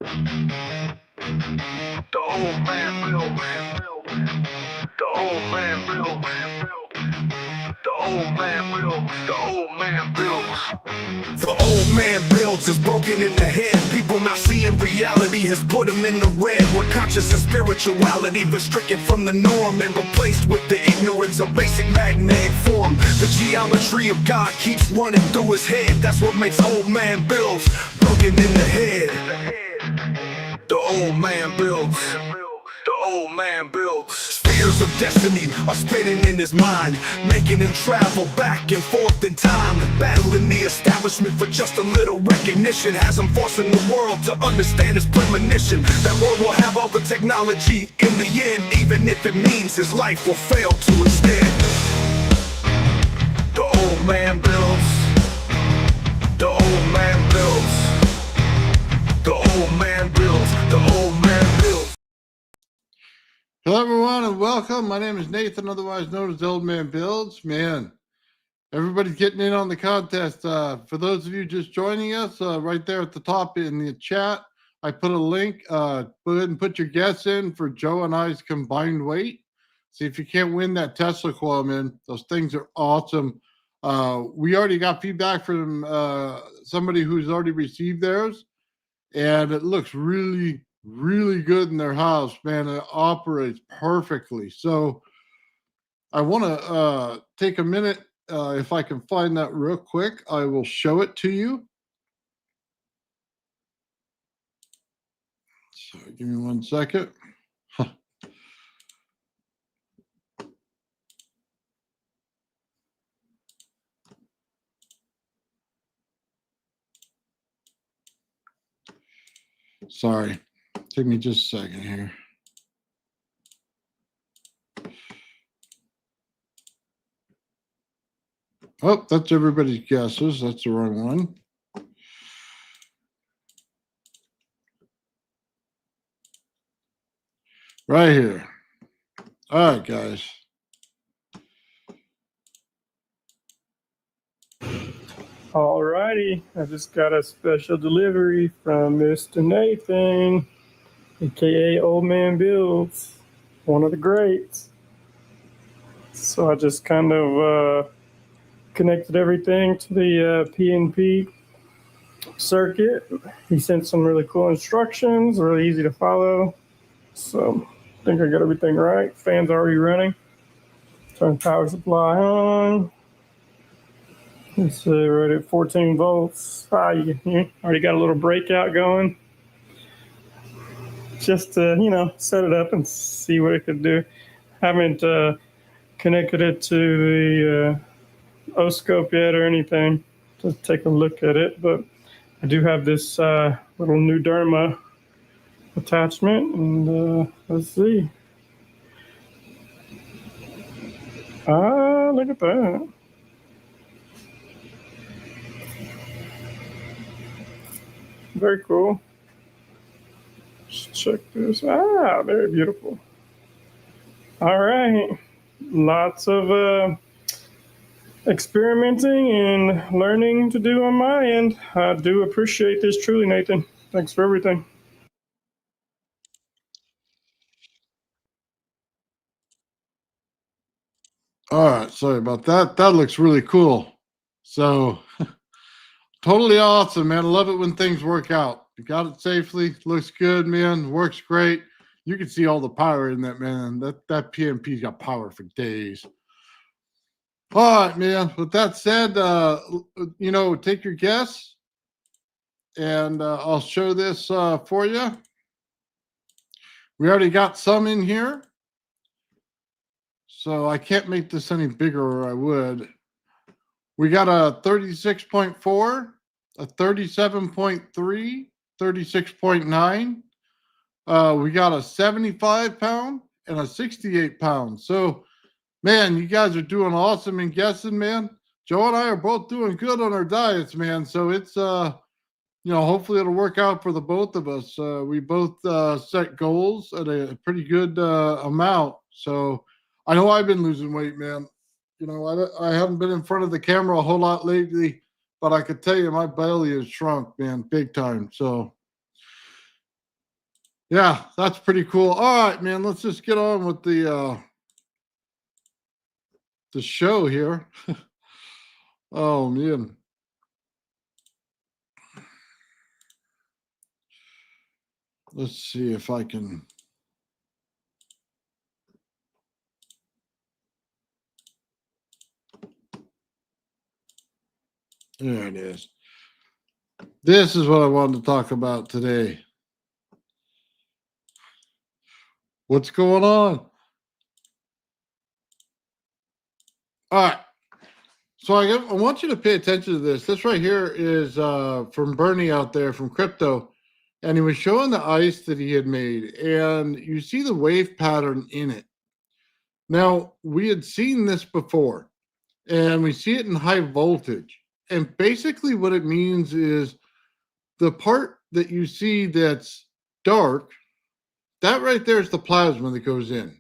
The old man will. The old man will. The old man will. The old man builds. The old man builds is broken in the head. People not seeing reality has put them in the red. Where conscious and spirituality restricted from the norm and replaced with the ignorance of basic magnetic form. The geometry of God keeps running through his head. That's what makes old man builds broken in the head. The old man builds. The old man builds. Spheres of destiny are spinning in his mind, making him travel back and forth in time, battling the establishment for just a little recognition. Has him forcing the world to understand his premonition. That world will have all the technology in the end, even if it means his life will fail to instead. The old man builds. The old man builds. The old man builds. The old man builds. Hello everyone and welcome. My name is Nathan, otherwise known as the Old Man Builds. Man, everybody's getting in on the contest. For those of you just joining us, right there at the top in the chat, I put a link. Go ahead and put your guess in for Joe and I's combined weight. See if you can't win that Tesla coil, man. Those things are awesome. We already got feedback from somebody who's already received theirs, and it looks really good in their house, man. It operates perfectly. So I want to take a minute. If I can find that real quick, I will show it to you. So give me 1 second. Sorry. Take me just a second here. Oh, that's everybody's guesses. That's the wrong one. Right here. All right, guys. All righty, I just got a special delivery from Mr. Nathan, aka Old Man Builds, one of the greats. So I just kind of connected everything to the PNP circuit. He sent some really cool instructions, really easy to follow. So I think I got everything right. Fans already running. Turn power supply on. It's right at 14 volts. You already got a little breakout going. Just to, set it up and see what it could do. Haven't connected it to the oscope yet or anything to take a look at it, but I do have this little new derma attachment, and let's see. Look at that. Very cool. Let's check this. Very beautiful. All right. Lots of experimenting and learning to do on my end. I do appreciate this truly, Nathan. Thanks for everything. All right, sorry about that. That looks really cool. So totally awesome, man. I love it when things work out. You got it safely. Looks good, man. Works great. You can see all the power in that, man. That PNP's got power for days. All right, man. With that said, take your guess, and I'll show this for you. We already got some in here, so I can't make this any bigger, or I would. We got a 36.4, a 37.3, 36.9. We got a 75 pound and a 68 pound. So, man, you guys are doing awesome in guessing, man. Joe and I are both doing good on our diets, man. So it's, hopefully it'll work out for the both of us. We both set goals at a pretty good amount. So I know I've been losing weight, man. I haven't been in front of the camera a whole lot lately, but I could tell you my belly has shrunk, man, big time. So Yeah, that's pretty cool. All right, man, let's just get on with the show here. Oh man. Let's see if I can. There it is. This is what I wanted to talk about today. What's going on? All right. So I want you to pay attention to this. This right here is from Bernie out there from Crypto. And he was showing the ice that he had made. And you see the wave pattern in it. Now, we had seen this before. And we see it in high voltage. And basically what it means is the part that you see that's dark, that right there is the plasma that goes in.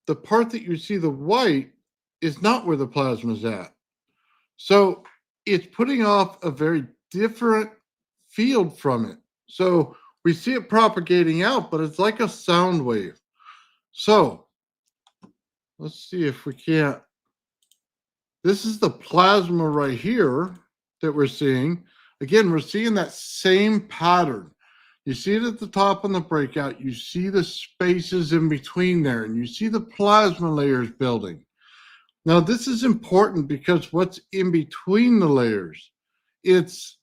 The part that you see the white is not where the plasma is at. So it's putting off a very different field from it. So we see it propagating out, but it's like a sound wave. So let's see if we can't. This is the plasma right here that we're seeing. Again, we're seeing that same pattern. You see it at the top on the breakout. You see the spaces in between there, and you see the plasma layers building. Now, this is important because what's in between the layers, it's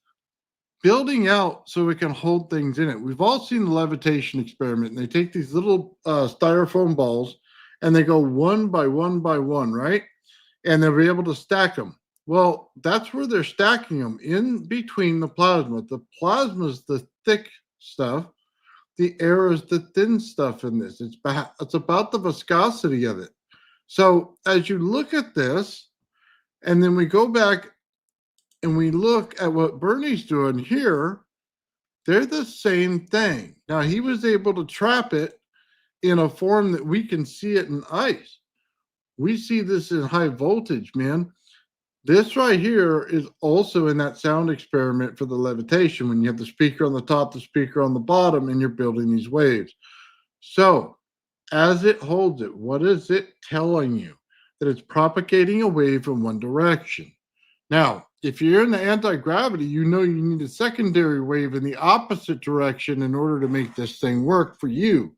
building out so it can hold things in it. We've all seen the levitation experiment, and they take these little styrofoam balls, and they go one by one by one, right? And they'll be able to stack them. Well, that's where they're stacking them, in between the plasma. The plasma is the thick stuff. The air is the thin stuff in this. It's about the viscosity of it. So as you look at this, and then we go back and we look at what Bernie's doing here, they're the same thing. Now, he was able to trap it in a form that we can see it in ice. We see this in high voltage, man. This right here is also in that sound experiment for the levitation, when you have the speaker on the top, the speaker on the bottom, and you're building these waves. So as it holds it, what is it telling you? That it's propagating a wave in one direction. Now, if you're in the anti-gravity, you know you need a secondary wave in the opposite direction in order to make this thing work for you.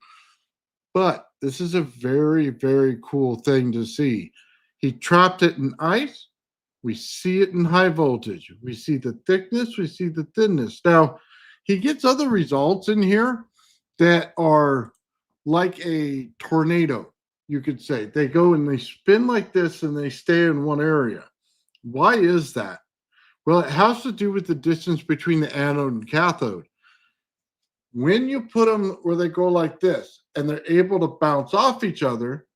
But this is a very, very cool thing to see. He trapped it in ice. We see it in high voltage. We see the thickness. We see the thinness. Now, he gets other results in here that are like a tornado, you could say. They go and they spin like this and they stay in one area. Why is that? Well, it has to do with the distance between the anode and cathode. When you put them where they go like this and they're able to bounce off each other,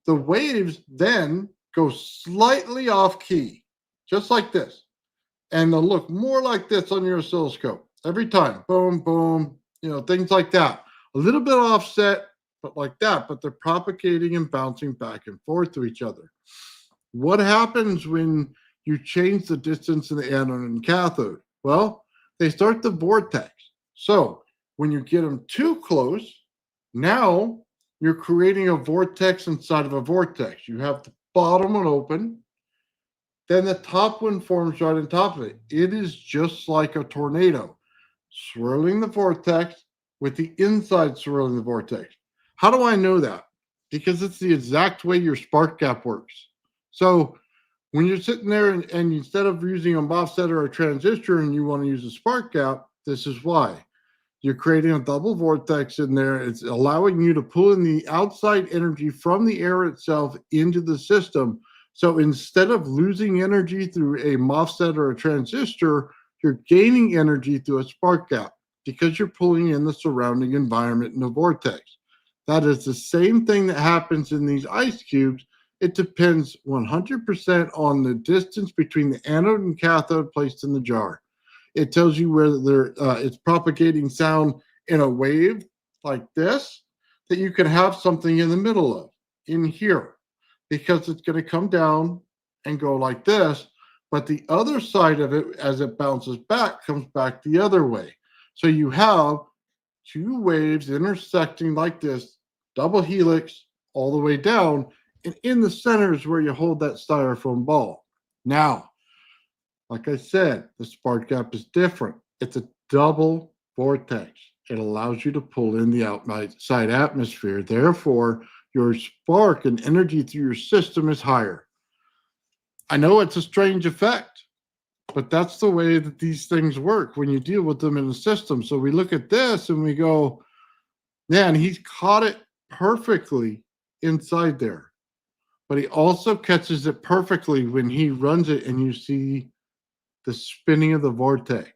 the waves then go slightly off key, just like this. And they'll look more like this on your oscilloscope every time. Boom, boom, things like that. A little bit offset, but like that. But they're propagating and bouncing back and forth to each other. What happens when you change the distance in the anode and cathode? Well, they start the vortex. So when you get them too close, now you're creating a vortex inside of a vortex. You have the bottom one open, then the top one forms right on top of it. It is just like a tornado, swirling the vortex with the inside swirling the vortex. How do I know that? Because it's the exact way your spark gap works. So when you're sitting there and instead of using a MOSFET or a transistor and you want to use a spark gap, this is why. You're creating a double vortex in there. It's allowing you to pull in the outside energy from the air itself into the system. So instead of losing energy through a MOSFET or a transistor, you're gaining energy through a spark gap because you're pulling in the surrounding environment in the vortex. That is the same thing that happens in these ice cubes. It depends 100% on the distance between the anode and cathode placed in the jar. It tells you whether it's propagating sound in a wave like this, that you can have something in the middle of, in here, because it's going to come down and go like this. But the other side of it, as it bounces back, comes back the other way. So you have two waves intersecting like this, double helix all the way down, and in the center is where you hold that styrofoam ball. Now, like I said, the spark gap is different. It's a double vortex. It allows you to pull in the outside atmosphere. Therefore, your spark and energy through your system is higher. I know it's a strange effect, but that's the way that these things work when you deal with them in a system. So we look at this and we go, man, he's caught it perfectly inside there. But he also catches it perfectly when he runs it and you see the spinning of the vortex.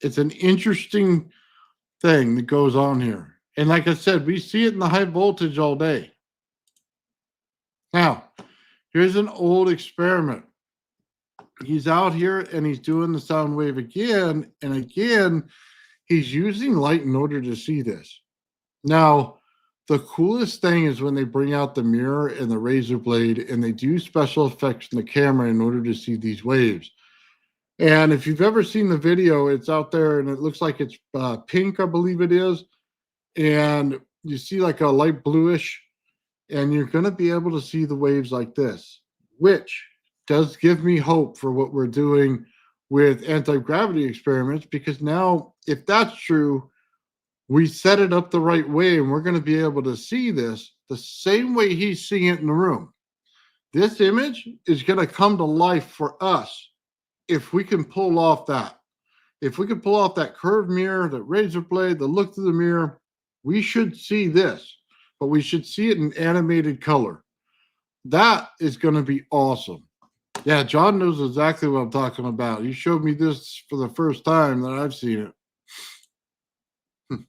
It's an interesting thing that goes on here. And like I said, we see it in the high voltage all day. Now, here's an old experiment. He's out here and he's doing the sound wave again. And again, he's using light in order to see this. Now, the coolest thing is when they bring out the mirror and the razor blade and they do special effects in the camera in order to see these waves. And if you've ever seen the video, it's out there and it looks like it's pink, I believe it is. And you see like a light bluish, and you're going to be able to see the waves like this, which does give me hope for what we're doing with anti-gravity experiments, because now if that's true, we set it up the right way and we're going to be able to see this the same way he's seeing it in the room. This image is going to come to life for us if we can pull off that. If we can pull off that curved mirror, that razor blade, the look through the mirror, we should see this, but we should see it in animated color. That is going to be awesome. Yeah, John knows exactly what I'm talking about. He showed me this for the first time that I've seen it.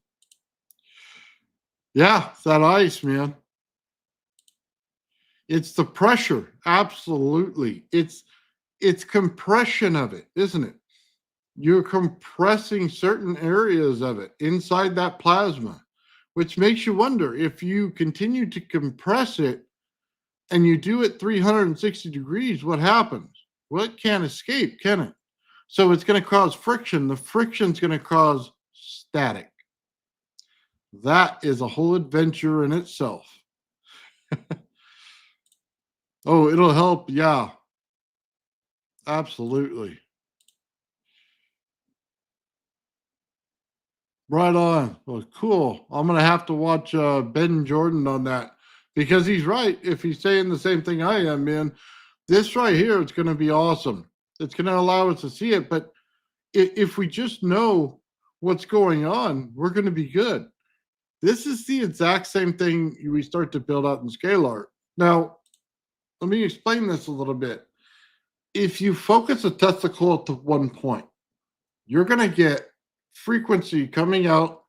Yeah, it's that ice, man. It's the pressure. Absolutely. It's compression of it, isn't it? You're compressing certain areas of it inside that plasma, which makes you wonder if you continue to compress it and you do it 360 degrees, what happens? Well, it can't escape, can it? So it's going to cause friction. The friction's going to cause static. That is a whole adventure in itself. Oh, it'll help. Yeah, absolutely. Right on. Well, cool. I'm going to have to watch Ben Jordan on that, because he's right. If he's saying the same thing I am, man, this right here, it's going to be awesome. It's going to allow us to see it. But if we just know what's going on, we're going to be good. This is the exact same thing we start to build out in scalar. Now, let me explain this a little bit. If you focus a Tesla coil to one point, you're going to get frequency coming out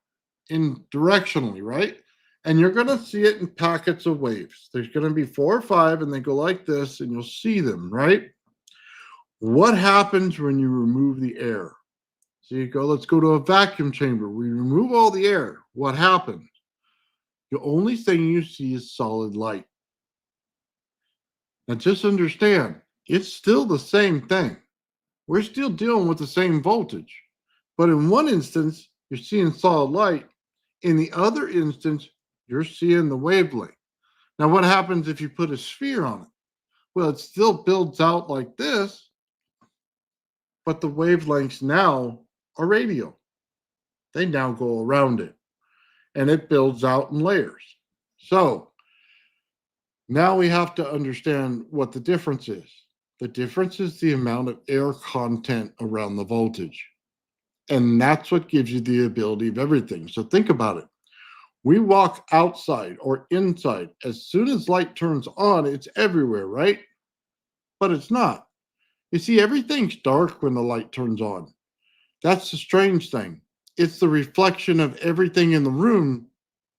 in directionally, right? And you're going to see it in packets of waves. There's going to be 4 or 5, and they go like this, and you'll see them, right? What happens when you remove the air? So you go, let's go to a vacuum chamber. We remove all the air. What happens? The only thing you see is solid light. Now just understand, it's still the same thing. We're still dealing with the same voltage. But in one instance, you're seeing solid light. In the other instance, you're seeing the wavelength. Now, what happens if you put a sphere on it? Well, it still builds out like this, but the wavelengths now are radial. They now go around it, and it builds out in layers. So now we have to understand what the difference is. The difference is the amount of air content around the voltage. And that's what gives you the ability of everything. So think about it. We walk outside or inside. As soon as light turns on, it's everywhere, right? But it's not. You see, everything's dark when the light turns on. That's the strange thing. It's the reflection of everything in the room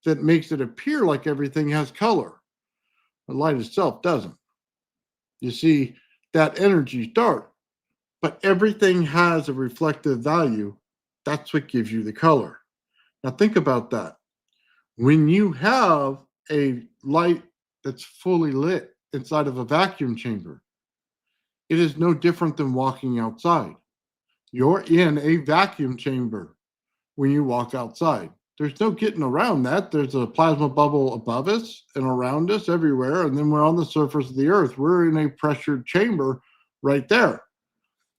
that makes it appear like everything has color. The light itself doesn't. You see, that energy is dark, but everything has a reflective value. That's what gives you the color. Now think about that. When you have a light that's fully lit inside of a vacuum chamber, it is no different than walking outside. You're in a vacuum chamber. when you walk outside. There's no getting around that. There's a plasma bubble above us and around us everywhere. And then we're on the surface of the earth. We're in a pressured chamber right there.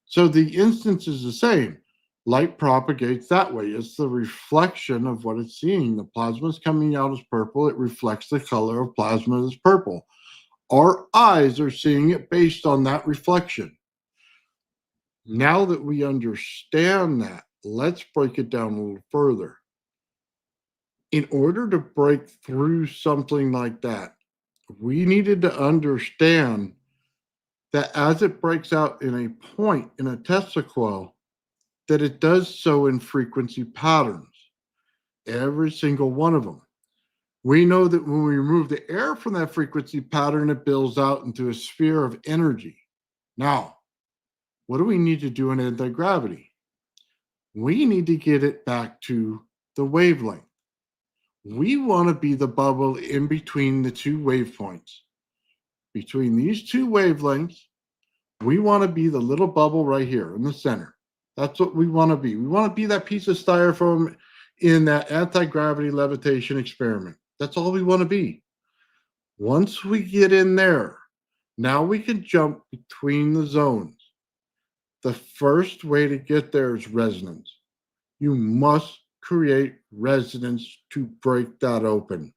So the instance is the same. Light propagates that way. It's the reflection of what it's seeing. The plasma is coming out as purple. It reflects the color of plasma as purple. Our eyes are seeing it based on that reflection. Now that we understand that, let's break it down a little further. In order to break through something like that, we needed to understand that as it breaks out in a point in a Tesla coil, that it does so in frequency patterns, every single one of them. We know that when we remove the air from that frequency pattern, it builds out into a sphere of energy. Now, what do we need to do in anti-gravity? We need to get it back to the wavelength. We want to be the bubble in between the two wave points. Between these two wavelengths, we want to be the little bubble right here in the center. That's what we want to be. We want to be that piece of styrofoam in that anti-gravity levitation experiment. That's all we want to be. Once we get in there, now we can jump between the zones. The first way to get there is resonance. You must create resonance to break that open.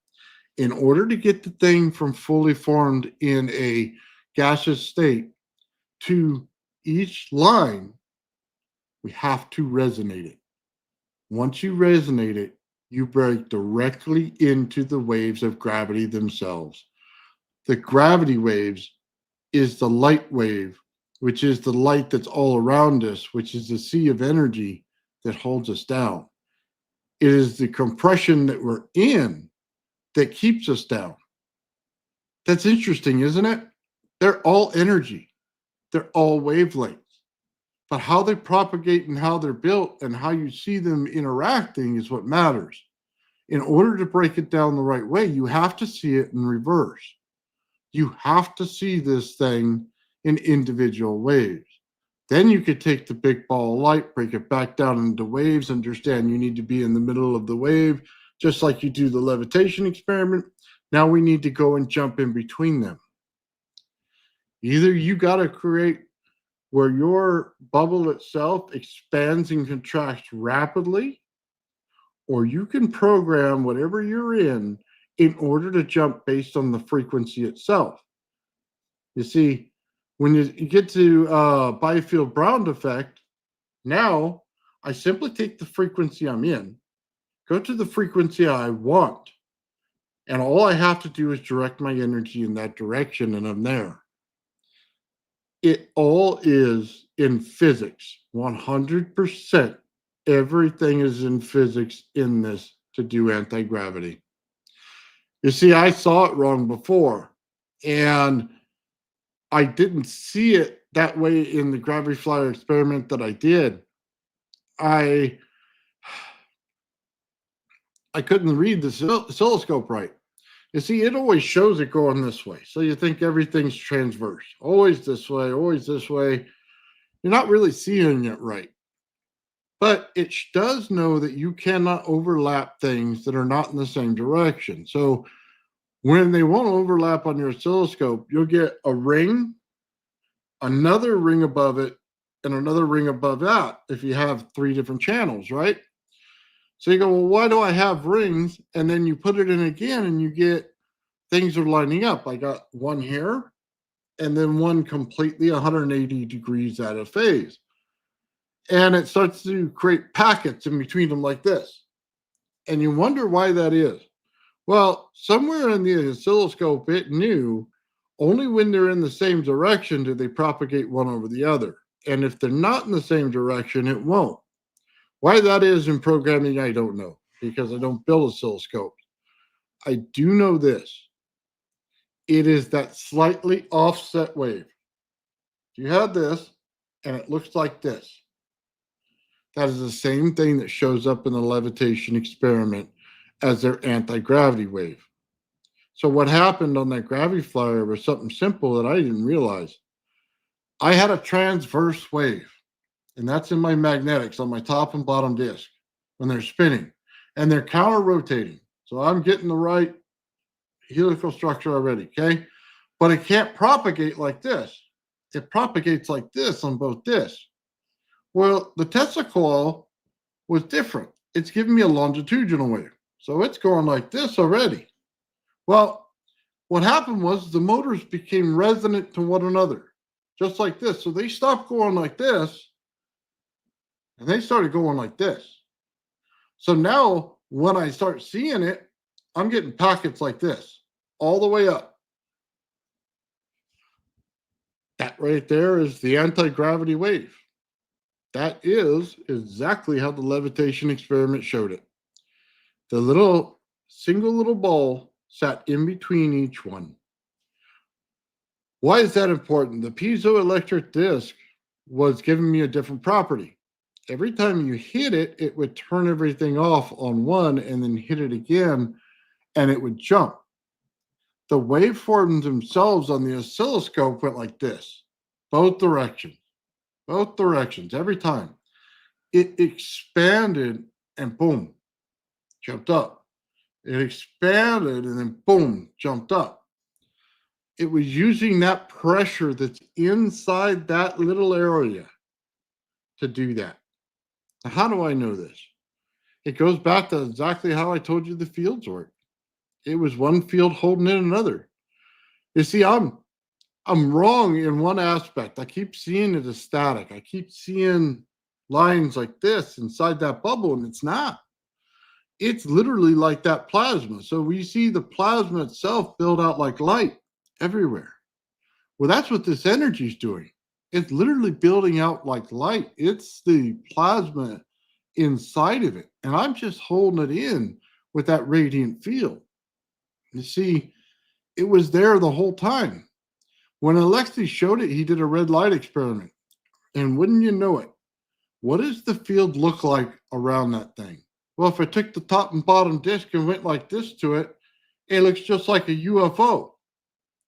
In order to get the thing from fully formed in a gaseous state to each line, we have to resonate it. Once you resonate it, you break directly into the waves of gravity themselves. The gravity waves is the light wave, which is the light that's all around us, which is the sea of energy that holds us down. It is the compression that we're in that keeps us down. That's interesting, isn't it? They're all energy. They're all wavelengths. But how they propagate and how they're built and how you see them interacting is what matters. In order to break it down the right way, you have to see it in reverse. You have to see this thing in individual waves. Then you could take the big ball of light, break it back down into waves, understand you need to be in the middle of the wave, just like you do the levitation experiment. Now we need to go and jump in between them. Either you got to create where your bubble itself expands and contracts rapidly, or you can program whatever you're in order to jump based on the frequency itself. You see, when you get to Byfield-Brown effect, now I simply take the frequency I'm in, go to the frequency I want, and all I have to do is direct my energy in that direction, and I'm there. It all is in physics, 100%. Everything is in physics in this to do anti-gravity. You see, I saw it wrong before, and I didn't see it that way in the gravity flyer experiment that I did. I couldn't read the oscilloscope right. You see, it always shows it going this way. So you think everything's transverse. Always this way, always this way. You're not really seeing it right. But it does know that you cannot overlap things that are not in the same direction. So when they won't overlap on your oscilloscope, you'll get a ring, another ring above it, and another ring above that if you have 3 different channels, right? So you go, well, why do I have rings? And then you put it in again and you get things are lining up. I got one here and then one completely 180 degrees out of phase. And it starts to create packets in between them like this. And you wonder why that is. Well, somewhere in the oscilloscope, it knew only when they're in the same direction do they propagate one over the other. And if they're not in the same direction, it won't. Why that is in programming, I don't know, because I don't build oscilloscopes. I do know this. It is that slightly offset wave. You have this, and it looks like this. That is the same thing that shows up in the levitation experiment as their anti-gravity wave. So what happened on that gravity flyer was something simple that I didn't realize. I had a transverse wave, and that's in my magnetics on my top and bottom disc. when they're spinning, and they're counter rotating. So I'm getting the right helical structure already, okay? But it can't propagate like this. It propagates like this on both discs. Well, the Tesla coil was different. It's giving me a longitudinal wave. So it's going like this already. Well, what happened was the motors became resonant to one another, just like this. So they stopped going like this, and they started going like this. So now when I start seeing it, I'm getting packets like this all the way up. That right there is the anti-gravity wave. That is exactly how the levitation experiment showed it. The little single little ball sat in between each one. Why is that important? The piezoelectric disc was giving me a different property. Every time you hit it, it would turn everything off on one and then hit it again, and it would jump. The waveforms themselves on the oscilloscope went like this, both directions, every time. It expanded and boom, jumped up. It expanded and then boom, jumped up. It was using that pressure that's inside that little area to do that. Now, how do I know this? It goes back to exactly how I told you the fields work. It was one field holding in another. You see, I'm wrong in one aspect. I keep seeing it as static. I keep seeing lines like this inside that bubble, and it's not. It's literally like that plasma. So we see the plasma itself build out like light everywhere. Well, that's what this energy is doing. It's literally building out like light. It's the plasma inside of it. And I'm just holding it in with that radiant field. You see, it was there the whole time. When Alexei showed it, he did a red light experiment. And wouldn't you know it, what does the field look like around that thing? Well, if I took the top and bottom disc and went like this to it, it looks just like a UFO.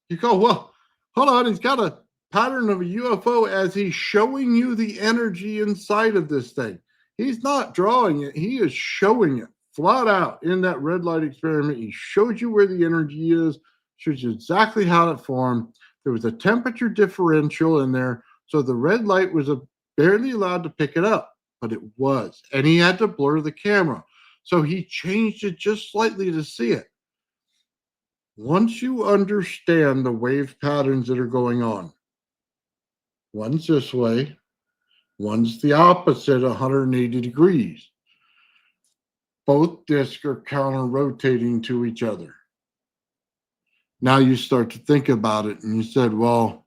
You go, well, hold on, he's got a pattern of a UFO as he's showing you the energy inside of this thing. He's not drawing it, he is showing it flat out in that red light experiment. He showed you where the energy is, shows you exactly how it formed. There was a temperature differential in there, so the red light was barely allowed to pick it up, but it was. And he had to blur the camera. So he changed it just slightly to see it. Once you understand the wave patterns that are going on, one's this way, one's the opposite, 180 degrees. Both discs are counter-rotating to each other. Now you start to think about it, and you said, well,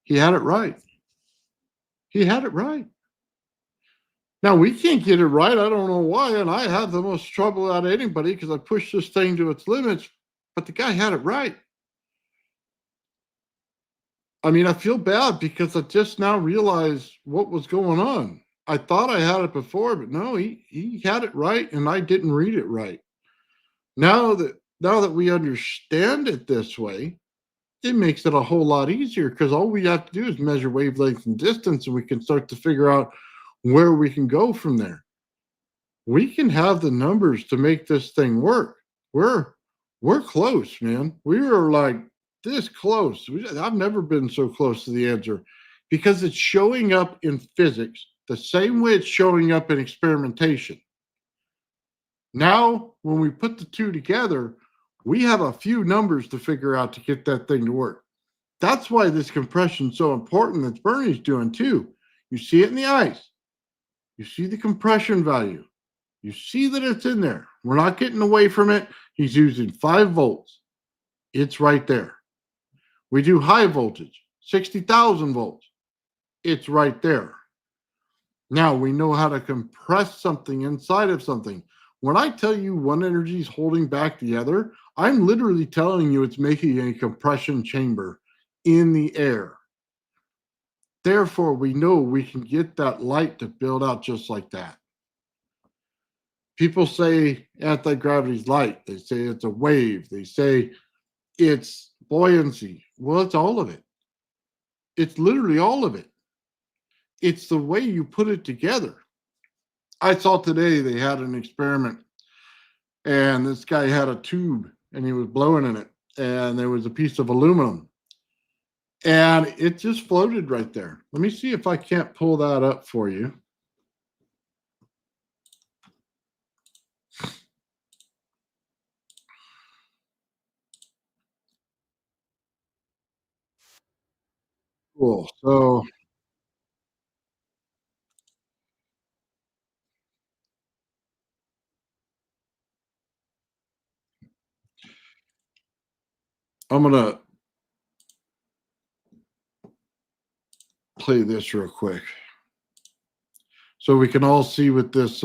he had it right. He had it right. Now, we can't get it right. I don't know why, and I have the most trouble out of anybody because I pushed this thing to its limits, but the guy had it right. I mean, I feel bad because I just now realized what was going on. I thought I had it before, but no, he had it right, and I didn't read it right. Now that we understand it this way, it makes it a whole lot easier because all we have to do is measure wavelength and distance, and we can start to figure out where we can go from there. We can have the numbers to make this thing work. We're close, man. We are like this close. I've never been so close to the answer because it's showing up in physics the same way it's showing up in experimentation. Now, when we put the two together, we have a few numbers to figure out to get that thing to work. That's why this compression is so important that Bernie's doing too. You see it in the ice. You see the compression value. You see that it's in there. We're not getting away from it. He's using 5 volts. It's right there. We do high voltage, 60,000 volts. It's right there. Now we know how to compress something inside of something. When I tell you one energy is holding back the other, I'm literally telling you it's making a compression chamber in the air. Therefore, we know we can get that light to build out just like that. People say anti-gravity is light. They say it's a wave. They say it's buoyancy. Well, it's all of it. It's literally all of it. It's the way you put it together. I saw today they had an experiment, and this guy had a tube and he was blowing in it, and there was a piece of aluminum, and it just floated right there. Let me see if I can't pull that up for you. Cool. So I'm gonna play this real quick so we can all see what this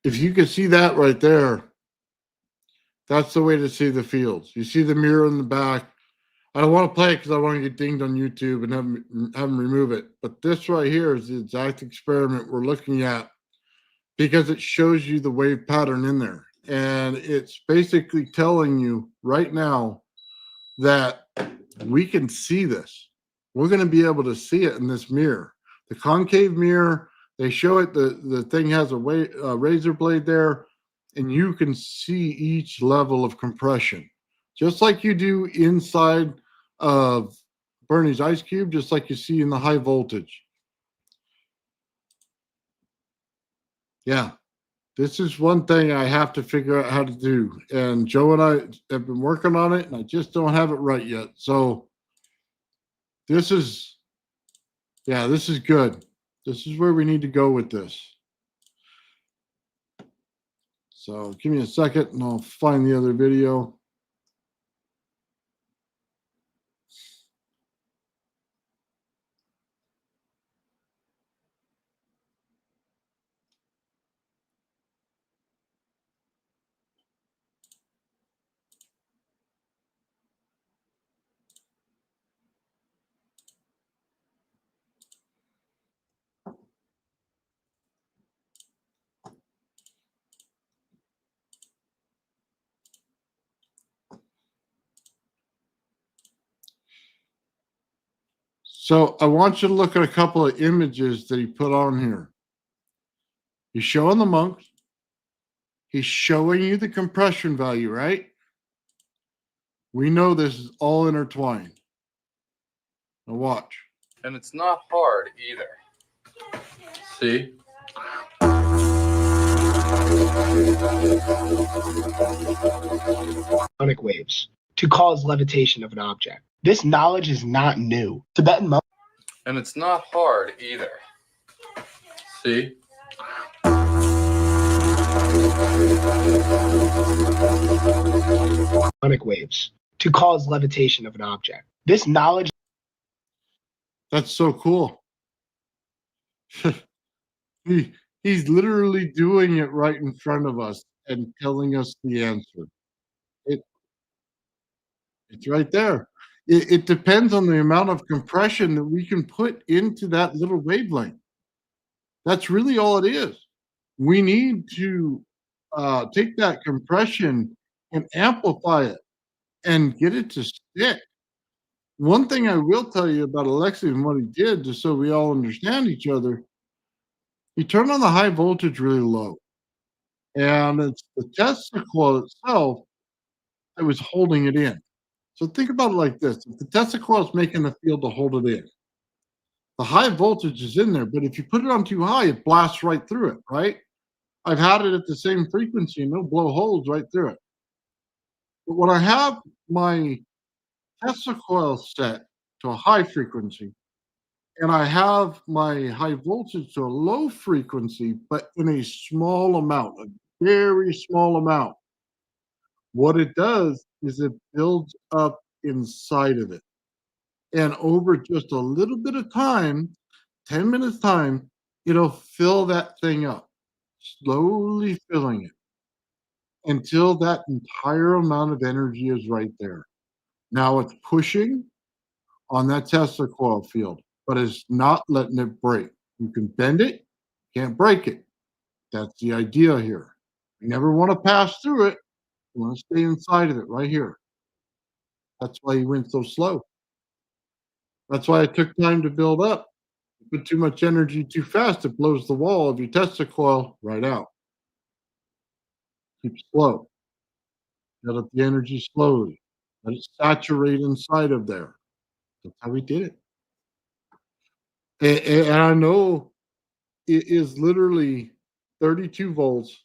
if you can see that right there, that's the way to see the fields. You see the mirror in the back. I don't want to play it because I want to get dinged on YouTube and have them remove it. But this right here is the exact experiment we're looking at because it shows you the wave pattern in there. And it's basically telling you right now that we can see this. We're going to be able to see it in this mirror. The concave mirror, they show it, the thing has a razor blade there, and you can see each level of compression. Just like you do inside of Bernie's ice cube, just like you see in the high voltage. Yeah, this is one thing I have to figure out how to do. And Joe and I have been working on it, and I just don't have it right yet. So this is, yeah, this is good. This is where we need to go with this. So give me a second and I'll find the other video. So I want you to look at a couple of images that he put on here. He's showing the monks. He's showing you the compression value, right? We know this is all intertwined. Now watch. And it's not hard either. See? Sonic waves to cause levitation of an object. This knowledge is not new. Tibetan monks. And it's not hard either. See? Sonic waves to cause levitation of an object. This knowledge. That's so cool. He's literally doing it right in front of us and telling us the answer. It's right there. It depends on the amount of compression that we can put into that little wavelength. That's really all it is. We need to take that compression and amplify it and get it to stick. One thing I will tell you about Alexei and what he did, just so we all understand each other, he turned on the high voltage really low. And it's the Tesla coil itself that was holding it in. So think about it like this. If the Tesla coil is making the field to hold it in, the high voltage is in there, but if you put it on too high, it blasts right through it, right? I've had it at the same frequency and it'll blow holes right through it. But when I have my Tesla coil set to a high frequency and I have my high voltage to a low frequency, but in a small amount, a very small amount, what it does is it builds up inside of it. And over just a little bit of time, 10 minutes time, it'll fill that thing up, slowly filling it until that entire amount of energy is right there. Now it's pushing on that Tesla coil field, but it's not letting it break. You can bend it, can't break it. That's the idea here. You never want to pass through it. You want to stay inside of it right here. That's why he went so slow. That's why it took time to build up. You put too much energy too fast, it blows the wall of your Tesla coil right out. Keep slow. Let up the energy slowly. Let it saturate inside of there. That's how we did it. And I know it is literally 32 volts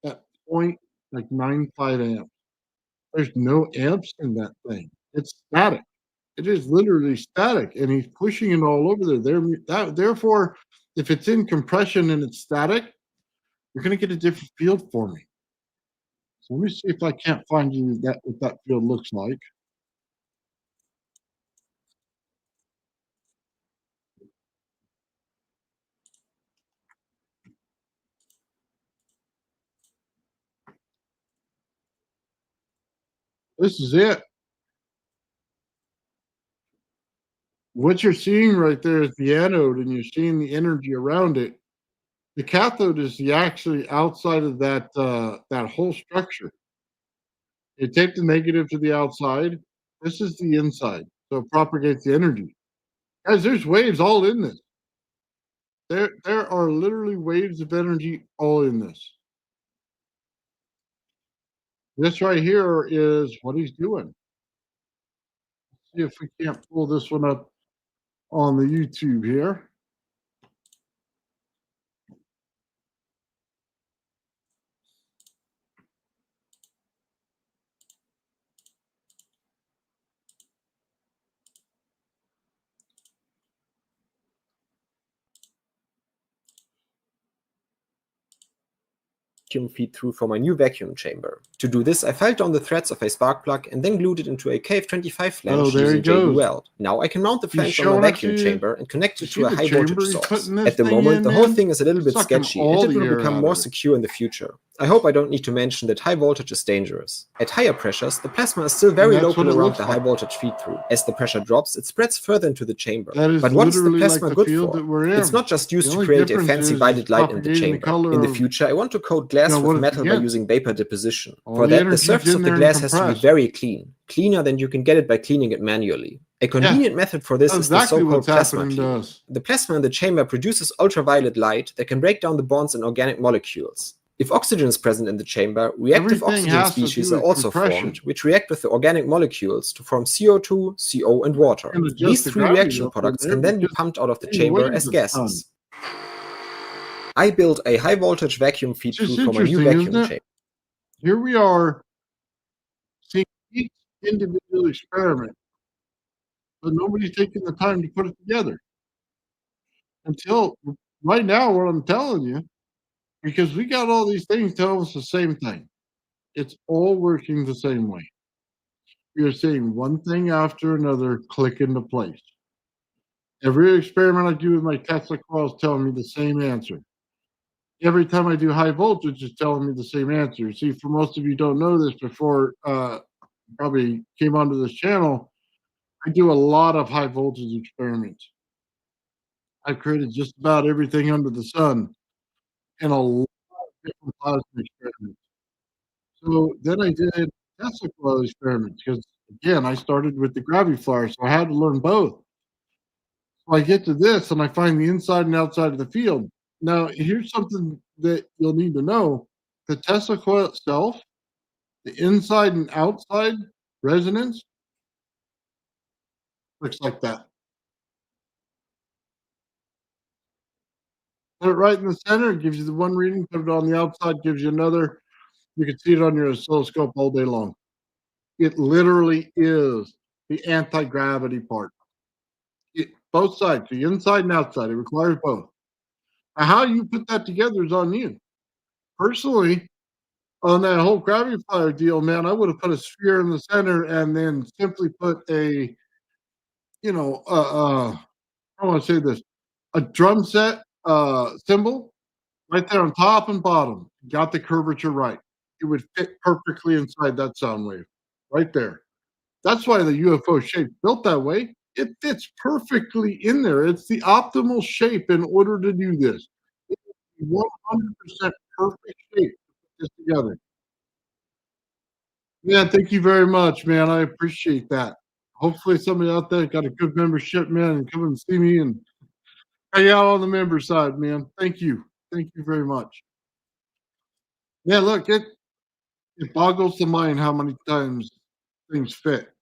at 0.95 amps. There's no amps in that thing. It's static. It is literally static, and he's pushing it all over there. Therefore, if it's in compression and it's static, you're going to get a different field for me. So let me see if I can't find you what that field looks like. This is it. What you're seeing right there is the anode, and you're seeing the energy around it. The cathode is the actually outside of that whole structure. You take the negative to the outside. This is the inside, so it propagates the energy. Guys, there's waves all in this. There are literally waves of energy all in this. This right here is what he's doing. Let's see if we can't pull this one up on the YouTube here. Vacuum feed through for my new vacuum chamber. To do this, I filed down the threads of a spark plug and then glued it into a KF25 flange there he using goes. JB Weld. Now I can mount the flange on showing my it vacuum to you. chamber and connect it You to see a the high chamber voltage he's source. putting this At the thing moment, in, the whole man? thing is a little bit Sucking sketchy all and it the will air become out more of it. secure in the future. I hope I don't need to mention that high voltage is dangerous. At higher pressures, the plasma is still very that's what local it around looks the high like. voltage feed through. As the pressure drops, it spreads further into the chamber. That is But what is the literally like plasma the good field for? that we're It's in. not just used The to only create a difference fancy is lighted it's light in the propagating the chamber. color In the of, future, I want to coat glass what with it's metal by against. using vapor deposition. All For the that, the energy's surface in of the there and glass has to be compressed. very clean, cleaner than you can get it by cleaning it manually. A convenient method for this That's is the exactly so-called what's plasma happening to cleaning. us. The plasma in the chamber produces ultraviolet light that can break down the bonds in organic molecules. If oxygen is present in the chamber, reactive Everything oxygen has to species do are with also compression. formed, which react with the organic molecules to form CO2, CO, and water. And adjust These the three gravity reaction up in products there can then be because pumped out of the the chamber waves as of gases. sun. I built a high voltage vacuum feed It's just through for my new interesting, vacuum isn't it? chamber. Here we are seeing each individual experiment, but nobody's taking the time to put it together. Until right now, what I'm telling you, because we got all these things telling us the same thing. It's all working the same way. You're seeing one thing after another click into place. Every experiment I do with my Tesla coil is telling me the same answer. Every time I do high voltage, it's telling me the same answer. See, for most of you don't know this before, probably came onto this channel, I do a lot of high voltage experiments. I've created just about everything under the sun and a lot of different plasma experiments. So then I did Tesla coil experiments because, again, I started with the gravity flyer, so I had to learn both. So I get to this and I find the inside and outside of the field. Now, here's something that you'll need to know. The Tesla coil itself, the inside and outside resonance looks like that. Put it right in the center, it gives you the one reading. Put it on the outside, gives you another. You can see it on your oscilloscope all day long. It literally is the anti-gravity part. Both sides, the inside and outside. It requires both. Now, how you put that together is on you. Personally, on that whole gravity flyer deal, man, I would have put a sphere in the center and then simply put a, I want to say this, a drum set symbol right there on top and bottom. Got the curvature right. It would fit perfectly inside that sound wave right there. That's why the UFO shape built that way. It fits perfectly in there. It's the optimal shape in order to do this. It is 100% perfect shape to put this together. Yeah, thank you very much, man. I appreciate that. Hopefully, somebody out there got a good membership, man, and come and see me and hang out on the member side, man. Thank you. Thank you very much. Yeah, look, it boggles the mind how many times things fit.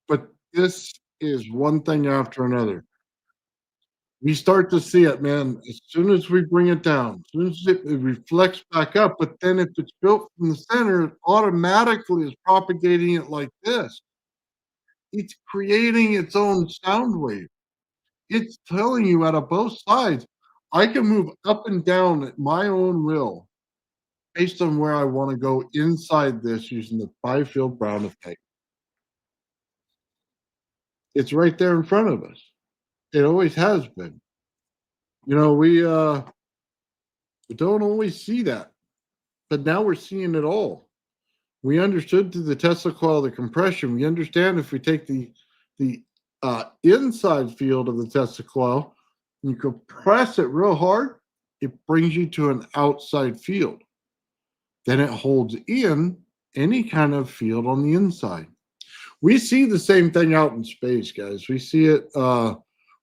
But this is one thing after another. We start to see it, man, as soon as we bring it down, as soon as it reflects back up. But then if it's built from the center, it automatically is propagating it like this. It's creating its own sound wave. It's telling you out of both sides, I can move up and down at my own will based on where I want to go inside this using the five-field Brown effect. It's right there in front of us. It always has been. You know, we don't always see that, but now we're seeing it all. We understood through the Tesla coil the compression. We understand if we take the inside field of the Tesla coil and you compress it real hard, it brings you to an outside field. Then it holds in any kind of field on the inside. We see the same thing out in space, guys. We see it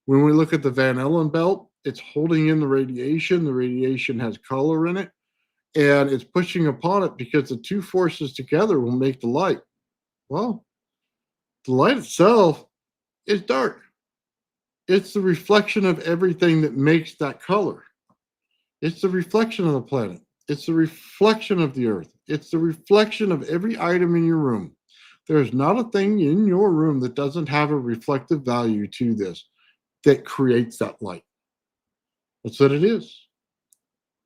when we look at the Van Allen belt. It's holding in the radiation. The radiation has color in it, and it's pushing upon it because the two forces together will make the light. Well, the light itself is dark. It's the reflection of everything that makes that color. It's the reflection of the planet. It's the reflection of the earth. It's the reflection of every item in your room. There's not a thing in your room that doesn't have a reflective value to this that creates that light. That's what it is.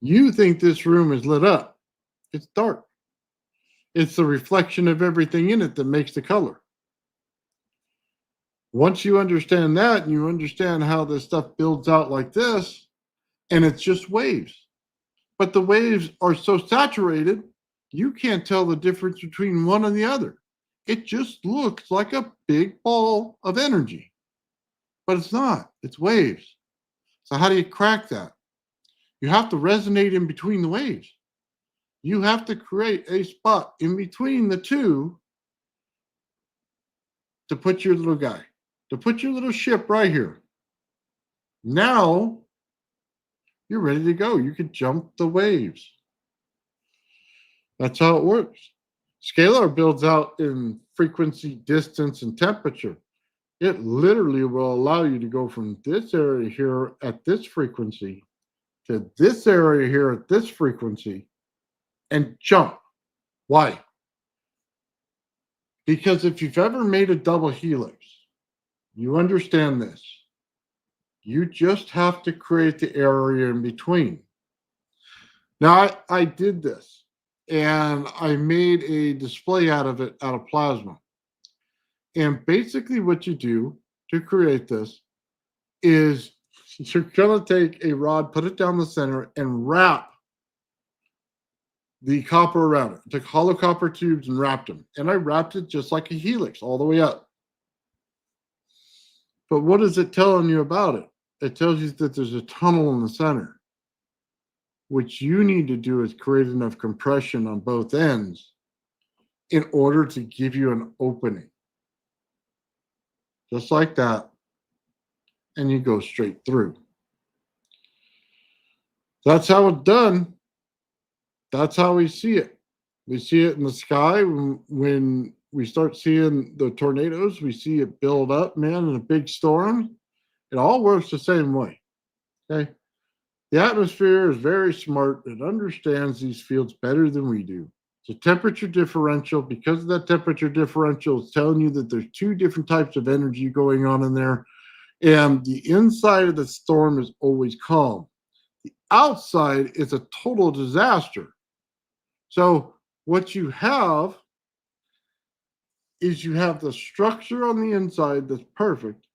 You think this room is lit up. It's dark. It's the reflection of everything in it that makes the color. Once you understand that and you understand how this stuff builds out like this, and it's just waves. But the waves are so saturated, you can't tell the difference between one and the other. It just looks like a big ball of energy. But it's not. It's waves. So how do you crack that? You have to resonate in between the waves. You have to create a spot in between the two to put your little guy, to put your little ship right here. Now you're ready to go. You can jump the waves. That's how it works. Scalar builds out in frequency, distance, and temperature. It literally will allow you to go from this area here at this frequency to this area here at this frequency and jump. Why? Because if you've ever made a double helix, you understand this. You just have to create the area in between. Now, I did this, and I made a display out of it, out of plasma. And basically what you do to create this is you're going to take a rod, put it down the center, and wrap the copper around it. I took hollow copper tubes and wrapped them. And I wrapped it just like a helix all the way up. But what is it telling you about it? It tells you that there's a tunnel in the center. What you need to do is create enough compression on both ends in order to give you an opening. Just like that. And you go straight through. That's how it's done. That's how we see it. We see it in the sky when we start seeing the tornadoes. We see it build up, man, in a big storm. It all works the same way. Okay. The atmosphere is very smart. It understands these fields better than we do. It's a temperature differential. Because of that temperature differential, it's telling you that there's two different types of energy going on in there. And the inside of the storm is always calm. The outside is a total disaster. So what you have is you have the structure on the inside that's perfect.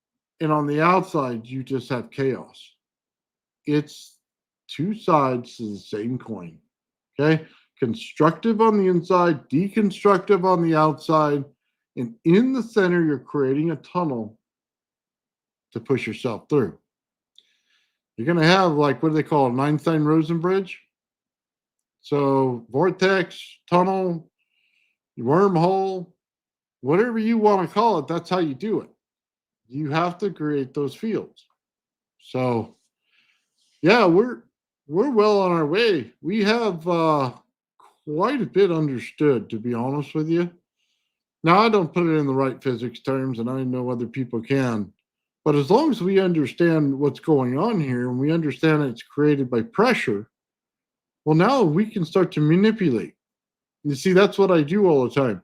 And on the outside, you just have chaos. It's two sides to the same coin. Okay? Constructive on the inside, deconstructive on the outside. And in the center, you're creating a tunnel to push yourself through. You're going to have, like, what do they call it? Einstein-Rosen bridge? So vortex, tunnel, wormhole, whatever you want to call it, that's how you do it. You have to create those fields. So yeah, we're well on our way. We have quite a bit understood, to be honest with you. Now I don't put it in the right physics terms, and I know other people can. But as long as we understand what's going on here and we understand it's created by pressure, well, now we can start to manipulate. You see, that's what I do all the time.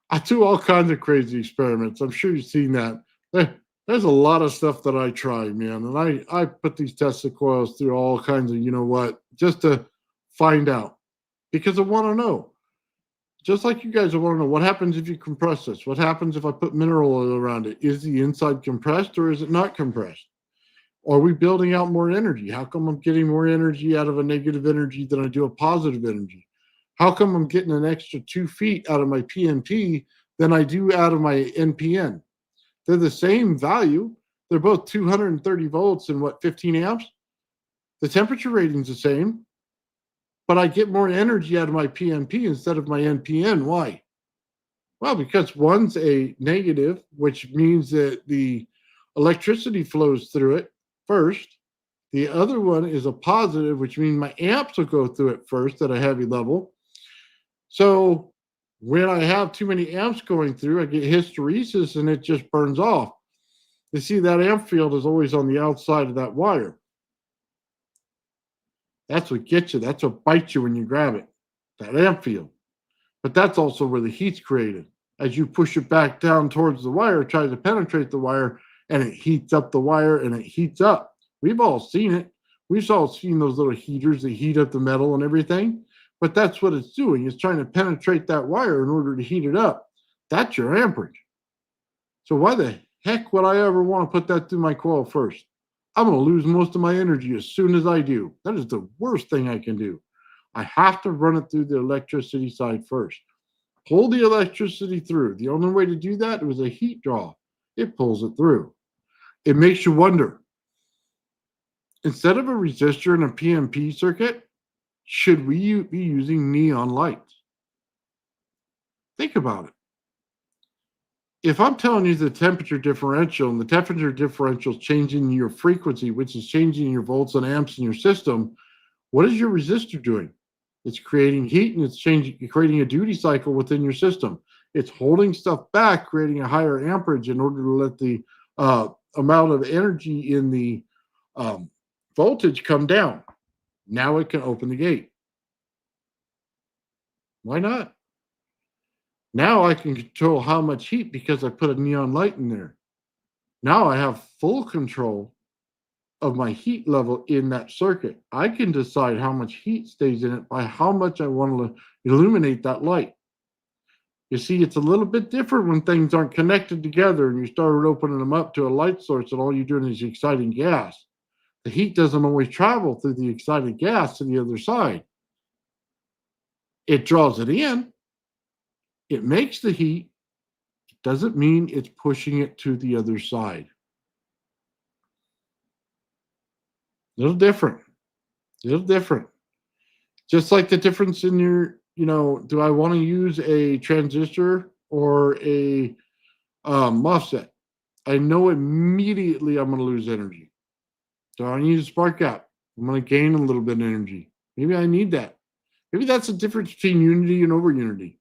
I do all kinds of crazy experiments. I'm sure you've seen that. There's a lot of stuff that I try, man. And I put these Tesla coils through all kinds of, you know what, just to find out because I want to know. Just like you guys want to know what happens if you compress this? What happens if I put mineral oil around it? Is the inside compressed or is it not compressed? Are we building out more energy? How come I'm getting more energy out of a negative energy than I do a positive energy? How come I'm getting an extra 2 feet out of my PNP than I do out of my NPN? They're the same value. They're both 230 volts and 15 amps? The temperature rating's the same, but I get more energy out of my PNP instead of my NPN. Why? Well, because one's a negative, which means that the electricity flows through it first. The other one is a positive, which means my amps will go through it first at a heavy level. So when I have too many amps going through, I get hysteresis and it just burns off. You see, that amp field is always on the outside of that wire. That's what gets you. That's what bites you when you grab it, that amp field. But that's also where the heat's created. As you push it back down towards the wire, it tries to penetrate the wire, and it heats up the wire, and it heats up. We've all seen it. We've all seen those little heaters that heat up the metal and everything. But that's what it's doing. It's trying to penetrate that wire in order to heat it up. That's your amperage. So why the heck would I ever want to put that through my coil first? I'm going to lose most of my energy as soon as I do. That is the worst thing I can do. I have to run it through the electricity side first. Pull the electricity through. The only way to do that was a heat draw. It pulls it through. It makes you wonder, instead of a resistor in a PNP circuit, should we be using neon lights? Think about it. If I'm telling you the temperature differential, and the temperature differential is changing your frequency, which is changing your volts and amps in your system, what is your resistor doing? It's creating heat and it's creating a duty cycle within your system. It's holding stuff back, creating a higher amperage in order to let the amount of energy in the voltage come down. Now it can open the gate. Why not? Now I can control how much heat because I put a neon light in there. Now I have full control of my heat level in that circuit. I can decide how much heat stays in it by how much I want to illuminate that light. You see, it's a little bit different when things aren't connected together and you started opening them up to a light source and all you're doing is exciting gas. The heat doesn't always travel through the excited gas to the other side. It draws it in. It makes the heat. It doesn't mean it's pushing it to the other side. Little different. Just like the difference in your, do I want to use a transistor or a MOSFET? I know immediately I'm going to lose energy. Do I need a spark gap? I'm going to gain a little bit of energy. Maybe I need that. Maybe that's the difference between unity and over unity.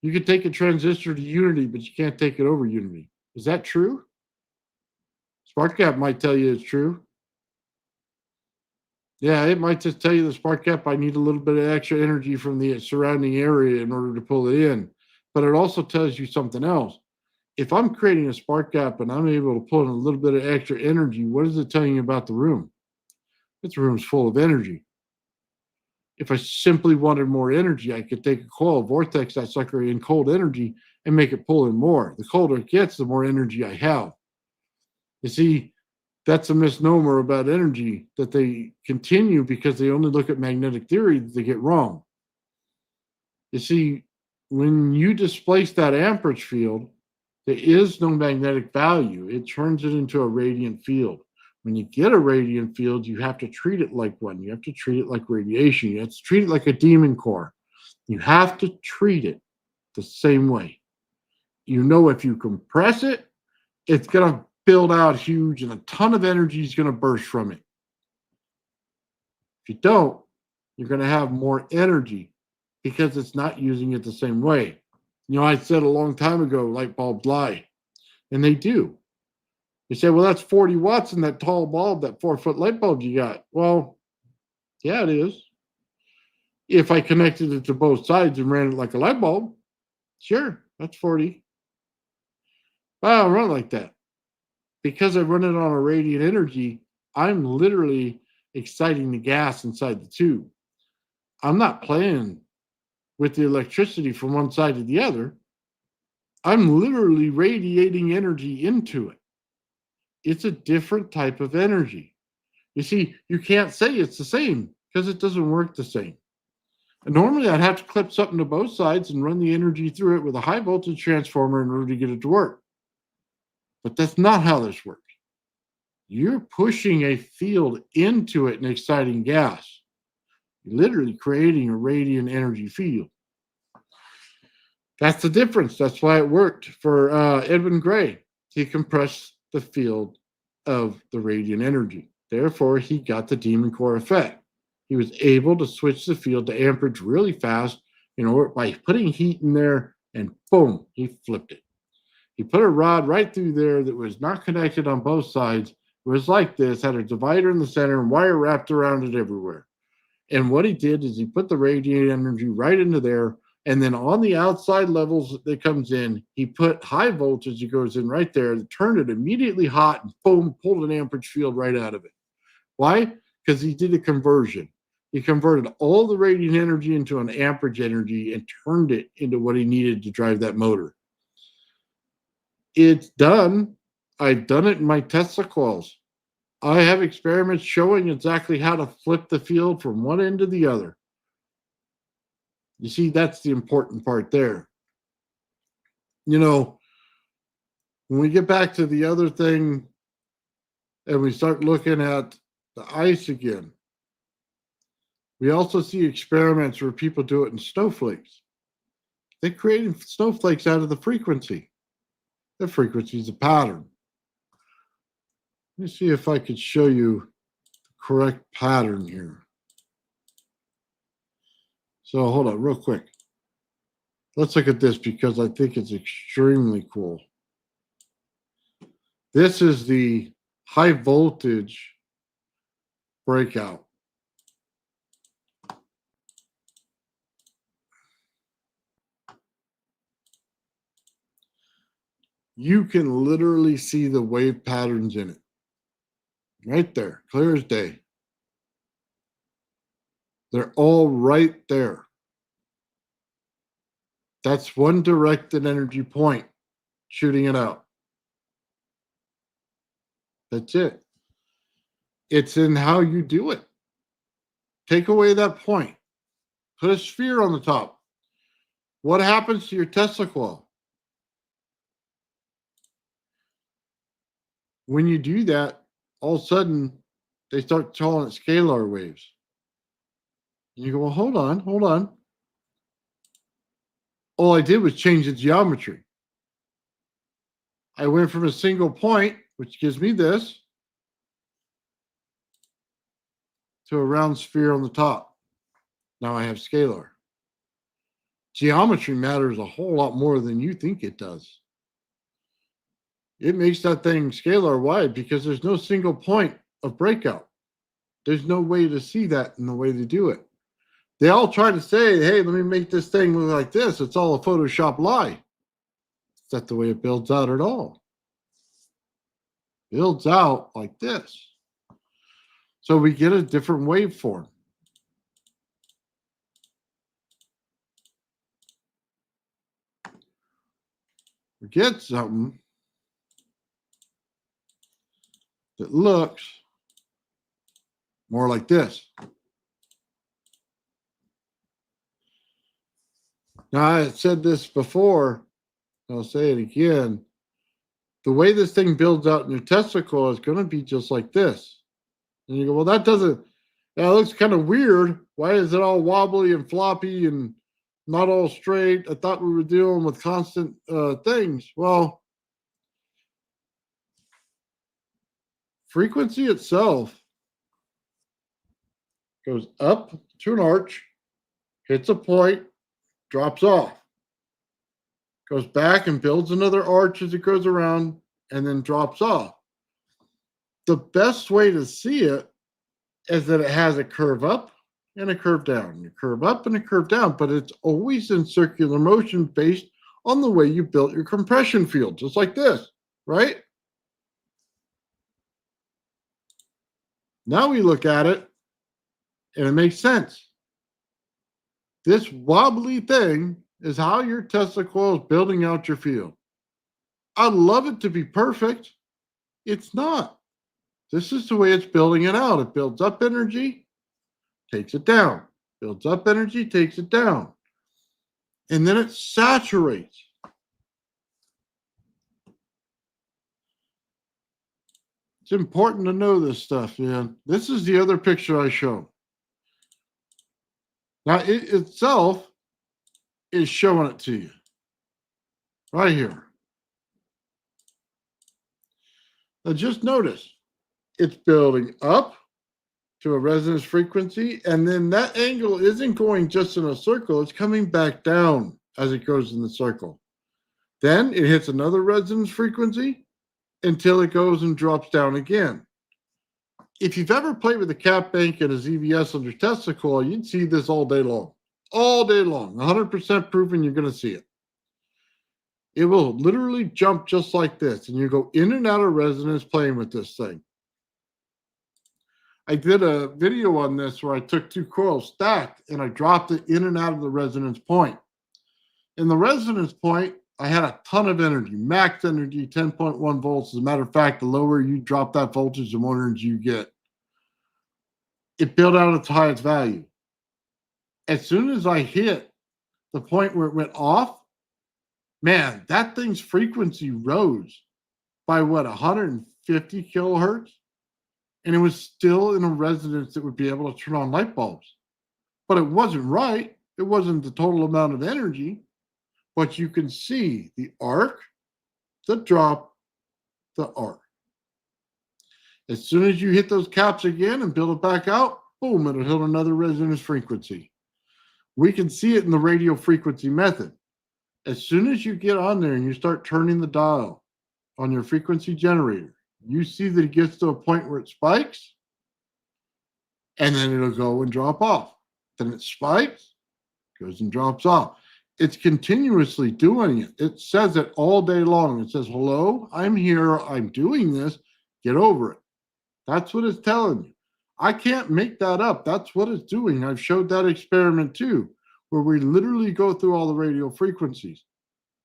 You could take a transistor to unity, but you can't take it over unity. Is that true? Spark gap might tell you it's true. Yeah, it might just tell you the spark gap, I need a little bit of extra energy from the surrounding area in order to pull it in. But it also tells you something else. If I'm creating a spark gap and I'm able to pull in a little bit of extra energy, what is it telling you about the room? This room's full of energy. If I simply wanted more energy, I could take a coil, vortex that sucker in cold energy and make it pull in more. The colder it gets, the more energy I have. You see, that's a misnomer about energy that they continue because they only look at magnetic theory that they get wrong. You see, when you displace that amperage field, there is no magnetic value. It turns it into a radiant field. When you get a radiant field, you have to treat it like one. You have to treat it like radiation. You have to treat it like a demon core. You have to treat it the same way. You know, if you compress it, it's going to build out huge and a ton of energy is going to burst from it. If you don't, you're going to have more energy because it's not using it the same way. You know, I said a long time ago, light bulbs lie, and they do. You say, well, that's 40 watts in that tall bulb, that 4-foot light bulb you got. Well, yeah, it is. If I connected it to both sides and ran it like a light bulb, sure, that's 40. But I don't run it like that. Because I run it on a radiant energy, I'm literally exciting the gas inside the tube. I'm not playing with the electricity from one side to the other. I'm literally radiating energy into it. It's a different type of energy. You see, you can't say it's the same because it doesn't work the same. And normally I'd have to clip something to both sides and run the energy through it with a high voltage transformer in order to get it to work. But that's not how this works. You're pushing a field into it and exciting gas. You're literally creating a radiant energy field. That's the difference. That's why it worked for Edwin Gray. He compressed the field of the radiant energy. Therefore, he got the demon core effect. He was able to switch the field to amperage really fast, by putting heat in there, and boom, he flipped it. He put a rod right through there that was not connected on both sides. It was like this, had a divider in the center and wire wrapped around it everywhere. And what he did is he put the radiant energy right into there. And then on the outside levels that comes in, he put high voltage that goes in right there, turned it immediately hot, and boom, pulled an amperage field right out of it. Why? Because he did a conversion. He converted all the radiant energy into an amperage energy and turned it into what he needed to drive that motor. It's done. I've done it in my Tesla coils. I have experiments showing exactly how to flip the field from one end to the other. You see, that's the important part there. When we get back to the other thing and we start looking at the ice again, we also see experiments where people do it in snowflakes. They create snowflakes out of the frequency. The frequency is a pattern. Let me see if I could show you the correct pattern here. So hold on real quick. Let's look at this because I think it's extremely cool. This is the high voltage breakout. You can literally see the wave patterns in it. Right there, clear as day. They're all right there. That's one directed energy point shooting it out. That's it. It's in how you do it. Take away that point. Put a sphere on the top. What happens to your Tesla coil? When you do that, all of a sudden, they start calling it scalar waves. And you go, well, hold on. All I did was change the geometry. I went from a single point, which gives me this, to a round sphere on the top. Now I have scalar. Geometry matters a whole lot more than you think it does. It makes that thing scalar wide because there's no single point of breakout. There's no way to see that in the way they do it. They all try to say, hey, let me make this thing look like this. It's all a Photoshop lie. It's not the way it builds out at all. It builds out like this. So we get a different waveform. We get something that looks more like this. Now, I said this before, I'll say it again. the way this thing builds out in your Tesla coil is going to be just like this. And you go, well, that looks kind of weird. Why is it all wobbly and floppy and not all straight? I thought we were dealing with constant things. Well, frequency itself goes up to an arch, hits a point, drops off, goes back and builds another arch as it goes around, and then drops off. The best way to see it is that it has a curve up and a curve down, a curve up and a curve down, but it's always in circular motion based on the way you built your compression field, just like this, right? Now we look at it, and it makes sense. This wobbly thing is how your Tesla coil is building out your field. I'd love it to be perfect. It's not. This is the way it's building it out. It builds up energy, takes it down. Builds up energy, takes it down. And then it saturates. It's important to know this stuff, man. This is the other picture I show. Now, it itself is showing it to you right here. Now, just notice it's building up to a resonance frequency, and then that angle isn't going just in a circle. It's coming back down as it goes in the circle. Then it hits another resonance frequency until it goes and drops down again. If you've ever played with a cap bank and a ZVS on your Tesla coil, you'd see this all day long. All day long. 100% proven you're going to see it. It will literally jump just like this, and you go in and out of resonance playing with this thing. I did a video on this where I took two coils stacked, and I dropped it in and out of the resonance point. In the resonance point, I had a ton of energy, max energy, 10.1 volts. As a matter of fact, the lower you drop that voltage, the more energy you get. It built out its highest value. As soon as I hit the point where it went off, man, that thing's frequency rose by what, 150 kilohertz? And it was still in a resonance that would be able to turn on light bulbs. But it wasn't right. It wasn't the total amount of energy. But you can see the arc, the drop, the arc. As soon as you hit those caps again and build it back out, boom, it'll hit another resonance frequency. We can see it in the radio frequency method. As soon as you get on there and you start turning the dial on your frequency generator, you see that it gets to a point where it spikes, and then it'll go and drop off. Then it spikes, goes and drops off. It's continuously doing it. It says it all day long. It says, hello, I'm here. I'm doing this. Get over it. That's what it's telling you. I can't make that up. That's what it's doing. I've showed that experiment too, where we literally go through all the radio frequencies.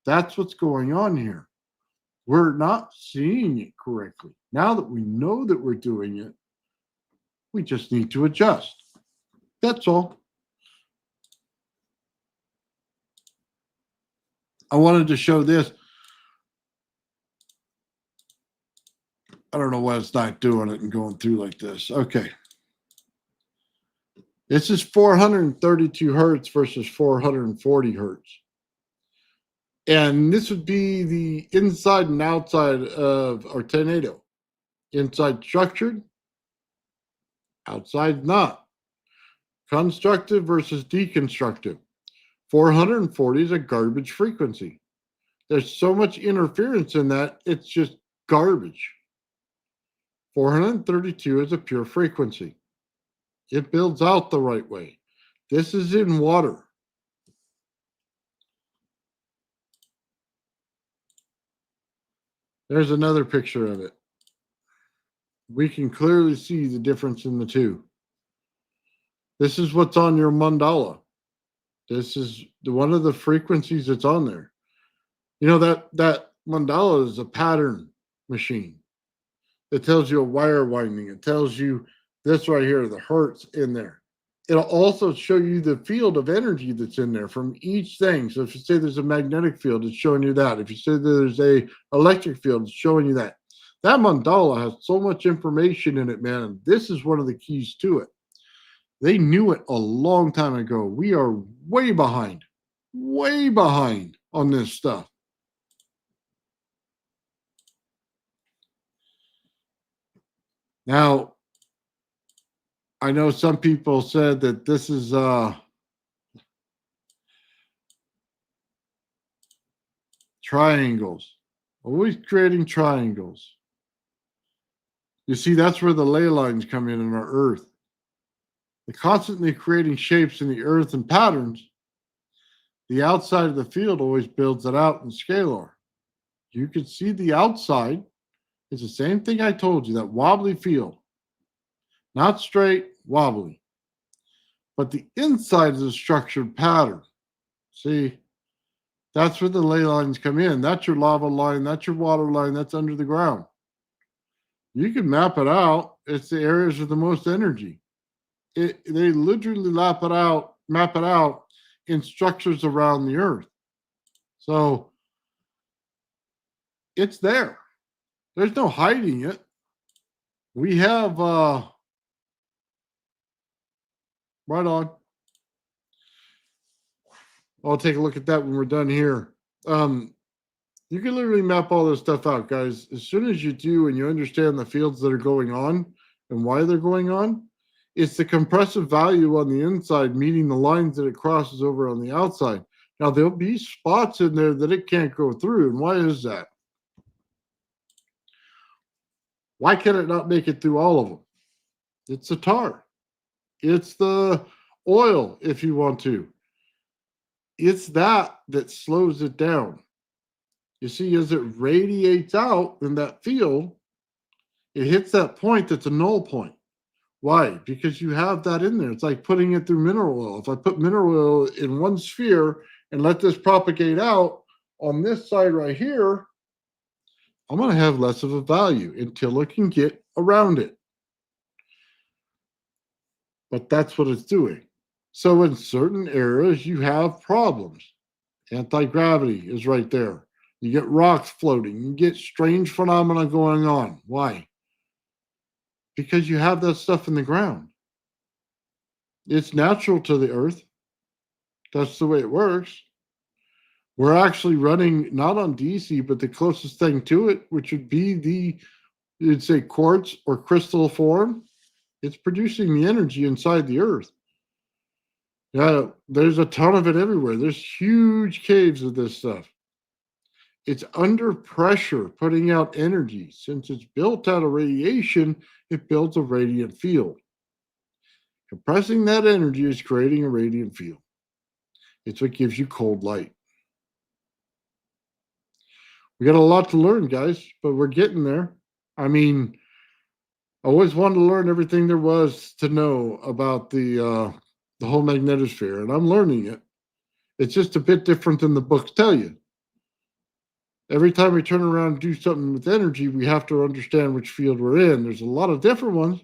That's what's going on here. We're not seeing it correctly. Now that we know that we're doing it, we just need to adjust. That's all. I wanted to show this. I don't know why it's not doing it and going through like this. Okay. This is 432 hertz versus 440 hertz. And this would be the inside and outside of our tornado. Inside structured, outside not. Constructive versus deconstructive. 440 is a garbage frequency. There's so much interference in that, it's just garbage. 432 is a pure frequency. It builds out the right way. This is in water. There's another picture of it. We can clearly see the difference in the two. This is what's on your mandala. This is one of the frequencies that's on there. You know, that mandala is a pattern machine. It tells you a wire winding. It tells you this right here, the hertz in there. it'll also show you the field of energy that's in there from each thing. So if you say there's a magnetic field, it's showing you that. If you say there's a electric field, it's showing you that. That mandala has so much information in it, man. And this is one of the keys to it. They knew it a long time ago. We are way behind on this stuff. Now, I know some people said that this is triangles, always creating triangles. You see, that's where the ley lines come in our earth. They're constantly creating shapes in the earth and patterns. The outside of the field always builds it out in scalar. You can see the outside. It's the same thing I told you, that wobbly field. Not straight, wobbly. But the inside is a structured pattern. See, that's where the ley lines come in. That's your lava line. That's your water line. That's under the ground. You can map it out. It's the areas with the most energy. They literally map it out in structures around the earth. So it's there. There's no hiding it. We have right on. I'll take a look at that when we're done here. You can literally map all this stuff out, guys. As soon as you do and you understand the fields that are going on and why they're going on, it's the compressive value on the inside meeting the lines that it crosses over on the outside. Now, there'll be spots in there that it can't go through. And why is that? Why can it not make it through all of them? It's the tar. It's the oil, if you want to. It's that slows it down. You see, as it radiates out in that field, it hits that point that's a null point. Why? Because you have that in there. It's like putting it through mineral oil. If I put mineral oil in one sphere and let this propagate out on this side right here, I'm going to have less of a value until it can get around it. But that's what it's doing. So in certain areas, you have problems. Anti-gravity is right there. You get rocks floating. You get strange phenomena going on. Why? Because you have that stuff in the ground. It's natural to the earth. That's the way it works. We're actually running not on DC, but the closest thing to it, which would be you'd say quartz or crystal form. It's producing the energy inside the earth. Yeah, there's a ton of it everywhere. There's huge caves of this stuff. It's under pressure putting out energy. Since it's built out of radiation, it builds a radiant field. Compressing that energy is creating a radiant field. It's what gives you cold light. We got a lot to learn, guys, but we're getting there. I mean, I always wanted to learn everything there was to know about the whole magnetosphere, and I'm learning it. It's just a bit different than the books tell you. Every time we turn around and do something with energy, we have to understand which field we're in. There's a lot of different ones,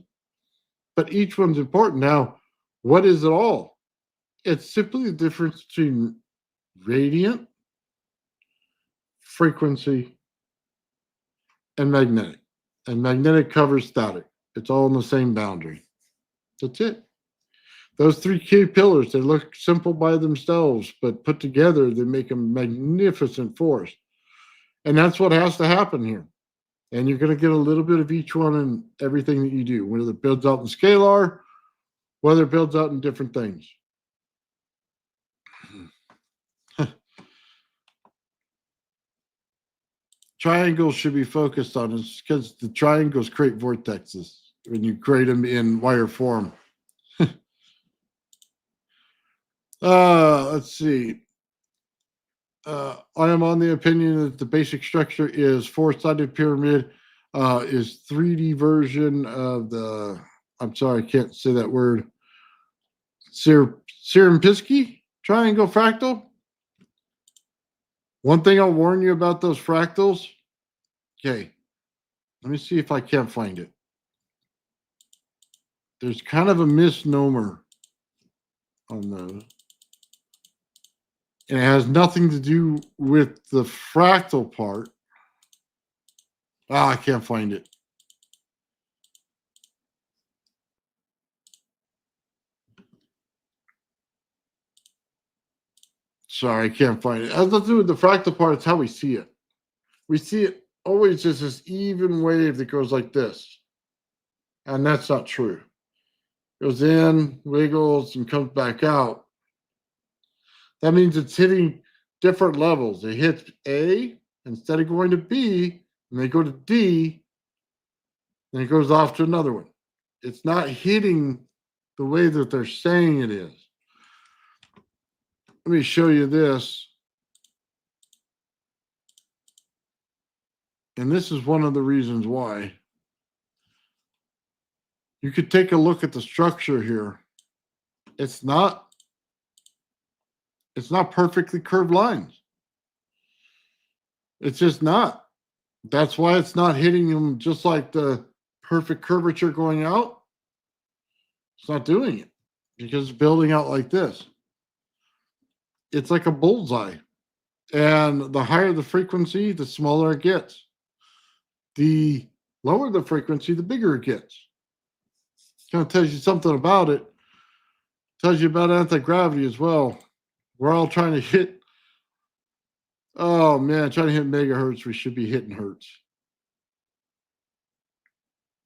but each one's important. Now, what is it all? It's simply the difference between radiant, frequency, and magnetic. And magnetic covers static. It's all in the same boundary. That's it. Those three key pillars, they look simple by themselves, but put together, they make a magnificent force. And that's what has to happen here. And you're going to get a little bit of each one in everything that you do, whether it builds out in scalar, whether it builds out in different things. Triangles should be focused on is because the triangles create vortexes when you create them in wire form. Let's see. I am on the opinion that the basic structure is four-sided pyramid, is 3D version of the, I'm sorry, I can't say that word, Sierpinski triangle fractal. One thing I'll warn you about those fractals. Okay, let me see if I can't find it. There's kind of a misnomer on those. And it has nothing to do with the fractal part. I can't find it. Sorry, I can't find it. It has nothing to do with the fractal part. It's how we see it. We see it always as this even wave that goes like this. And that's not true. It goes in, wiggles, and comes back out. That means it's hitting different levels. It hits A instead of going to B, and they go to D, and it goes off to another one. It's not hitting the way that they're saying it is. Let me show you this. And this is one of the reasons why. You could take a look at the structure here. It's not perfectly curved lines. It's just not. That's why it's not hitting them just like the perfect curvature going out. It's not doing it because it's building out like this. It's like a bullseye. And the higher the frequency, the smaller it gets. The lower the frequency, the bigger it gets. Kind of tells you something about it. Tells you about anti-gravity as well. We're all trying to hit, trying to hit megahertz. We should be hitting hertz.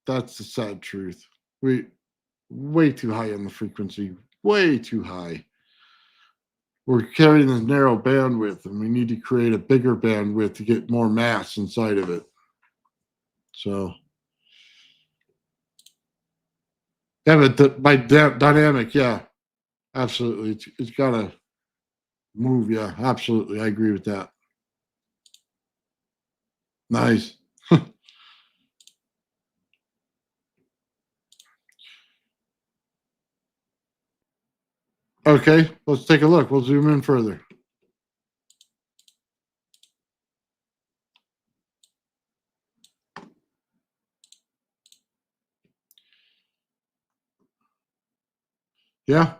That's the sad truth. We way too high on the frequency, way too high. We're carrying this narrow bandwidth, and we need to create a bigger bandwidth to get more mass inside of it. So, yeah, but by dynamic, yeah, absolutely. It's got to move, yeah, absolutely. I agree with that. Nice. Okay, let's take a look. We'll zoom in further. Yeah.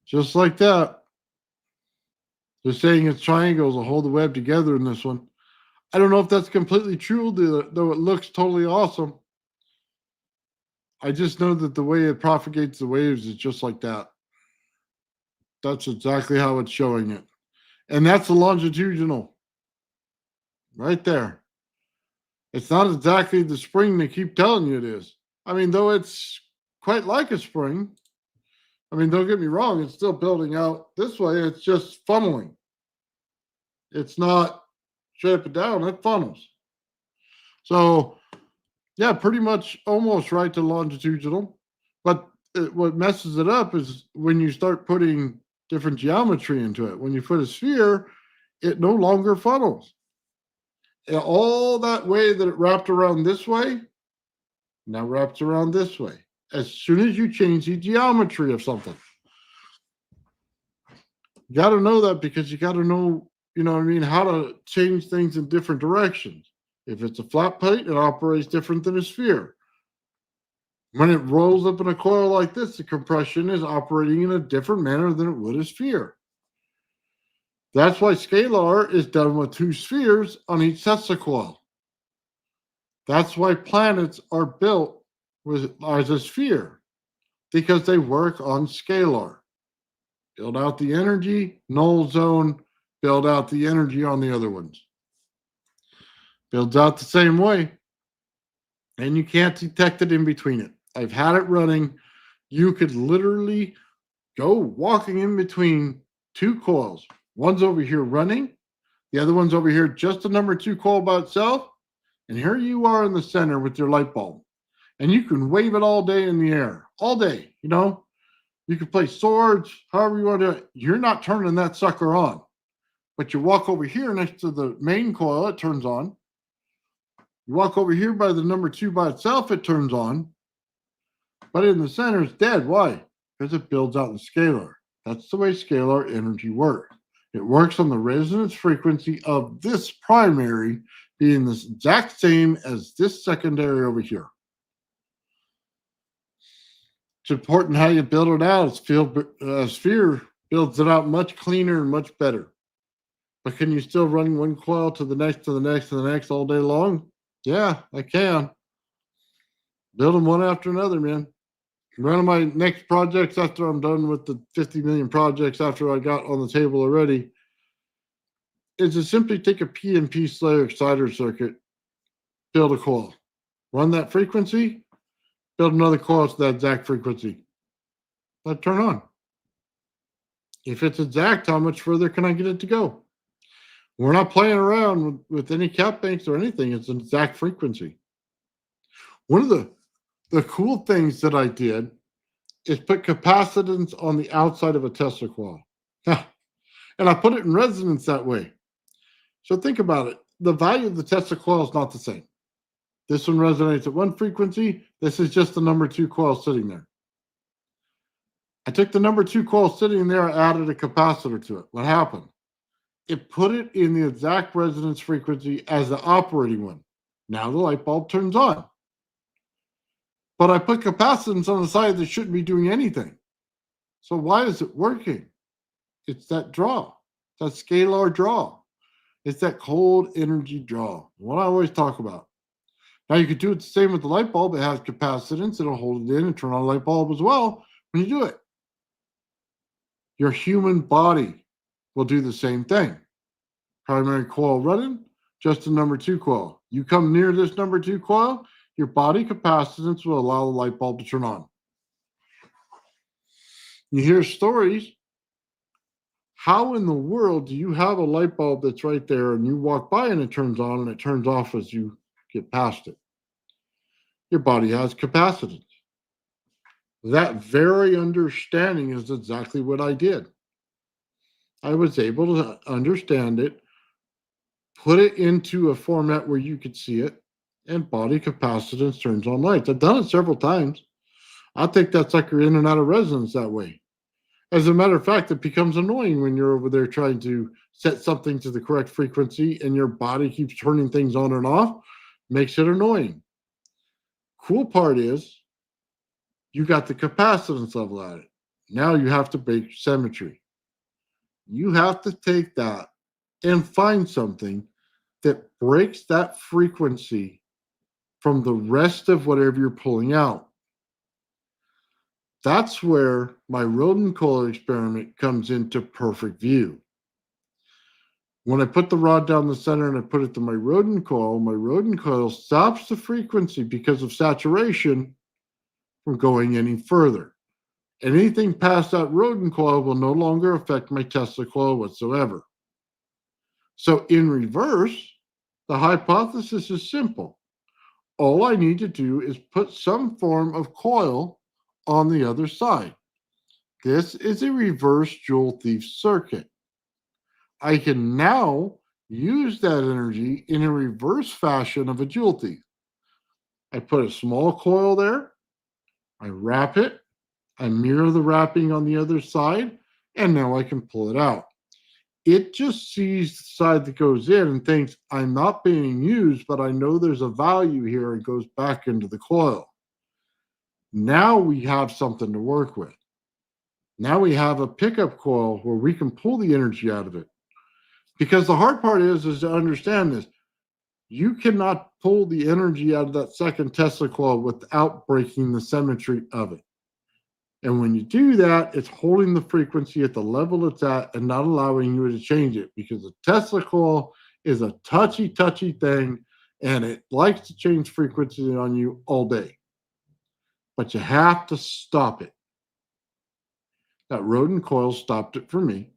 Just like that. They're saying it's triangles will hold the web together in this one. I don't know if that's completely true, though it looks totally awesome. I just know that the way it propagates the waves is just like that. That's exactly how it's showing it. And that's the longitudinal. Right there. It's not exactly the spring they keep telling you it is. I mean, though it's quite like a spring. I mean, don't get me wrong, it's still building out this way. It's just funneling. It's not straight up and down, it funnels. So, yeah, pretty much almost right to longitudinal. But what messes it up is when you start putting different geometry into it. When you put a sphere, it no longer funnels. And all that way that it wrapped around this way, now wraps around this way. As soon as you change the geometry of something. You got to know that because you got to know, you know what I mean, how to change things in different directions. If it's a flat plate, it operates different than a sphere. When it rolls up in a coil like this, the compression is operating in a different manner than it would a sphere. That's why scalar is done with two spheres on each Tesla coil. That's why planets are built as a sphere, because they work on scalar. Build out the energy, null zone, build out the energy on the other ones. Builds out the same way, and you can't detect it in between it. I've had it running. You could literally go walking in between two coils. One's over here running, the other one's over here just the number 2 coil by itself, and here you are in the center with your light bulb. And you can wave it all day in the air, all day, you know. You can play swords, however you want to. You're not turning that sucker on. But you walk over here next to the main coil, it turns on. You walk over here by the number 2 by itself, it turns on. But in the center, it's dead. Why? Because it builds out in scalar. That's the way scalar energy works. It works on the resonance frequency of this primary being the exact same as this secondary over here. It's important how you build it out. Sphere builds it out much cleaner and much better. But can you still run one coil to the next, to the next, to the next all day long? Yeah, I can. Build them one after another, man. One of my next projects after I'm done with the 50 million projects after I got on the table already is to simply take a PNP Slayer exciter circuit, build a coil, run that frequency, build another coil to that exact frequency. Let it turn on. If it's exact, how much further can I get it to go? We're not playing around with any cap banks or anything. It's an exact frequency. One of the cool things that I did is put capacitance on the outside of a Tesla coil. And I put it in resonance that way. So think about it. The value of the Tesla coil is not the same. This one resonates at one frequency. This is just the number 2 coil sitting there. I took the number 2 coil sitting there, I added a capacitor to it. What happened? It put it in the exact resonance frequency as the operating one. Now the light bulb turns on. But I put capacitance on the side that shouldn't be doing anything. So why is it working? It's that draw, that scalar draw. It's that cold energy draw, what I always talk about. Now you could do it the same with the light bulb. It has capacitance. It'll hold it in and turn on the light bulb as well when you do it. Your human body will do the same thing. Primary coil running, just the number 2 coil. You come near this number 2 coil, your body capacitance will allow the light bulb to turn on. You hear stories. How in the world do you have a light bulb that's right there and you walk by and it turns on and it turns off as you get past it? Your body has capacitance. That very understanding is exactly what I did. I was able to understand it, put it into a format where you could see it, and body capacitance turns on lights. I've done it several times. I'll take that sucker in and out of resonance that way. As a matter of fact, it becomes annoying when you're over there trying to set something to the correct frequency and your body keeps turning things on and off. Makes it annoying. Cool part is you got the capacitance level at it. Now you have to break symmetry. You have to take that and find something that breaks that frequency from the rest of whatever you're pulling out. That's where my rodent coil experiment comes into perfect view. When I put the rod down the center and I put it to my rodent coil stops the frequency because of saturation from going any further. Anything past that rodent coil will no longer affect my Tesla coil whatsoever. So in reverse, the hypothesis is simple. All I need to do is put some form of coil on the other side. This is a reverse Joule thief circuit. I can now use that energy in a reverse fashion of a Joule thief. I put a small coil there, I wrap it, I mirror the wrapping on the other side, and now I can pull it out. It just sees the side that goes in and thinks, I'm not being used, but I know there's a value here, and goes back into the coil. Now we have something to work with. Now we have a pickup coil where we can pull the energy out of it. Because the hard part is to understand this. You cannot pull the energy out of that second Tesla coil without breaking the symmetry of it. And when you do that, it's holding the frequency at the level it's at and not allowing you to change it, because the Tesla coil is a touchy thing and it likes to change frequency on you all day. But you have to stop it. That rodent coil stopped it for me.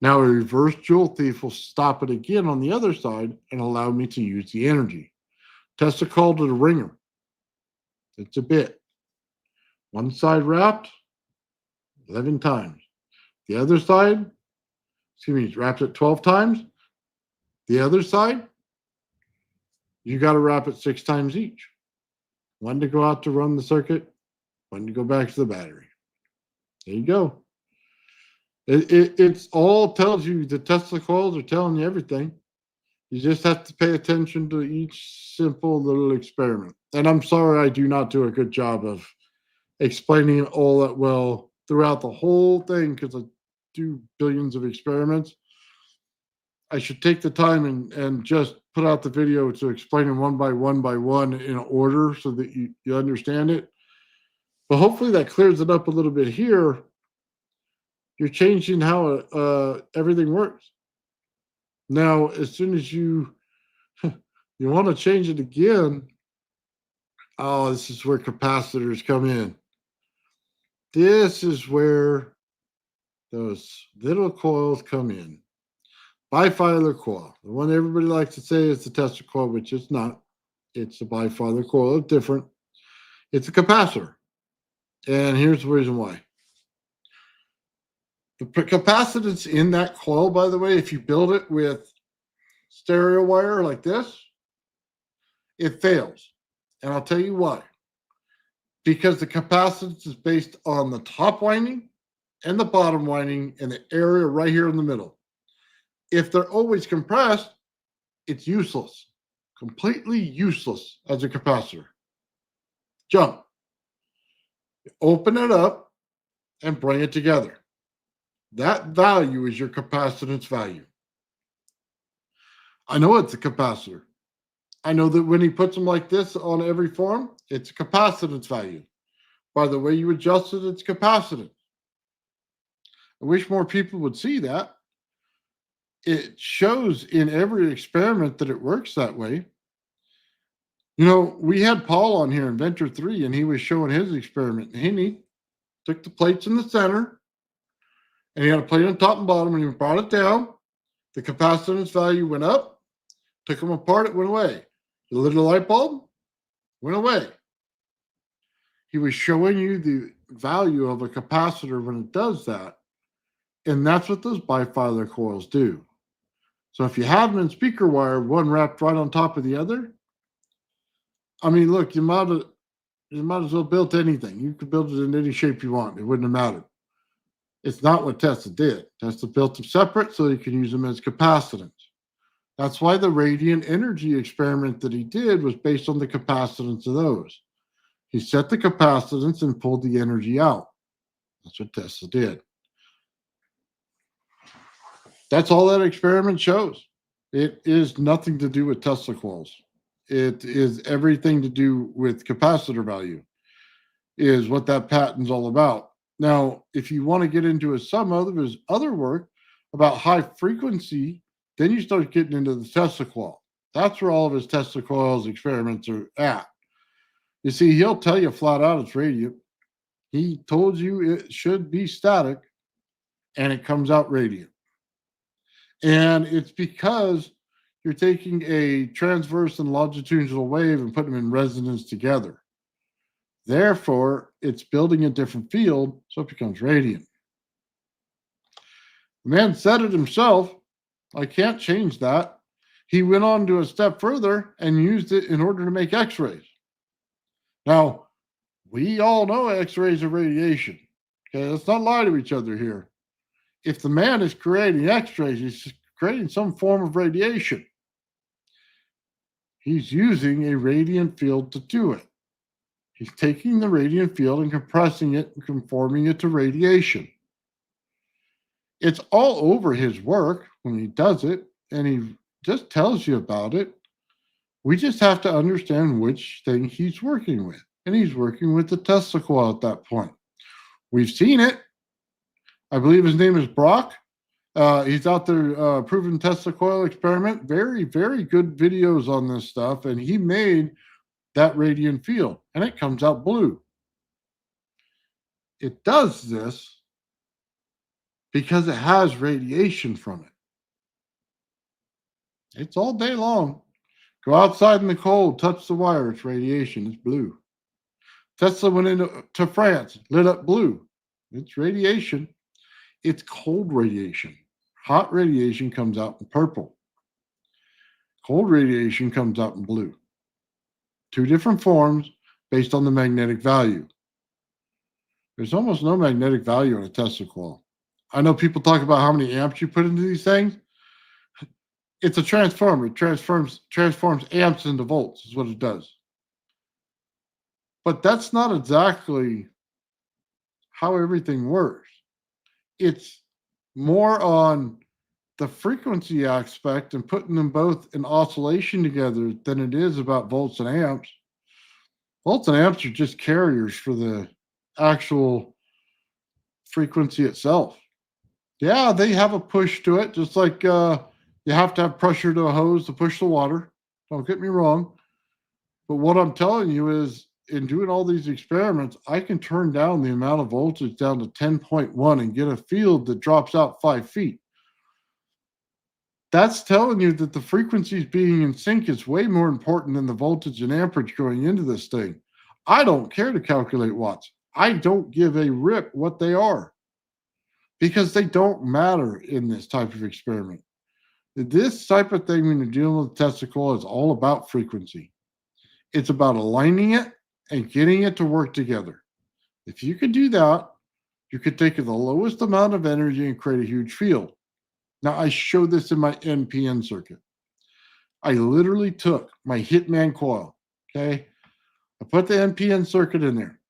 Now a reverse Joule thief will stop it again on the other side and allow me to use the energy. Tesla called it a ringer. It's a bit. One side wrapped 11 times. The other side, wrapped it 12 times. The other side, you got to wrap it 6 times each. One to go out to run the circuit, one to go back to the battery. There you go. It's all tells you, the Tesla coils are telling you everything. You just have to pay attention to each simple little experiment. And I'm sorry I do not do a good job of explaining it all that well throughout the whole thing, because I do billions of experiments. I should take the time and just put out the video to explain them one by one in order so that you understand it. But hopefully that clears it up a little bit here. You're changing how everything works. Now, as soon as you want to change it again, oh, this is where capacitors come in. This is where those little coils come in. Bifilar coil. The one everybody likes to say is the Tesla coil, which it's not. It's a bifilar coil. It's different. It's a capacitor. And here's the reason why. The capacitance in that coil, by the way, if you build it with stereo wire like this, it fails. And I'll tell you why. Because the capacitance is based on the top winding and the bottom winding and the area right here in the middle. If they're always compressed, it's useless. Completely useless as a capacitor. Jump. Open it up and bring it together. That value is your capacitance value. I know it's a capacitor. I know that when he puts them like this on every form, it's a capacitance value. By the way you adjust it, it's capacitance. I wish more people would see that. It shows in every experiment that it works that way. You know, we had Paul on here, Inventor 3, and he was showing his experiment. And he took the plates in the center, and he had a plate on top and bottom, and he brought it down. The capacitance value went up, took them apart, it went away. The little light bulb went away. He was showing you the value of a capacitor when it does that. And that's what those bifilar coils do. So if you have them in speaker wire, one wrapped right on top of the other, I mean, look, you might as well build anything. You could build it in any shape you want. It wouldn't have mattered. It's not what Tesla did. Tesla built them separate so you can use them as capacitance. That's why the radiant energy experiment that he did was based on the capacitance of those. He set the capacitance and pulled the energy out. That's what Tesla did. That's all that experiment shows. It is nothing to do with Tesla coils. It is everything to do with capacitor value, is what that patent's all about. Now, if you want to get into some of his other work about high frequency, then you start getting into the Tesla coil. That's where all of his Tesla coils experiments are at. You see, he'll tell you flat out it's radiant. He told you it should be static, and it comes out radiant. And it's because you're taking a transverse and longitudinal wave and putting them in resonance together. Therefore, it's building a different field, so it becomes radiant. The man said it himself. I can't change that. He went on to a step further and used it in order to make X-rays. Now, we all know X-rays are radiation. Okay, let's not lie to each other here. If the man is creating X-rays, he's creating some form of radiation. He's using a radiant field to do it. He's taking the radiant field and compressing it and conforming it to radiation. It's all over his work when he does it, and he just tells you about it. We just have to understand which thing he's working with. And he's working with the Tesla coil at that point. We've seen it. I believe his name is Brock. He's out there proving Tesla coil experiment. Very, very good videos on this stuff. And he made that radiant field, and it comes out blue. It does this because it has radiation from it. It's all day long. Go outside in the cold, touch the wire, it's radiation, it's blue. Tesla went into France, lit up blue. It's radiation. It's cold radiation. Hot radiation comes out in purple. Cold radiation comes out in blue. Two different forms based on the magnetic value. There's almost no magnetic value in a Tesla coil. I know people talk about how many amps you put into these things. It's a transformer. It transforms amps into volts is what it does. But that's not exactly how everything works. It's more on the frequency aspect and putting them both in oscillation together than it is about volts and amps. Volts and amps are just carriers for the actual frequency itself. Yeah, they have a push to it, just like you have to have pressure to a hose to push the water. Don't get me wrong. But what I'm telling you is, in doing all these experiments, I can turn down the amount of voltage down to 10.1 and get a field that drops out 5 feet. That's telling you that the frequencies being in sync is way more important than the voltage and amperage going into this thing. I don't care to calculate watts. I don't give a rip what they are because they don't matter in this type of experiment. This type of thing, when you're dealing with a testicle, is all about frequency. It's about aligning it and getting it to work together. If you could do that, you could take the lowest amount of energy and create a huge field. Now, I show this in my NPN circuit. I literally took my Hitman coil, okay? I put the NPN circuit in there,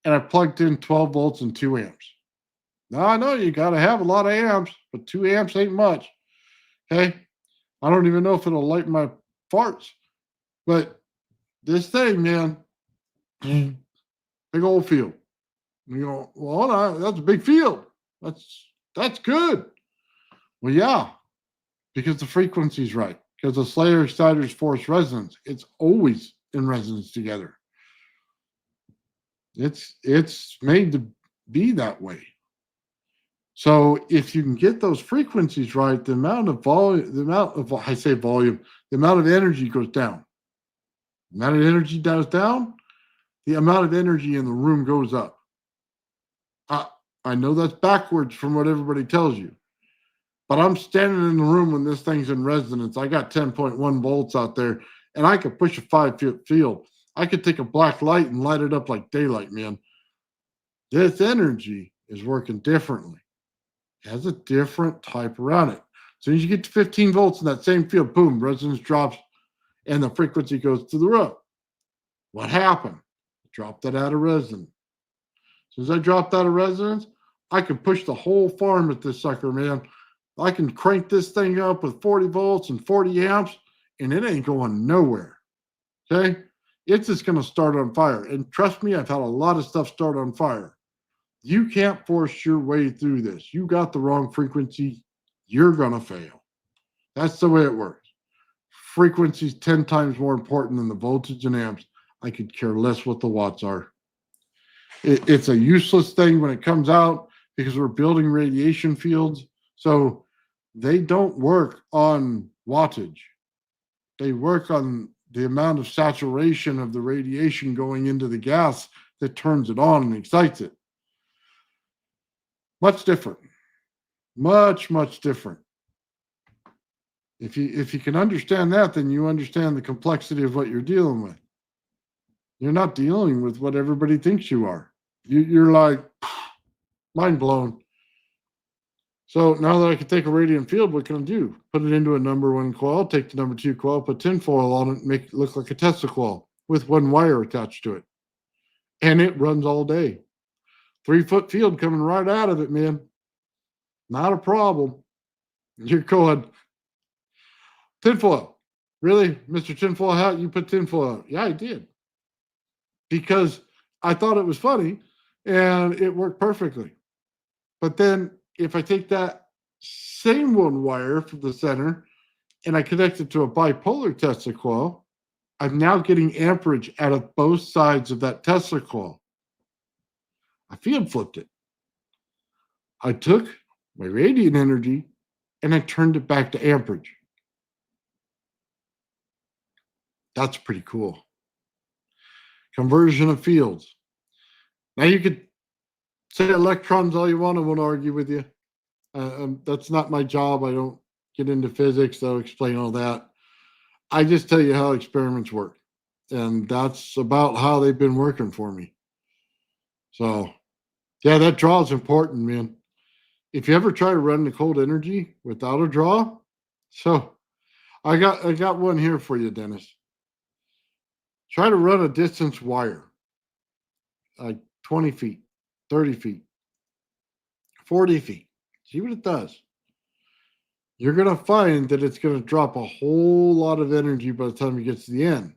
and I plugged in 12 volts and 2 amps. Now, I know you got to have a lot of amps, but 2 amps ain't much, okay? I don't even know if it'll light my farts, but this thing, man, big old field. You go, well, that's a big field. That's good. Well, yeah, because the frequency's right. Because the Slayer exciters force resonance. It's always in resonance together. It's made to be that way. So if you can get those frequencies right, the amount of energy goes down. The amount of energy goes down, the amount of energy in the room goes up. I know that's backwards from what everybody tells you, but I'm standing in the room when this thing's in resonance. I got 10.1 volts out there, and I could push a 5-foot field. I could take a black light and light it up like daylight, man. This energy is working differently. It has a different type around it. As soon as you get to 15 volts in that same field, boom, resonance drops, and the frequency goes to the roof. What happened? Dropped it out of resonance. As soon as I dropped out of resonance, I can push the whole farm with this sucker, man. I can crank this thing up with 40 volts and 40 amps, and it ain't going nowhere. Okay? It's just going to start on fire. And trust me, I've had a lot of stuff start on fire. You can't force your way through this. You got the wrong frequency, you're going to fail. That's the way it works. Frequency's 10 times more important than the voltage and amps. I could care less what the watts are. It's a useless thing when it comes out because we're building radiation fields. So they don't work on wattage. They work on the amount of saturation of the radiation going into the gas that turns it on and excites it. Much different. Much, much different. If you can understand that, then you understand the complexity of what you're dealing with. You're not dealing with what everybody thinks you are. You're like, mind blown. So now that I can take a radiant field, what can I do? Put it into a number 1 coil, take the number 2 coil, put tinfoil on it, make it look like a Tesla coil with 1 wire attached to it. And it runs all day. 3-foot field coming right out of it, man. Not a problem. You're going, tinfoil. Really? Mr. Tinfoil Hat, you put tinfoil on? Yeah, I did. Because I thought it was funny and it worked perfectly. But then if I take that same 1 wire from the center and I connect it to a bipolar Tesla coil, I'm now getting amperage out of both sides of that Tesla coil. I field flipped it. I took my radiant energy and I turned it back to amperage. That's pretty cool. Conversion of fields. Now you could say electrons all you want. I won't argue with you. That's not my job. I don't get into physics. I'll explain all that. I just tell you how experiments work. And that's about how they've been working for me. So, yeah, that draw is important, man. If you ever try to run the cold energy without a draw, so I got one here for you, Dennis. Try to run a distance wire, like 20 feet. 30 feet, 40 feet. See what it does. You're going to find that it's going to drop a whole lot of energy by the time it gets to the end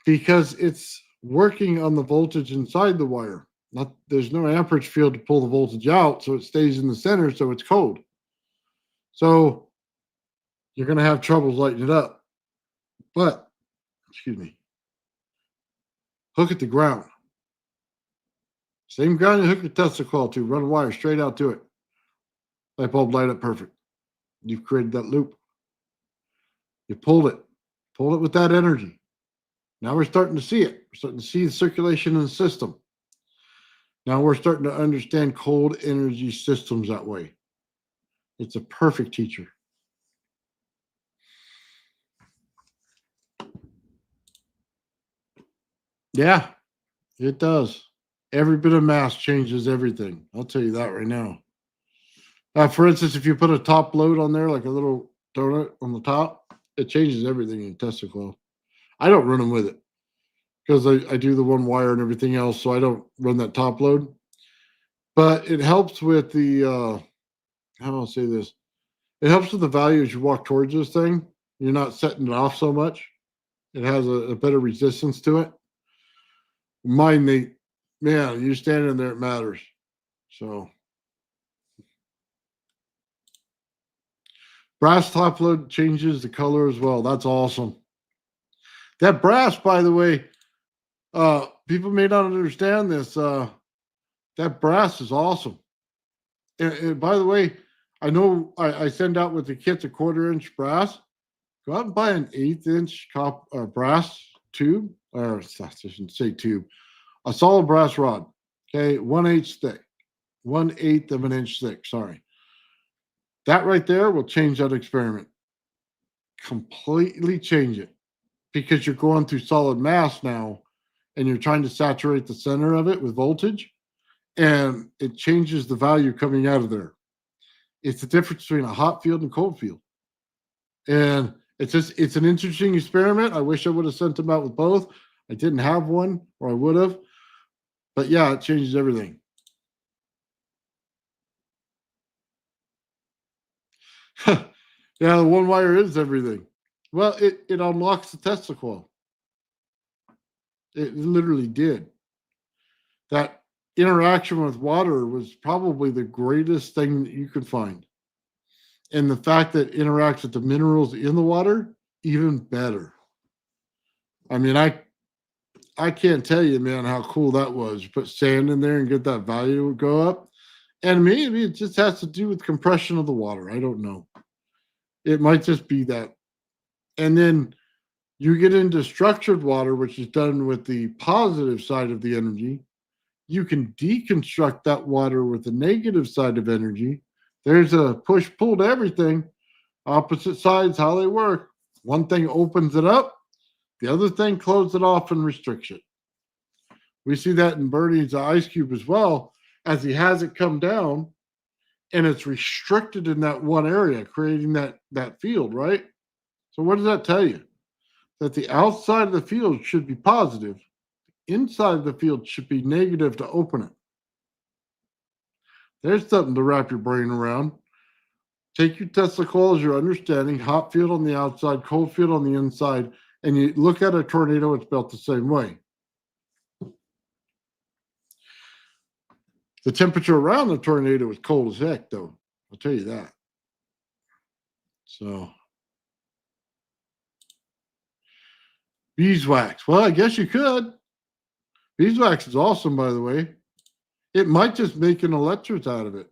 because it's working on the voltage inside the wire. There's no amperage field to pull the voltage out, so it stays in the center, so it's cold. So you're going to have trouble lighting it up. But, excuse me, hook it to ground. Same ground you hook your Tesla coil to, run a wire straight out to it. Light bulb light up perfect. You've created that loop. You pulled it with that energy. Now we're starting to see it. We're starting to see the circulation in the system. Now we're starting to understand cold energy systems that way. It's a perfect teacher. Yeah, it does. Every bit of mass changes everything. I'll tell you that right now. For instance, if you put a top load on there, like a little donut on the top, it changes everything in Tesla coil. I don't run them with it because I do the one wire and everything else, so I don't run that top load. But it helps with the, how do I say this? It helps with the value as you walk towards this thing. You're not setting it off so much. It has a better resistance to it. Mine, man, you standing there, it matters. So. Brass top load changes the color as well. That's awesome. That brass, by the way, people may not understand this. That brass is awesome. And by the way, I know I send out with the kits a 1/4-inch brass. Go out and buy an 1/8-inch brass tube, or I shouldn't say tube, a solid brass rod. Okay, 1/8 thick, 1/8 of an inch thick. Sorry. That right there will change that experiment. Completely change it because you're going through solid mass now and you're trying to saturate the center of it with voltage and it changes the value coming out of there. It's the difference between a hot field and cold field. And it's an interesting experiment. I wish I would have sent them out with both. I didn't have one or I would have. But yeah, it changes everything. Yeah, the one wire is everything. Well, it unlocks the Tesla coil. It literally did. That interaction with water was probably the greatest thing that you could find. And the fact that it interacts with the minerals in the water, even better. I mean, I can't tell you, man, how cool that was. You put sand in there and get that value to go up. And maybe it just has to do with compression of the water. I don't know. It might just be that. And then you get into structured water, which is done with the positive side of the energy. You can deconstruct that water with the negative side of energy. There's a push-pull to everything. Opposite sides, how they work. One thing opens it up. The other thing closes it off and restricts it. We see that in Bernie's ice cube as well, as he has it come down, and it's restricted in that one area, creating that field, right? So what does that tell you? That the outside of the field should be positive. Inside of the field should be negative to open it. There's something to wrap your brain around. Take your Tesla coil as your understanding, hot field on the outside, cold field on the inside, and you look at a tornado, it's built the same way. The temperature around the tornado is cold as heck, though. I'll tell you that. So, beeswax. Well, I guess you could. Beeswax is awesome, by the way. It might just make an electret out of it.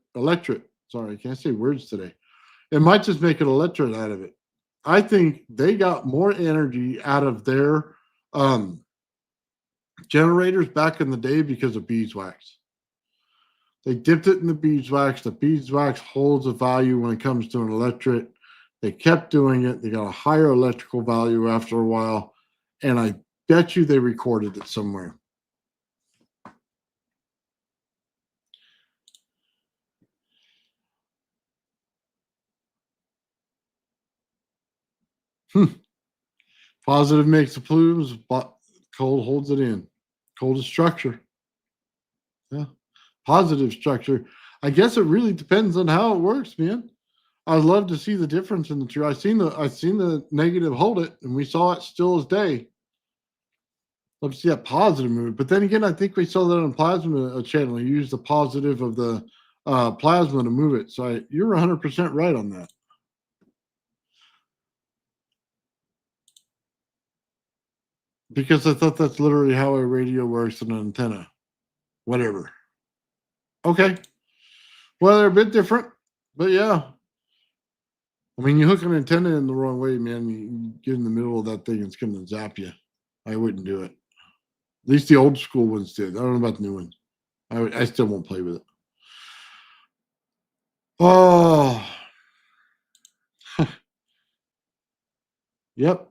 Sorry, I can't say words today. It might just make an electret out of it. I think they got more energy out of their generators back in the day because of beeswax. They dipped it in the beeswax. The beeswax holds a value when it comes to an electret. They kept doing it. They got a higher electrical value after a while. And I bet you they recorded it somewhere. Positive makes the plumes, but cold holds it in. Cold is structure. Yeah. positive structure. I guess it really depends on how it works, man. I'd love to see the difference in the two. I've seen the negative hold it, and we saw it still as day. Love to see that positive move. But then again, I think we saw that on plasma channel. You use the positive of the plasma to move it. So you're 100% right on that. Because I thought that's literally how a radio works on an antenna. Whatever. Okay. Well, they're a bit different, but yeah. I mean, you hook an antenna in the wrong way, man. You get in the middle of that thing, it's going to zap you. I wouldn't do it. At least the old school ones did. I don't know about the new ones. I still won't play with it. Oh. Yep.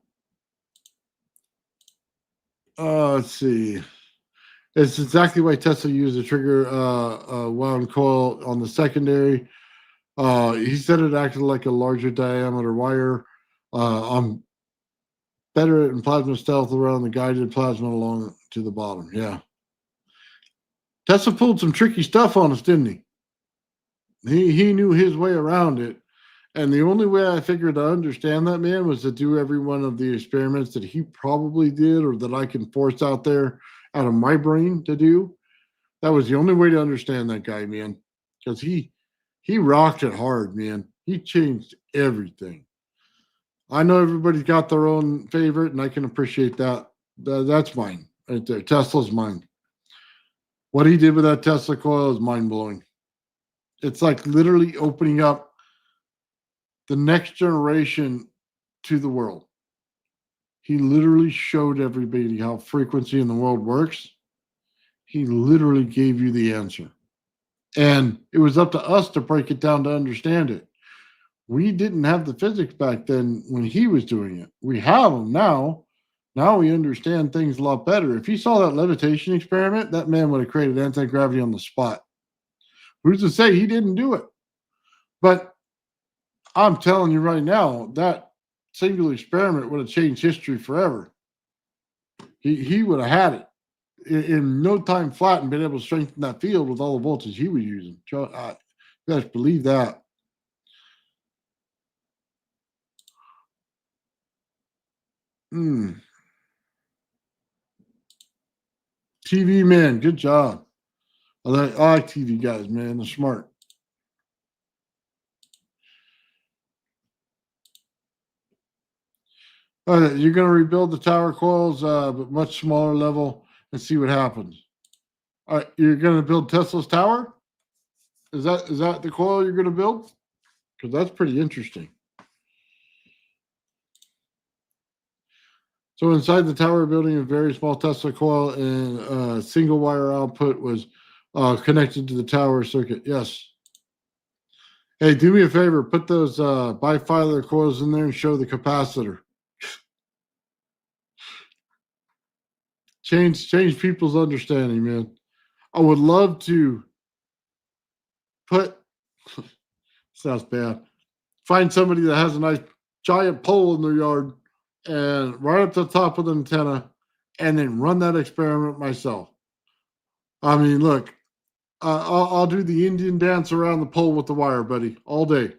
Let's see. It's exactly why Tesla used a trigger wound coil on the secondary. He said it acted like a larger diameter wire. I'm better in plasma stealth around the guided plasma along to the bottom. Yeah. Tesla pulled some tricky stuff on us, didn't he? He knew his way around it. And the only way I figured to understand that, man, was to do every one of the experiments that he probably did or that I can force out there out of my brain to do. That was the only way to understand that guy, man. Because he rocked it hard, man. He changed everything. I know everybody's got their own favorite, and I can appreciate that. That's mine right there. Tesla's mine. What he did with that Tesla coil is mind-blowing. It's like literally opening up the next generation to the world. He literally showed everybody how frequency in the world works. He literally gave you the answer. And it was up to us to break it down to understand it. We didn't have the physics back then when he was doing it. We have them now. Now we understand things a lot better. If he saw that levitation experiment, that man would have created anti-gravity on the spot. Who's to say he didn't do it? But I'm telling you right now, that single experiment would have changed history forever. He would have had it in no time flat and been able to strengthen that field with all the voltage he was using. You guys believe that? TV man, good job. I like TV guys, man. They're smart. All right, you're going to rebuild the tower coils, but much smaller level, and see what happens. All right, you're going to build Tesla's tower? Is that the coil you're going to build? Because that's pretty interesting. So inside the tower building, a very small Tesla coil and single wire output was connected to the tower circuit. Yes. Hey, do me a favor. Put those bifilar coils in there and show the capacitor. Change people's understanding, man. I would love to sounds bad. Find somebody that has a nice giant pole in their yard and right up the top of the antenna and then run that experiment myself. I mean, look, I'll do the Indian dance around the pole with the wire, buddy, all day.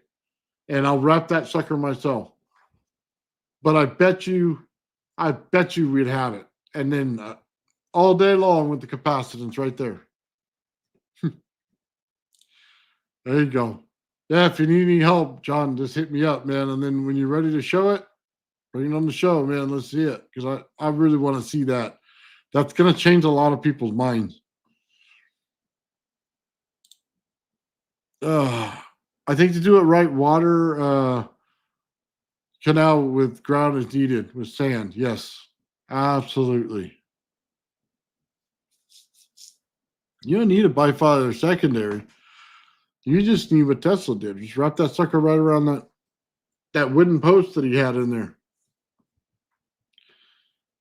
And I'll wrap that sucker myself. But I bet you we'd have it. And then all day long with the capacitance right there. There you go. Yeah, if you need any help, John, just hit me up, man. And then when you're ready to show it, bring it on the show, man. Let's see it. Because I really want to see that. That's going to change a lot of people's minds. I think to do it right, water canal with ground is needed with sand. Yes, absolutely. You don't need a bifilar secondary. You just need what Tesla did. Just wrap that sucker right around that wooden post that he had in there.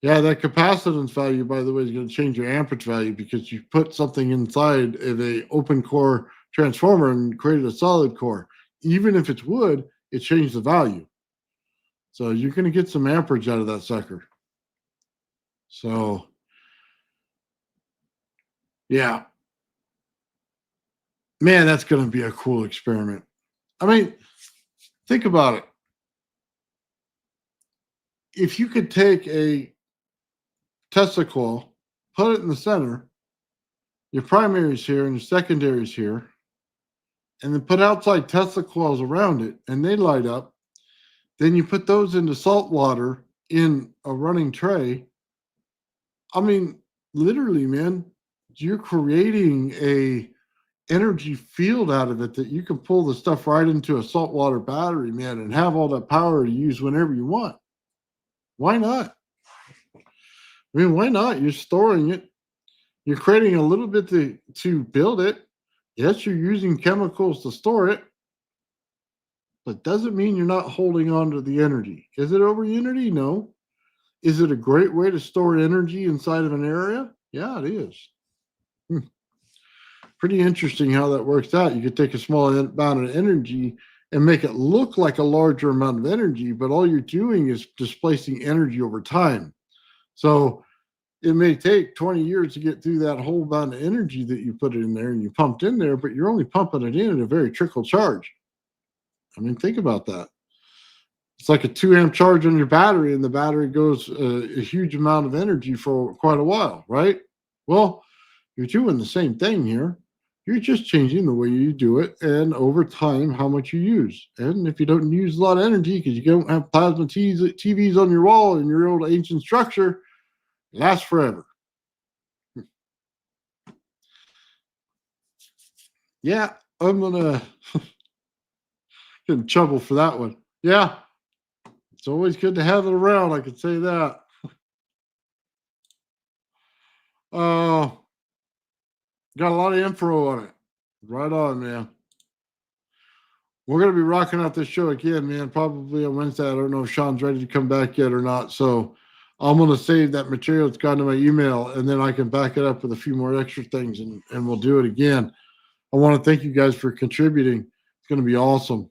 Yeah, that capacitance value, by the way, is going to change your amperage value because you put something inside of a open core transformer and created a solid core. Even if it's wood, it changed the value. So you're going to get some amperage out of that sucker. So, yeah. Man, that's going to be a cool experiment. I mean, think about it. If you could take a Tesla coil, put it in the center, your primary's here and your secondary's here, and then put outside Tesla coils around it, and they light up. Then you put those into salt water in a running tray. I mean, literally, man, you're creating a energy field out of it that you can pull the stuff right into a saltwater battery, man, and have all that power to use whenever you want. Why not? I mean, why not? You're storing it. You're creating a little bit to build it. Yes, you're using chemicals to store it, but doesn't mean you're not holding on to the energy. Is it over unity? No. Is it a great way to store energy inside of an area? Yeah, it is. Pretty interesting how that works out. You could take a small amount of energy and make it look like a larger amount of energy, but all you're doing is displacing energy over time. So it may take 20 years to get through that whole amount of energy that you put in there and you pumped in there, but you're only pumping it in at a very trickle charge. I mean, think about that. It's like a 2-amp charge on your battery, and the battery goes a huge amount of energy for quite a while, right? Well, you're doing the same thing here. You're just changing the way you do it, and over time, how much you use. And if you don't use a lot of energy because you don't have plasma TVs on your wall in your old ancient structure, it lasts forever. Yeah, I'm gonna get in trouble for that one. Yeah, it's always good to have it around. I could say that. Got a lot of info on it. Right on, man. We're going to be rocking out this show again, man, probably on Wednesday. I don't know if Sean's ready to come back yet or not. So I'm going to save that material that's gone to my email, and then I can back it up with a few more extra things, and we'll do it again. I want to thank you guys for contributing. It's going to be awesome.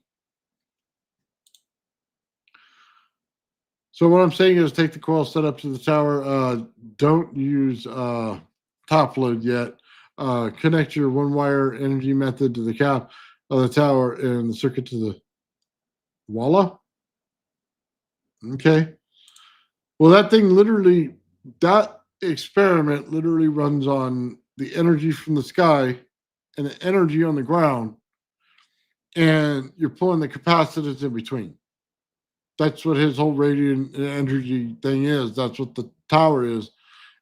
So what I'm saying is take the coil set up to the tower. Don't use top load yet. Connect your one-wire energy method to the cap of the tower and the circuit to the walla. Okay. Well, that experiment literally runs on the energy from the sky and the energy on the ground, and you're pulling the capacitors in between. That's what his whole radiant energy thing is. That's what the tower is.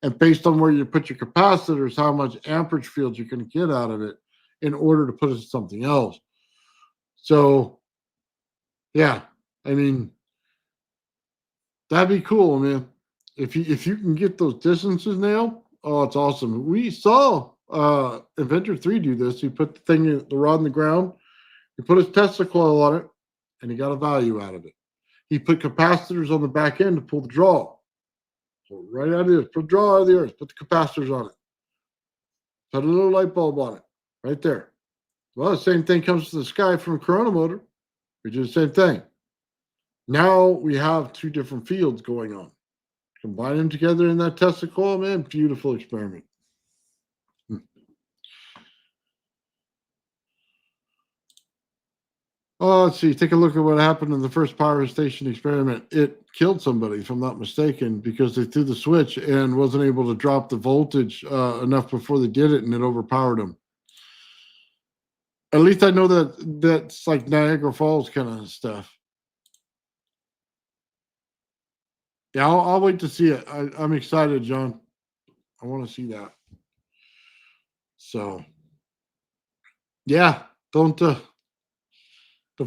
And based on where you put your capacitors, how much amperage field you can get out of it in order to put it to something else. So, yeah, I mean, that'd be cool, man. If you can get those distances nailed, oh, it's awesome. We saw Inventor 3 do this. He put the rod in the ground, he put his Tesla coil on it, and he got a value out of it. He put capacitors on the back end to pull the draw. So right out of this, put draw out of the earth, put the capacitors on it. Put a little light bulb on it, right there. Well, the same thing comes to the sky from a corona motor. We do the same thing. Now we have two different fields going on. Combine them together in that Tesla coil, man, beautiful experiment. Oh, let's see. Take a look at what happened in the first power station experiment. It killed somebody, if I'm not mistaken, because they threw the switch and wasn't able to drop the voltage enough before they did it, and it overpowered them. At least I know that's like Niagara Falls kind of stuff. Yeah, I'll wait to see it. I'm excited, John. I want to see that. So, yeah, don't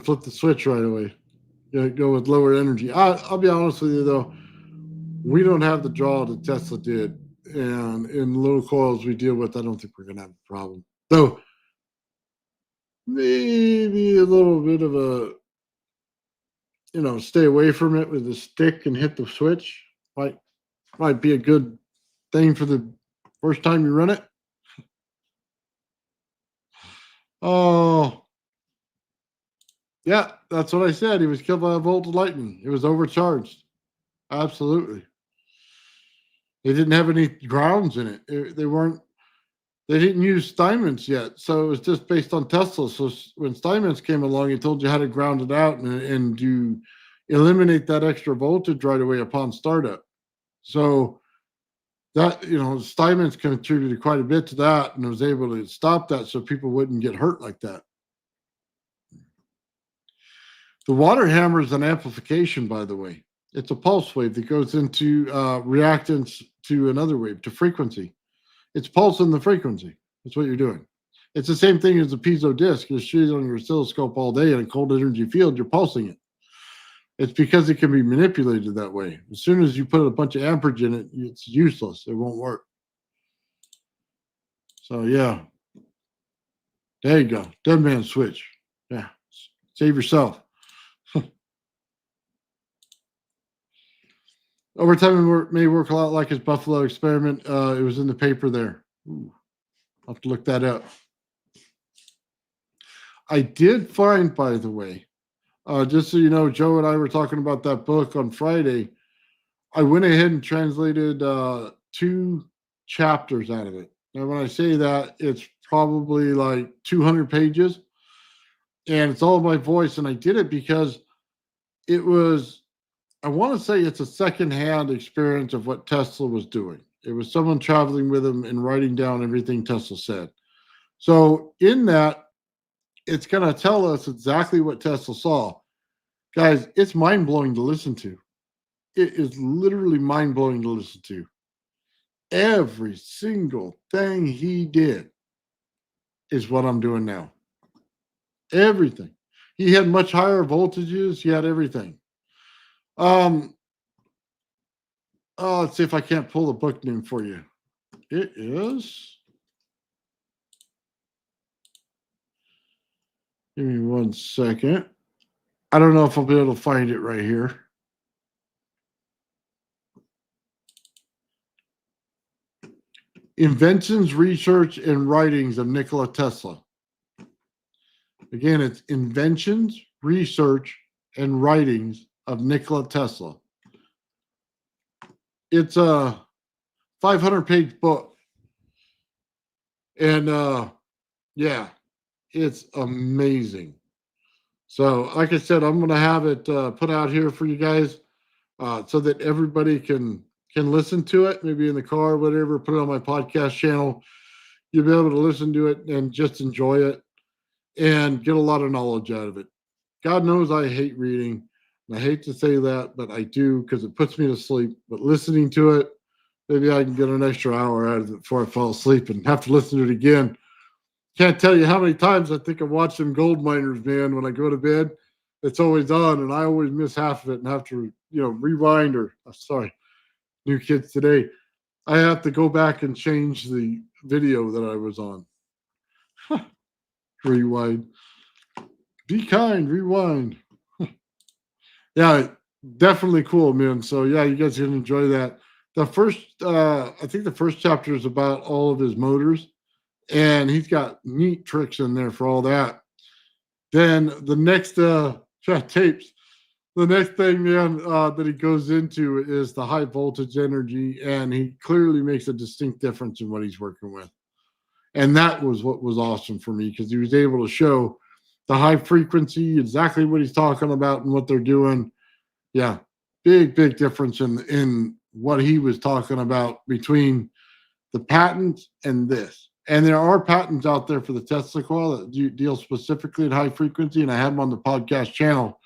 flip the switch right away. Go with lower energy. I'll be honest with you, though. We don't have the draw that Tesla did. And in low coils we deal with, I don't think we're going to have a problem. Though, maybe a little bit of a, stay away from it with the stick and hit the switch. Might be a good thing for the first time you run it. Oh, yeah, that's what I said. He was killed by a bolt of lightning. It was overcharged. Absolutely. They didn't have any grounds in it. They weren't. They didn't use Steinmetz yet, so it was just based on Tesla. So when Steinmetz came along, he told you how to ground it out and to eliminate that extra voltage right away upon startup. So that, Steinmetz contributed quite a bit to that and was able to stop that so people wouldn't get hurt like that. The water hammer is an amplification, by the way. It's a pulse wave that goes into reactance to another wave, to frequency. It's pulsing the frequency. That's what you're doing. It's the same thing as a piezo disc. It's shooting on your oscilloscope all day in a cold energy field, you're pulsing it. It's because it can be manipulated that way. As soon as you put a bunch of amperage in it, it's useless. It won't work. So, yeah. There you go. Dead man switch. Yeah. Save yourself. Overtime may work a lot like his Buffalo experiment. It was in the paper there. Ooh, I'll have to look that up. I did find, by the way, just so you know, Joe and I were talking about that book on Friday. I went ahead and translated 2 chapters out of it. Now, when I say that, it's probably like 200 pages. And it's all my voice. And I did it because it was, I want to say it's a secondhand experience of what Tesla was doing. It was someone traveling with him and writing down everything Tesla said. So in that, it's going to tell us exactly what Tesla saw. Guys, it's mind-blowing to listen to. It is literally mind-blowing to listen to. Every single thing he did is what I'm doing now. Everything. He had much higher voltages. He had everything. Let's see if I can't pull the book name for you. It is. Give me 1 second. I don't know if I'll be able to find it right here. Inventions, Research, and Writings of Nikola Tesla. Again, it's Inventions, Research, and Writings of Nikola Tesla. It's a 500-page book. And yeah, it's amazing. So, like I said, I'm going to have it put out here for you guys so that everybody can listen to it, maybe in the car or whatever, put it on my podcast channel. You'll be able to listen to it and just enjoy it and get a lot of knowledge out of it. God knows I hate reading. And I hate to say that, but I do because it puts me to sleep. But listening to it, maybe I can get an extra hour out of it before I fall asleep and have to listen to it again. Can't tell you how many times I think I watch them gold miners, man, when I go to bed. It's always on, and I always miss half of it and have to, rewind or, sorry, new kids today. I have to go back and change the video that I was on. Rewind. Be kind, rewind. Yeah, definitely cool, man. So, yeah, you guys can enjoy that. I think the first chapter is about all of his motors. And he's got neat tricks in there for all that. Then the next tapes, the next thing, man, that he goes into is the high voltage energy, and he clearly makes a distinct difference in what he's working with. And that was what was awesome for me because he was able to show the high frequency, exactly what he's talking about and what they're doing. Yeah, big difference in what he was talking about between the patents and this. And there are patents out there for the Tesla coil that deal specifically at high frequency, and I have them on the podcast channel.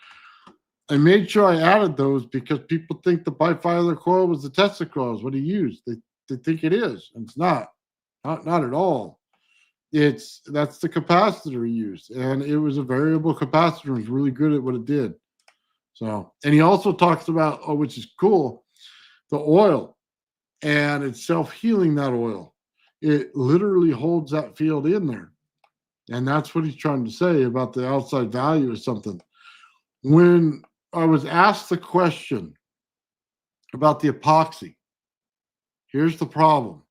I made sure I added those because people think the bifilar coil was the Tesla coil is what he used. They think it is, and it's not at all. That's the capacitor he used, and it was a variable capacitor. It was really good at what it did. So, and he also talks about, which is cool, the oil, and it's self-healing, that oil. It literally holds that field in there. And that's what he's trying to say about the outside value of something. When I was asked the question about the epoxy, here's the problem.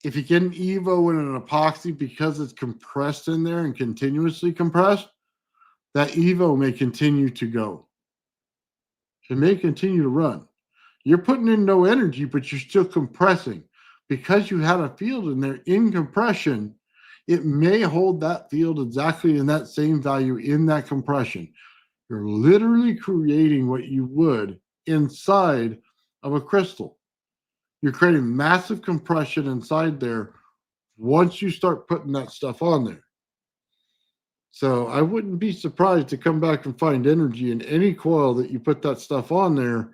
If you get an EVO in an epoxy because it's compressed in there and continuously compressed, that EVO may continue to go. It may continue to run. You're putting in no energy, but you're still compressing. because you had a field in there in compression, it may hold that field exactly in that same value in that compression. You're literally creating what you would inside of a crystal. You're creating massive compression inside there once you start putting that stuff on there. So I wouldn't be surprised to come back and find energy in any coil that you put that stuff on there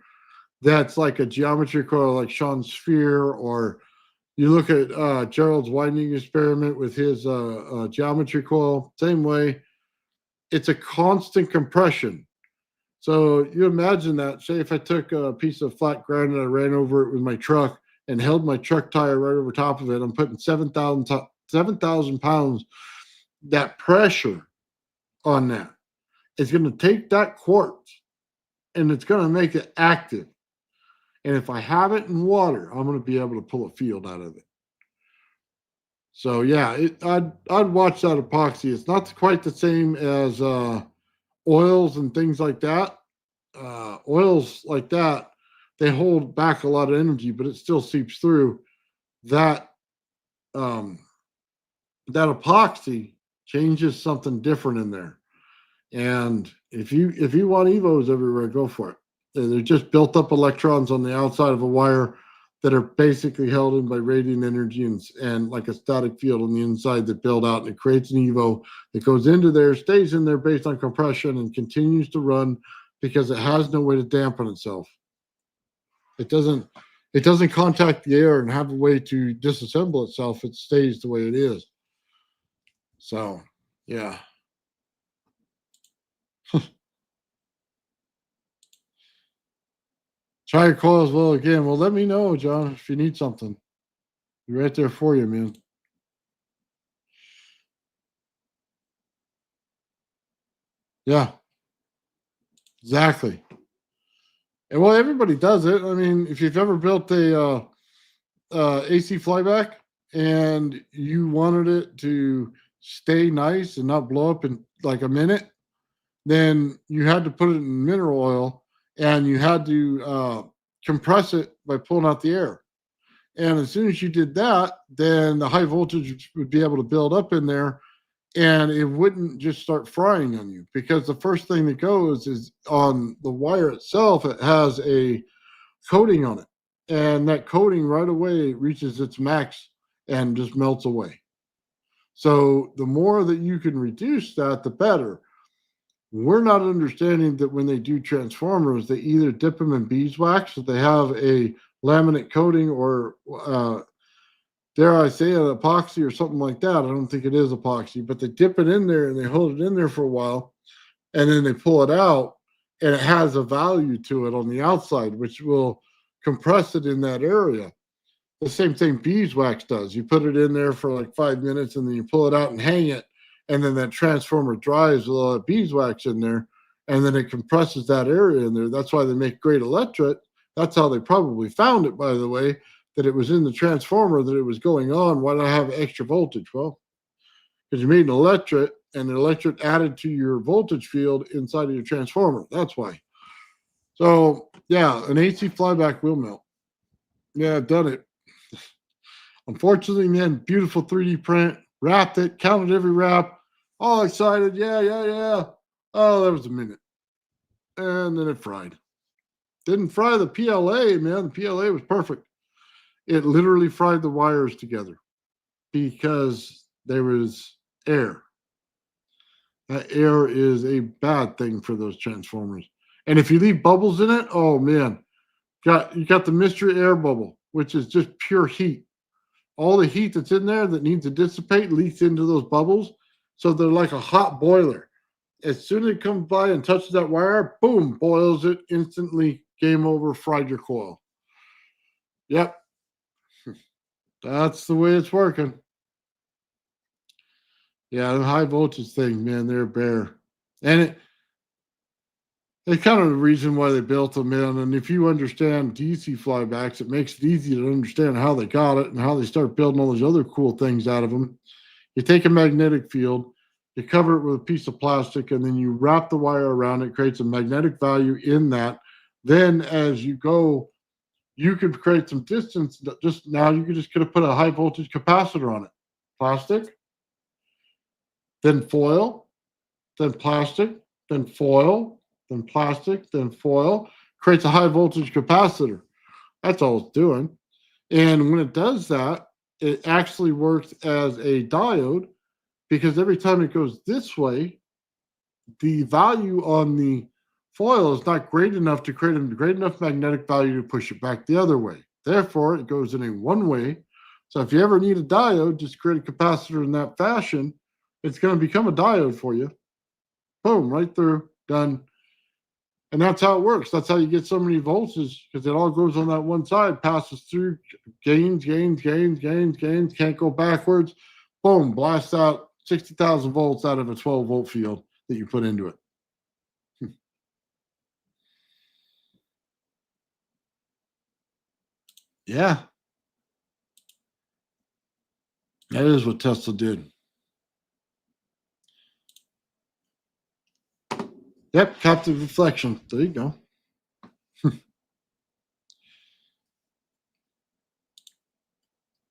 that's like a geometry coil like Sean's sphere, or you look at Gerald's winding experiment with his geometry coil, same way. It's a constant compression. So you imagine that, say if I took a piece of flat ground and I ran over it with my truck and held my truck tire right over top of it, I'm putting 7,000 pounds, that pressure on that. It's going to take that quartz and it's going to make it active. And if I have it in water, I'm going to be able to pull a field out of it. So yeah, I'd watch that epoxy. It's not quite the same as oils and things like that. Oils like that, they hold back a lot of energy, but it still seeps through. That that epoxy changes something different in there. And if you want evos everywhere, go for it. They're just built up electrons on the outside of a wire that are basically held in by radiant energy and like a static field on the inside that build out, and it creates an evo that goes into there, stays in there based on compression, and continues to run because it has no way to dampen itself. It doesn't contact the air and have a way to disassemble itself. It stays the way it is. So yeah. Try your coils well again. Well, let me know, John, if you need something. We're right there for you, man. Yeah, exactly. And well, everybody does it. I mean, if you've ever built a AC flyback and you wanted it to stay nice and not blow up in like a minute, then you had to put it in mineral oil and you had to compress it by pulling out the air. And as soon as you did that, then the high voltage would be able to build up in there and it wouldn't just start frying on you, because the first thing that goes is on the wire itself. It has a coating on it, and that coating right away reaches its max and just melts away. So the more that you can reduce that, the better. We're not understanding that when they do transformers, they either dip them in beeswax, so they have a laminate coating, or dare I say an epoxy or something like that. I don't think it is epoxy, but they dip it in there and they hold it in there for a while, and then they pull it out, and it has a value to it on the outside, which will compress it in that area. The same thing beeswax does. You put it in there for like 5 minutes, and then you pull it out and hang it, and then that transformer dries with all that beeswax in there, and then it compresses that area in there. That's why they make great electric. That's how they probably found it, by the way, that it was in the transformer that it was going on. Why do I have extra voltage? Well, because you made an electric, and the electric added to your voltage field inside of your transformer. That's why. So, yeah, an AC flyback will melt. Yeah, I've done it. Unfortunately, man, beautiful 3D print. Wrapped it, counted every wrap. All excited. Yeah. Oh, that was a minute. And then it fried. Didn't fry the PLA, man. The PLA was perfect. It literally fried the wires together because there was air. That air is a bad thing for those transformers. And if you leave bubbles in it, oh man, you got the mystery air bubble, which is just pure heat. All the heat that's in there that needs to dissipate leaks into those bubbles. So they're like a hot boiler. As soon as it comes by and touches that wire, boom, boils it instantly. Game over, fried your coil. Yep. That's the way it's working. Yeah, the high voltage thing, man, they're bare. And it's kind of the reason why they built them in. And if you understand DC flybacks, it makes it easy to understand how they got it and how they start building all these other cool things out of them. You take a magnetic field, you cover it with a piece of plastic, and then you wrap the wire around it, creates a magnetic value in that. Then as you go, you could create some distance. Just now, you could just could have put a high voltage capacitor on it. Plastic, then foil, then plastic, then foil, then plastic, then foil. Creates a high voltage capacitor. That's all it's doing. And when it does that, it actually works as a diode, because every time it goes this way, the value on the foil is not great enough to create a great enough magnetic value to push it back the other way. Therefore, it goes in a one-way. So if you ever need a diode, just create a capacitor in that fashion. It's going to become a diode for you. Boom, right through, done. And that's how it works. That's how you get so many volts, because it all goes on that one side, passes through, gains, can't go backwards. Boom, blasts out 60,000 volts out of a 12-volt field that you put into it. Yeah. That is what Tesla did. Yep, captive reflection. There you go.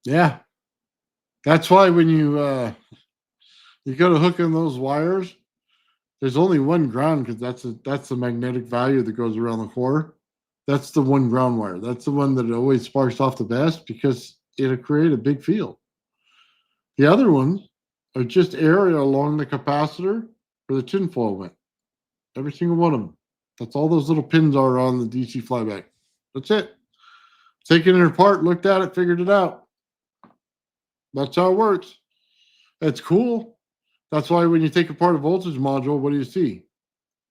Yeah. That's why when you go to hook in those wires, there's only one ground, because that's the magnetic value that goes around the core. That's the one ground wire. That's the one that always sparks off the best, because it'll create a big field. The other ones are just area along the capacitor where the tinfoil went. Every single one of them. That's all those little pins are on the DC flyback. That's it. Taken it apart, looked at it, figured it out. That's how it works. It's cool. That's why when you take apart a voltage module, what do you see?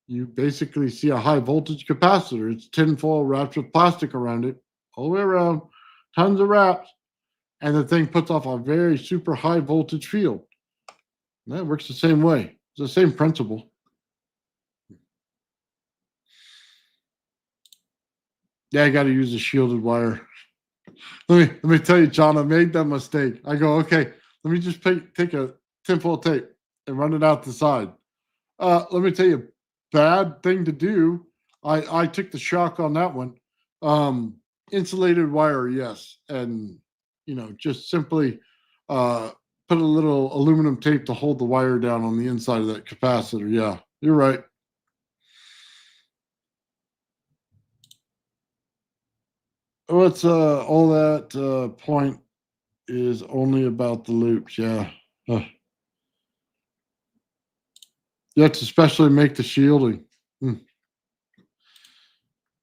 You basically see a high voltage capacitor. It's tinfoil wrapped with plastic around it, all the way around, tons of wraps, and the thing puts off a very super high voltage field. And that works the same way. It's the same principle. Yeah, I got to use a shielded wire. Let me tell you, John, I made that mistake. I go, okay, let me just take a tinfoil tape and run it out the side. Let me tell you, bad thing to do. I took the shock on that one. Insulated wire, yes, and just simply put a little aluminum tape to hold the wire down on the inside of that capacitor. Yeah, you're right. What's all that point is only about the loops. Yeah. You have to especially make the shielding.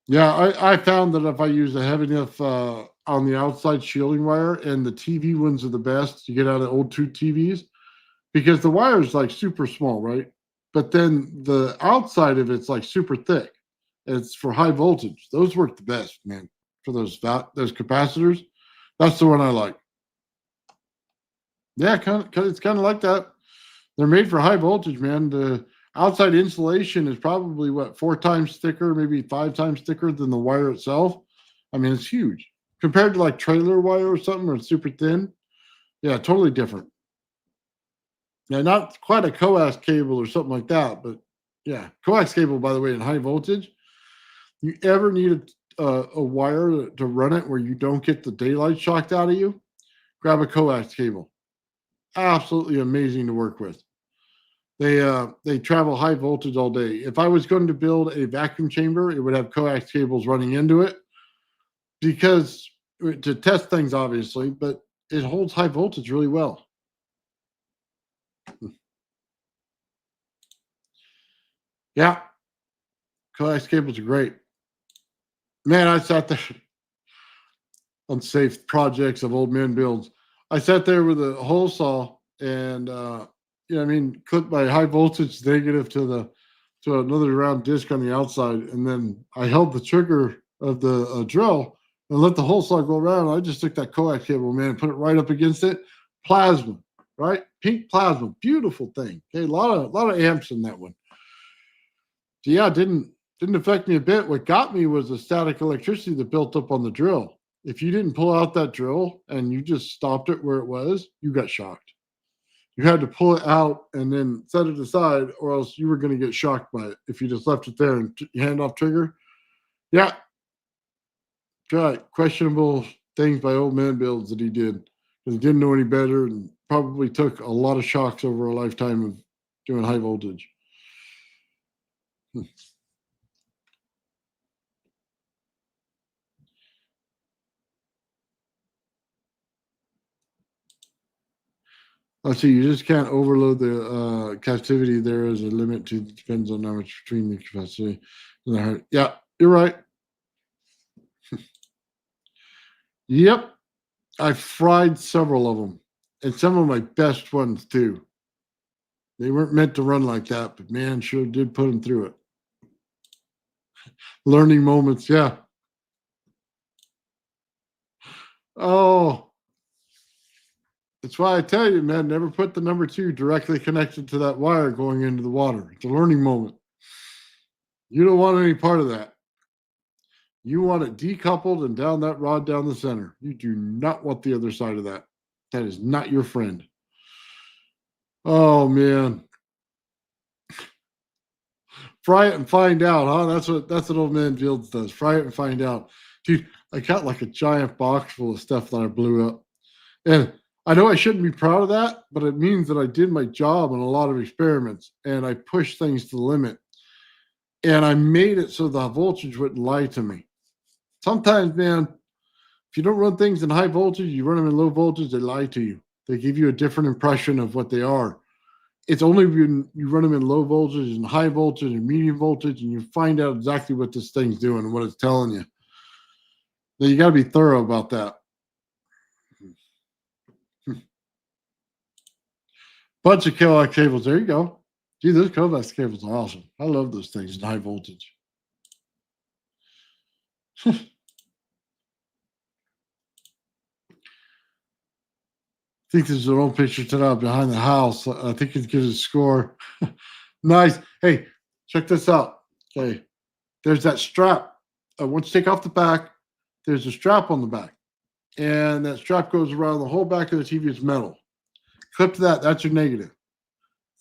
Yeah, I found that if I use a heavy enough on the outside shielding wire, and the TV ones are the best you get out of old tube TVs, because the wire is like super small, right? But then the outside of it's like super thick. It's for high voltage. Those work the best, man, for those capacitors. That's the one I like. Yeah, it's kind of like that. They're made for high voltage, man. The outside insulation is probably 4 times thicker, maybe 5 times thicker than the wire itself. I mean, it's huge compared to like trailer wire or something, where it's super thin. Yeah, totally different. Yeah, not quite a coax cable or something like that, but yeah, coax cable, by the way, in high voltage. You ever need a wire to run it where you don't get the daylight shocked out of you? Grab a coax cable. Absolutely amazing to work with. They travel high voltage all day. If I was going to build a vacuum chamber, it would have coax cables running into it, because to test things, obviously, but it holds high voltage really well. Yeah, coax cables are great. Man, I sat there unsafe projects of old man builds. I sat there with a hole saw and clipped my high voltage negative to another round disc on the outside, and then I held the trigger of the drill and let the hole saw go around. I just took that coax cable, man, and put it right up against it. Plasma, right? Pink plasma, beautiful thing. Okay, a lot of amps in that one. So yeah, it didn't affect me a bit. What got me was the static electricity that built up on the drill. If you didn't pull out that drill and you just stopped it where it was, you got shocked. You had to pull it out and then set it aside, or else you were going to get shocked by it if you just left it there and hand off trigger. Yeah. Right. Questionable things by old man builds that he did because he didn't know any better and probably took a lot of shocks over a lifetime of doing high voltage. Let's see, you just can't overload the captivity. There is a limit to, depends on how much between the capacity and the heart. Yeah, you're right. Yep. I fried several of them and some of my best ones too. They weren't meant to run like that, but man, sure did put them through it. Learning moments. Yeah. Oh, that's why I tell you, man, never put the number 2 directly connected to that wire going into the water. It's a learning moment. You don't want any part of that. You want it decoupled and down that rod down the center. You do not want the other side of that. That is not your friend. Oh man. Fry it and find out, huh? That's what old man Fields does. Fry it and find out. Dude, I got like a giant box full of stuff that I blew up. And I know I shouldn't be proud of that, but it means that I did my job on a lot of experiments and I pushed things to the limit. And I made it so the voltage wouldn't lie to me. Sometimes, man, if you don't run things in high voltage, you run them in low voltage, they lie to you. They give you a different impression of what they are. It's only when you run them in low voltage and high voltage and medium voltage and you find out exactly what this thing's doing and what it's telling you. Then you got to be thorough about that. Bunch of coax cables. There you go. Gee, those coax cables are awesome. I love those things in high voltage. I think there's an old picture set out behind the house. I think it gives a score. Nice. Hey, check this out. Okay. There's that strap. Once you take off the back, there's a strap on the back. And that strap goes around the whole back of the TV. It's metal. Clip to that. That's your negative.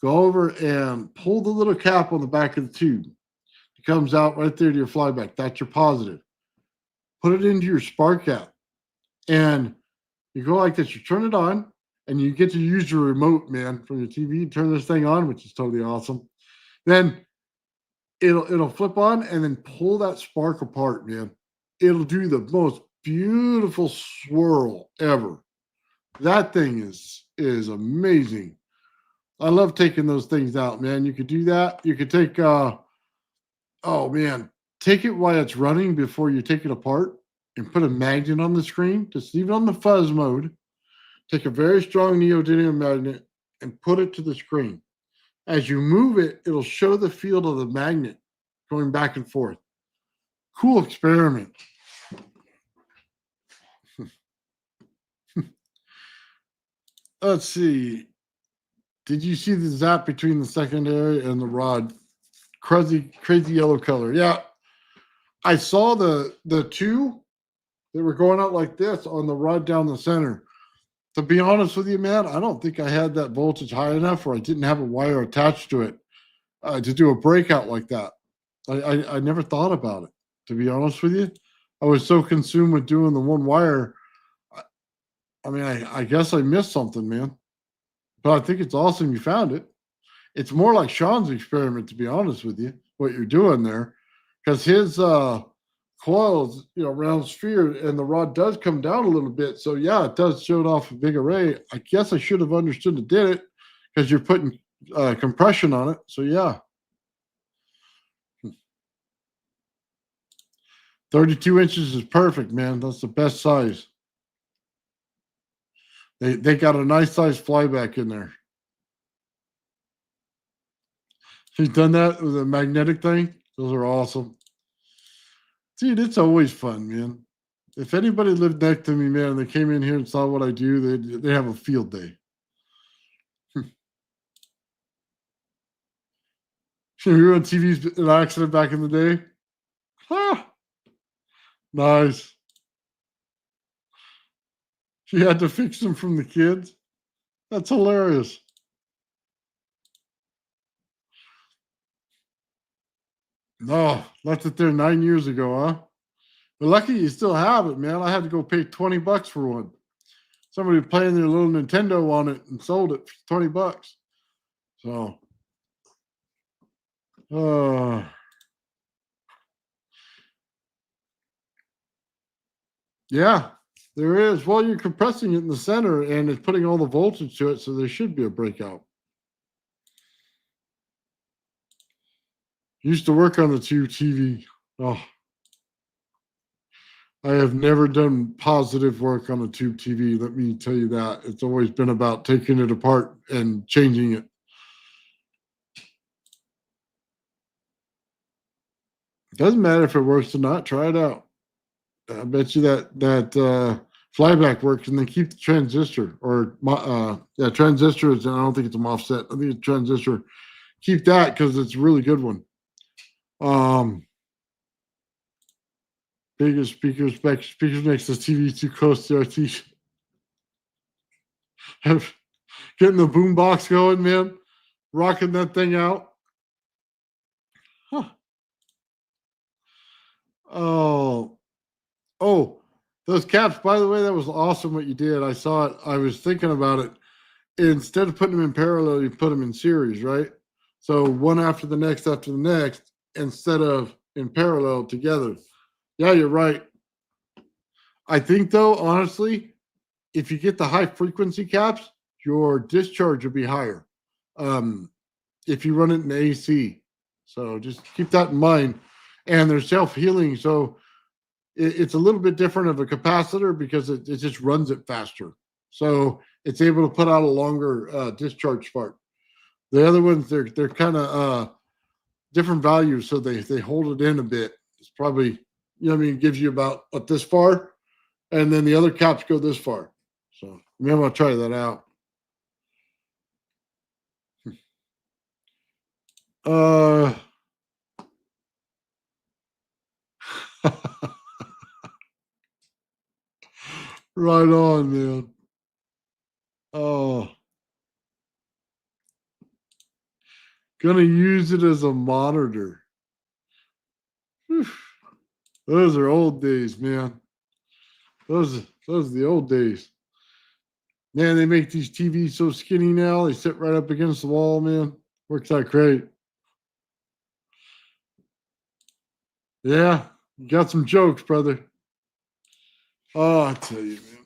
Go over and pull the little cap on the back of the tube. It comes out right there to your flyback. That's your positive. Put it into your spark gap. And you go like this. You turn it on. And you get to use your remote, man, from your TV. You turn this thing on, which is totally awesome. Then it'll flip on and then pull that spark apart, man. It'll do the most beautiful swirl ever. That thing is amazing. I love taking those things out, man. You could do that. You could take take it while it's running before you take it apart and put a magnet on the screen. Just leave it on the fuzz mode. Take a very strong neodymium magnet and put it to the screen. As you move it, it'll show the field of the magnet going back and forth. Cool experiment. Let's see. Did you see the zap between the secondary and the rod? Crazy yellow color. Yeah. I saw the two that were going out like this on the rod down the center. To be honest with you, man, I don't think I had that voltage high enough or I didn't have a wire attached to it to do a breakout like that. I never thought about it, to be honest with you. I was so consumed with doing the one wire. I guess I missed something, man. But I think it's awesome you found it. It's more like Sean's experiment, to be honest with you, what you're doing there. Because his coils, round sphere, and the rod does come down a little bit. So yeah, it does show it off a big array. I guess I should have understood it did it because you're putting compression on it. So yeah. 32 inches is perfect, man. That's the best size. They got a nice size flyback in there. He's done that with a magnetic thing. Those are awesome. Dude, it's always fun, man. If anybody lived next to me, man, and they came in here and saw what I do, they have a field day. You were on TV's an accident back in the day? Ha! Nice. She had to fix them from the kids? That's hilarious. No, left it there 9 years ago, huh? But lucky you still have it, man. I had to go pay $20 for one. Somebody playing their little Nintendo on it and sold it for $20. So, yeah, there is. Well, you're compressing it in the center and it's putting all the voltage to it, so there should be a breakout. Used to work on the tube TV. Oh, I have never done positive work on a tube TV. Let me tell you that. It's always been about taking it apart and changing it. Doesn't matter if it works or not. Try it out. I bet you that flyback works, and then keep the transistor or transistor is. I don't think it's a MOSFET. I think it's a transistor. Keep that because it's a really good one. Bigger speakers makes the TV too close to our TV. Getting the boom box going, man. Rocking that thing out. Huh. Oh, those caps, by the way, that was awesome what you did. I saw it. I was thinking about it. Instead of putting them in parallel, you put them in series, right? So one after the next, instead of in parallel together. Yeah, you're right. I think, though, honestly, if you get the high frequency caps, your discharge will be higher if you run it in AC. So just keep that in mind. And they're self-healing, so it's a little bit different of a capacitor because it just runs it faster. So it's able to put out a longer discharge spark. The other ones, they're kind of different values, so they hold it in a bit. It's probably, it gives you about this far, and then the other caps go this far. So maybe I'll try that out. Right on, man. Oh, gonna use it as a monitor. Whew. Those are old days, man. Those are the old days. Man, they make these TVs so skinny now. They sit right up against the wall, man. Works out great. Yeah, you got some jokes, brother. Oh, I tell you, man.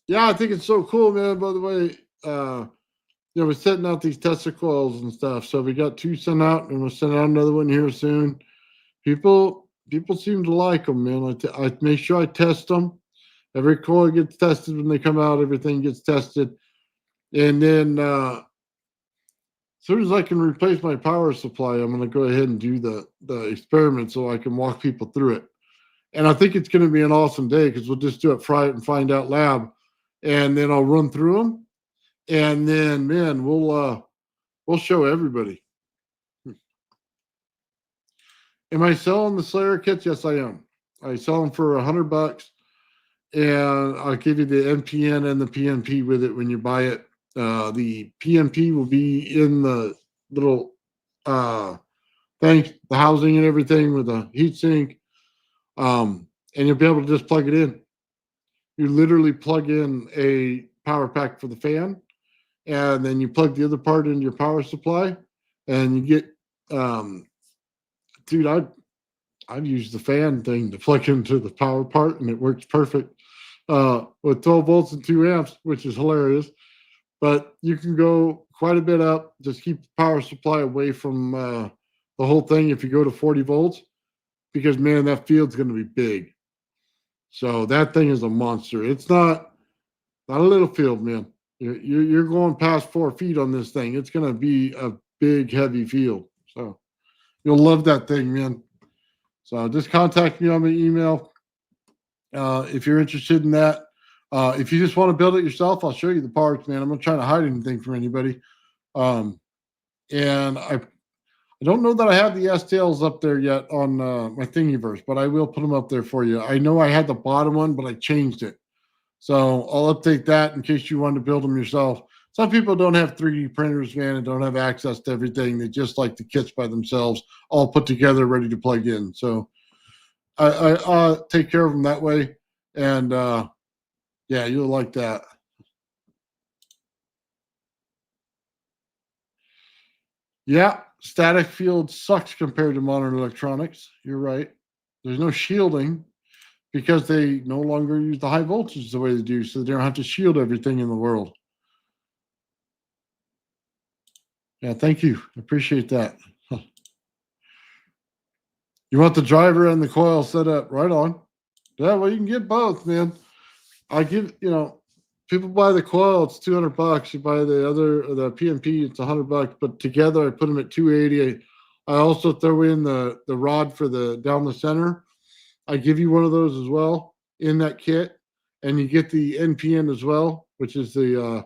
Yeah, I think it's so cool, man. By the way, we're setting out these Tesla coils and stuff. So we got 2 sent out, and we'll send out another one here soon. People seem to like them, man. I make sure I test them. Every coil gets tested when they come out. Everything gets tested. And then as soon as I can replace my power supply, I'm going to go ahead and do the experiment so I can walk people through it. And I think it's going to be an awesome day because we'll just do it Friday and Find Out Lab. And then I'll run through them. And then, man, we'll show everybody. Am I selling the Slayer kits? Yes, I am. I sell them for $100. And I'll give you the NPN and the PNP with it when you buy it. The PNP will be in the little thing, the housing and everything with a heat sink. And you'll be able to just plug it in. You literally plug in a power pack for the fan, and then you plug the other part into your power supply, and you get, dude, I've used the fan thing to plug into the power part, and it works perfect with 12 volts and 2 amps, which is hilarious. But you can go quite a bit up. Just keep the power supply away from the whole thing if you go to 40 volts, because, man, that field's going to be big. So that thing is a monster. It's not a little field, man. You're going past 4 feet on this thing. It's going to be a big, heavy field. So you'll love that thing, man. So just contact me on my email if you're interested in that. If you just want to build it yourself, I'll show you the parts, man. I'm not trying to hide anything from anybody. And I don't know that I have the STLs up there yet on my Thingiverse, but I will put them up there for you. I know I had the bottom one, but I changed it. So I'll update that in case you want to build them yourself. Some people don't have 3D printers, man, and don't have access to everything. They just like the kits by themselves, all put together, ready to plug in. So I take care of them that way. And yeah, you'll like that. Yeah, static field sucks compared to modern electronics. You're right. There's no shielding because they no longer use the high voltage the way they do, so they don't have to shield everything in the world. Yeah, thank you. I appreciate that. You want the driver and the coil set up? Right on. Yeah, well, you can get both, man. I give, people buy the coil, it's $200. You buy the PMP, it's $100. But together, I put them at $280. I also throw in the rod for the down the center. I give you one of those as well in that kit, and you get the NPN as well, which is the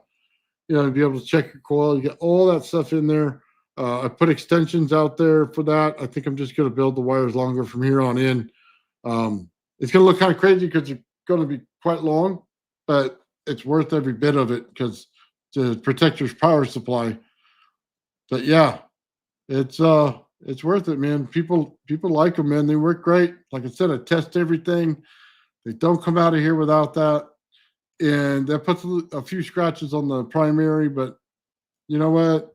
to be able to check your coil. You get all that stuff in there. I put extensions out there for that. I think I'm just going to build the wires longer from here on in. It's going to look kind of crazy because it's going to be quite long, but it's worth every bit of it because to protect your power supply. But yeah, it's worth it, man. People like them, man. They work great. Like I said, I test everything. They don't come out of here without that. And that puts a few scratches on the primary, but you know what?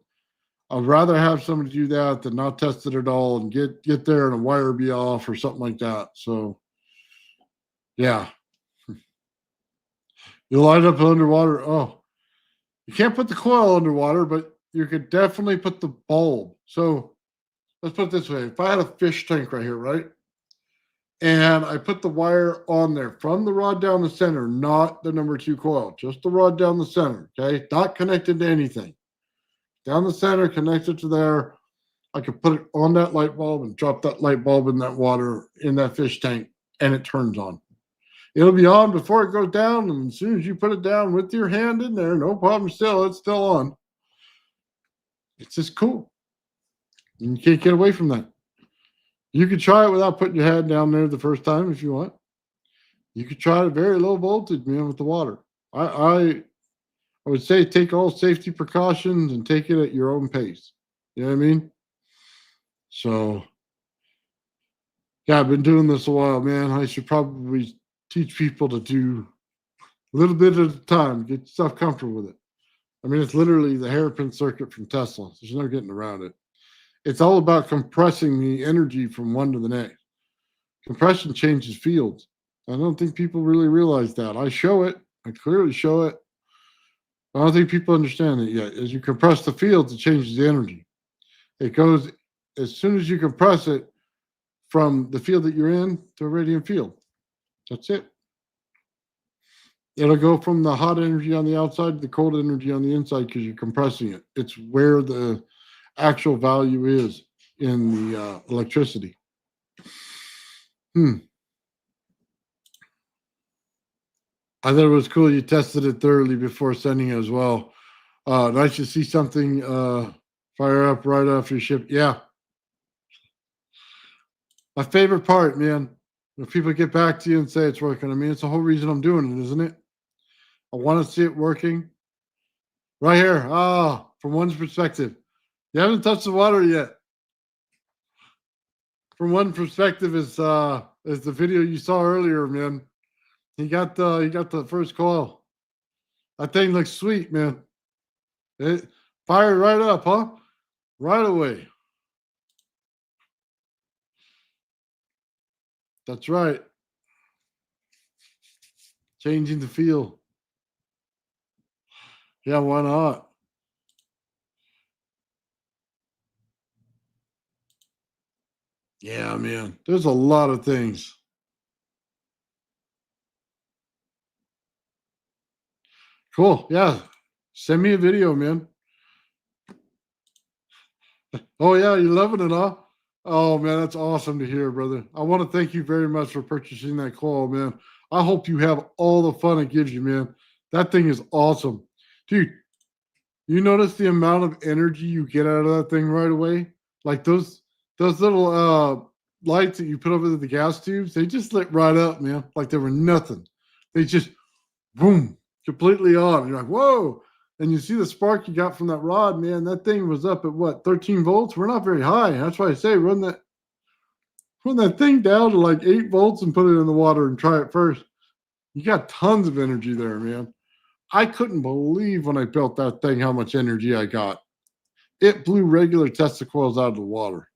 I'd rather have somebody do that than not test it at all and get there and a wire be off or something like that. So, yeah. You light up underwater. Oh, you can't put the coil underwater, but you could definitely put the bulb. So let's put it this way. If I had a fish tank right here, right? And I put the wire on there from the rod down the center, not the number 2 coil, just the rod down the center, okay? Not connected to anything. Down the center, connected to there. I could put it on that light bulb and drop that light bulb in that water in that fish tank, and it turns on. It'll be on before it goes down, and as soon as you put it down with your hand in there, no problem still, it's still on. It's just cool. And you can't get away from that. You could try it without putting your hand down there the first time if you want. You could try it at very low voltage, man, with the water. I would say take all safety precautions and take it at your own pace. You know what I mean? So, yeah, I've been doing this a while, man. I should probably teach people to do a little bit at a time, get yourself comfortable with it. I mean, it's literally the hairpin circuit from Tesla. There's no getting around it. It's all about compressing the energy from one to the next. Compression changes fields. I don't think people really realize that. I show it. I clearly show it. I don't think people understand it yet. As you compress the fields, it changes the energy. It goes, as soon as you compress it from the field that you're in to a radiant field. That's it. It'll go from the hot energy on the outside to the cold energy on the inside because you're compressing it. It's where the actual value is in the electricity. I thought it was cool you tested it thoroughly before sending it as well. Nice to see something fire up right off your ship. Yeah. My favorite part, man, when people get back to you and say it's working. I mean, it's the whole reason I'm doing it, isn't it? I want to see it working. Right here. From one's perspective. You haven't touched the water yet. From one perspective is the video you saw earlier, man. He got the first coil. That thing looks sweet, man. It fired right up, huh? Right away. That's right. Changing the feel. Yeah, why not? Yeah, man. There's a lot of things. Cool. Yeah. Send me a video, man. Oh, yeah. You're loving it, huh? Oh, man. That's awesome to hear, brother. I want to thank you very much for purchasing that coil, man. I hope you have all the fun it gives you, man. That thing is awesome. Dude, you notice the amount of energy you get out of that thing right away? Like those little lights that you put over the gas tubes, they just lit right up, man. Like they were nothing. They just, boom, completely on. You're like, whoa. And you see the spark you got from that rod, man. That thing was up at what, 13 volts? We're not very high. That's why I say run that. Put that thing down to like 8 volts and put it in the water and try it first. You got tons of energy there, man. I couldn't believe when I built that thing how much energy I got. It blew regular Tesla coils out of the water.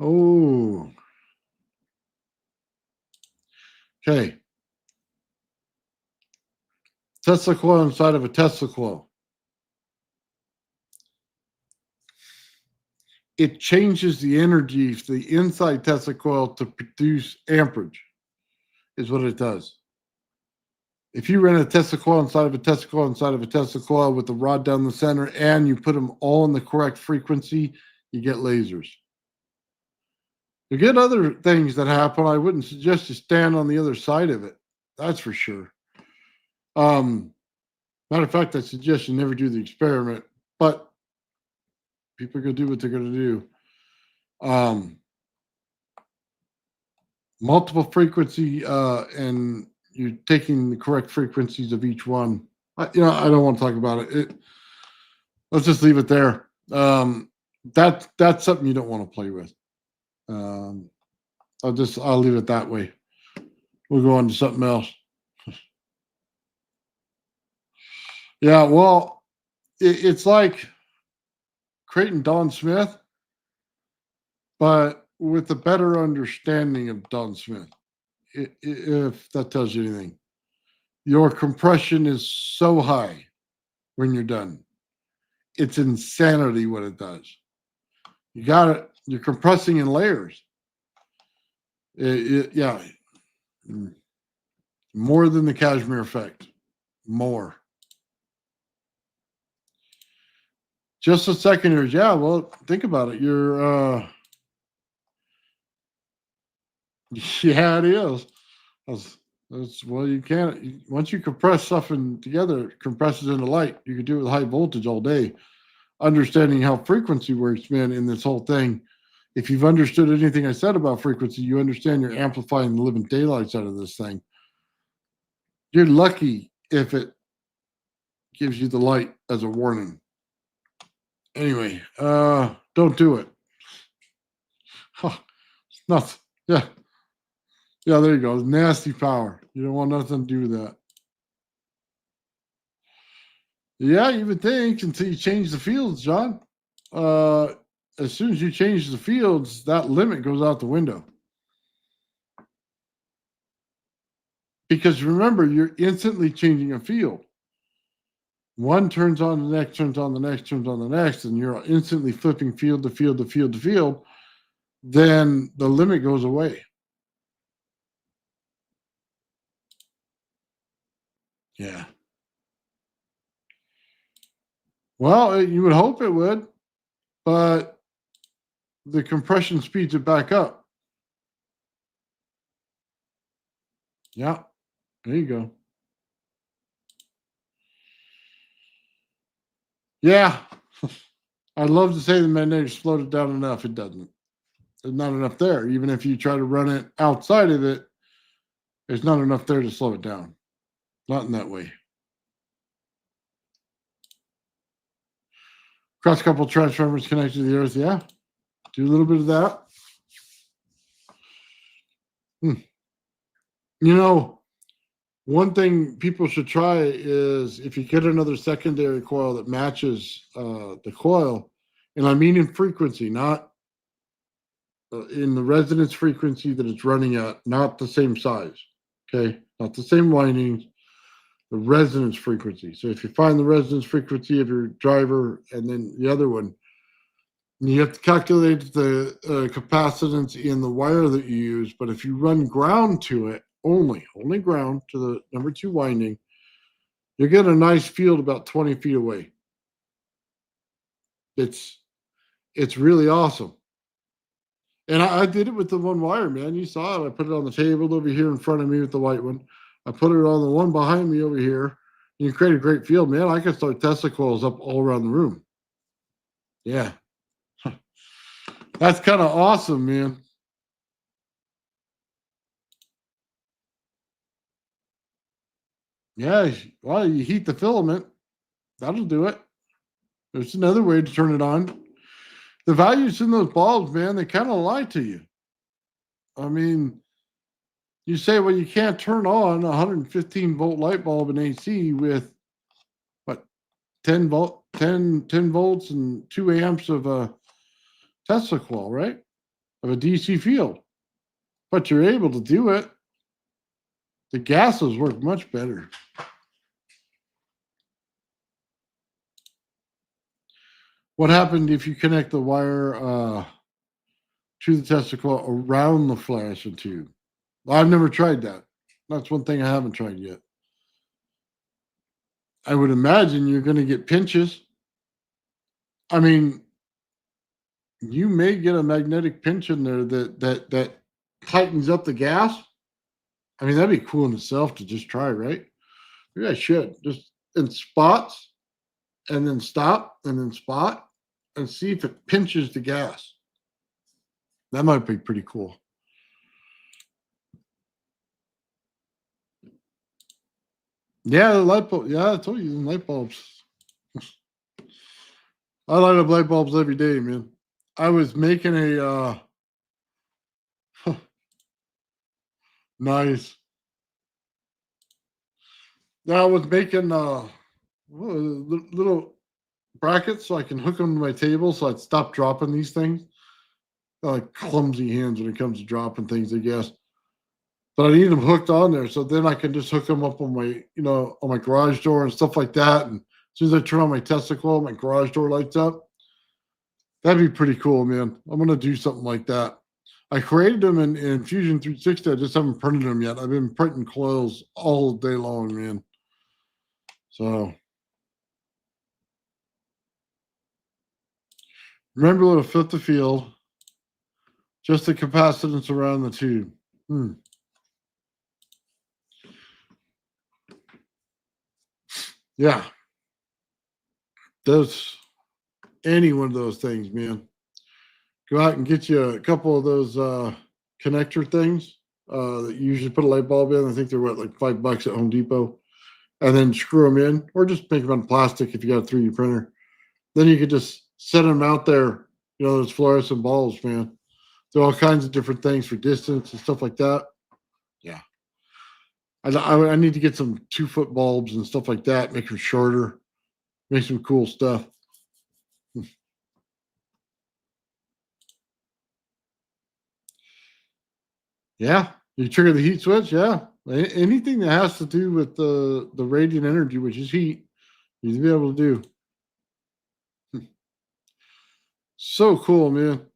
Oh. Okay. Tesla coil inside of a Tesla coil. It changes the energy for the inside Tesla coil to produce amperage, is what it does. If you run a Tesla coil inside of a Tesla coil inside of a Tesla coil with the rod down the center and you put them all in the correct frequency, you get lasers. You get other things that happen. I wouldn't suggest you stand on the other side of it. That's for sure. Matter of fact, I suggest you never do the experiment, but people are going to do what they're going to do. Multiple frequency, and you're taking the correct frequencies of each one. I don't want to talk about it. Let's just leave it there. That's something you don't want to play with. I'll leave it that way. We'll go on to something else. Yeah, well, it's like creating Don Smith, but with a better understanding of Don Smith, if that tells you anything. Your compression is so high when you're done. It's insanity what it does. You got it. You're compressing in layers. Yeah. More than the Kashmir effect. More. Just a second here. Yeah, well, think about it. You're yeah, it is. Well, you can't. Once you compress stuff together, it compresses into light. You can do it with high voltage all day. Understanding how frequency works, man, in this whole thing. If you've understood anything I said about frequency, you understand you're amplifying the living daylights out of this thing. You're lucky if it gives you the light as a warning. Anyway, don't do it. Huh, it's nuts. Yeah. Yeah, there you go. Nasty power. You don't want nothing to do with that. Yeah, you would think until you change the fields, John. As soon as you change the fields, that limit goes out the window. Because remember, you're instantly changing a field. One turns on the next, turns on the next, turns on the next, and you're instantly flipping field to field to field to field. Then the limit goes away. Yeah. Well, you would hope it would, but the compression speeds it back up. Yeah. There you go. Yeah. I'd love to say the magnetic slowed it down enough. It doesn't. There's not enough there. Even if you try to run it outside of it, there's not enough there to slow it down. Not in that way. Cross couple transformers connected to the earth. Yeah. Do a little bit of that. You know, one thing people should try is if you get another secondary coil that matches the coil, and I mean in frequency, not in the resonance frequency that it's running at, not the same size. Okay. Not the same windings, the resonance frequency. So if you find the resonance frequency of your driver and then the other one, you have to calculate the capacitance in the wire that you use. But if you run ground to it, only ground to the number 2 winding, you get a nice field about 20 feet away. It's really awesome. And I did it with the one wire, man. You saw it. I put it on the table over here in front of me with the white one. I put it on the one behind me over here. You create a great field, man. I could start Tesla coils up all around the room. Yeah. That's kind of awesome, man. Yeah, well, you heat the filament. That'll do it. There's another way to turn it on. The values in those bulbs, man, they kind of lie to you. I mean, you say, well, you can't turn on a 115 volt light bulb in AC with what 10 volts and 2 amps of a Tesla coil, right? Of a DC field. But you're able to do it. The gases work much better. What happened if you connect the wire to the Tesla coil around the fluorescent tube? Well, I've never tried that. That's one thing I haven't tried yet. I would imagine you're going to get pinches. I mean, you may get a magnetic pinch in there that tightens up the gas. I mean, that'd be cool in itself to just try, right? Maybe I should just in spots and then stop and then spot and see if it pinches the gas. That might be pretty cool. Yeah, the light bulb. Yeah, I told you the light bulbs. I light up light bulbs every day, man. I was making a nice. Yeah, I was making little brackets so I can hook them to my table so I'd stop dropping these things. They're like clumsy hands when it comes to dropping things, I guess. But I need them hooked on there so then I can just hook them up on my, on my garage door and stuff like that. And as soon as I turn on my Tesla coil, my garage door lights up. That'd be pretty cool, man. I'm going to do something like that. I created them in Fusion 360. I just haven't printed them yet. I've been printing coils all day long, man. So remember what fit the field, just the capacitance around the tube. Yeah. Does any one of those things, man. Go out and get you a couple of those connector things that you usually put a light bulb in. I think they're like $5 at Home Depot. And then screw them in, or just make them on plastic if you got a 3D printer. Then you could just set them out there, those fluorescent bulbs, man. There are all kinds of different things for distance and stuff like that. Yeah. I need to get some 2-foot bulbs and stuff like that, make them shorter, make some cool stuff. Yeah. You trigger the heat switch. Yeah. Anything that has to do with the radiant energy, which is heat, you need to be able to do. So cool, man.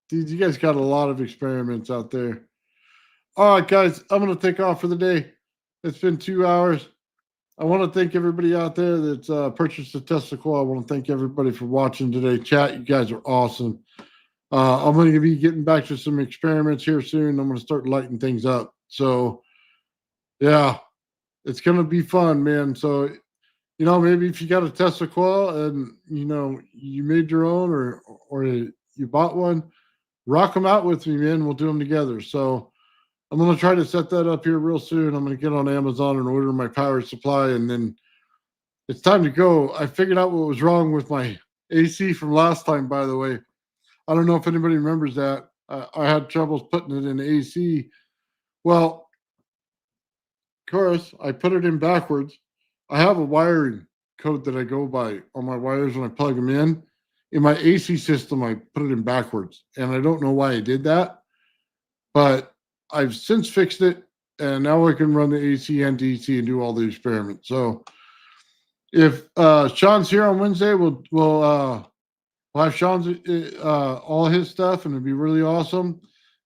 Dude, you guys got a lot of experiments out there. All right, guys, I'm going to take off for the day. It's been 2 hours. I want to thank everybody out there that's purchased a Tesla coil. I want to thank everybody for watching today. Chat, you guys are awesome. I'm going to be getting back to some experiments here soon. I'm going to start lighting things up. So, yeah, it's going to be fun, man. So, maybe if you got a Tesla coil and, you made your own or you bought one, rock them out with me, man. We'll do them together. So I'm going to try to set that up here real soon. I'm going to get on Amazon and order my power supply, and then it's time to go. I figured out what was wrong with my AC from last time, by the way. I don't know if anybody remembers that. I had troubles putting it in AC. Well, of course, I put it in backwards. I have a wiring code that I go by on my wires when I plug them in. In my AC system, I put it in backwards, and I don't know why I did that, but I've since fixed it, and now I can run the AC and DC and do all the experiments. So if Sean's here on Wednesday, we'll have Sean's all his stuff, and it'd be really awesome.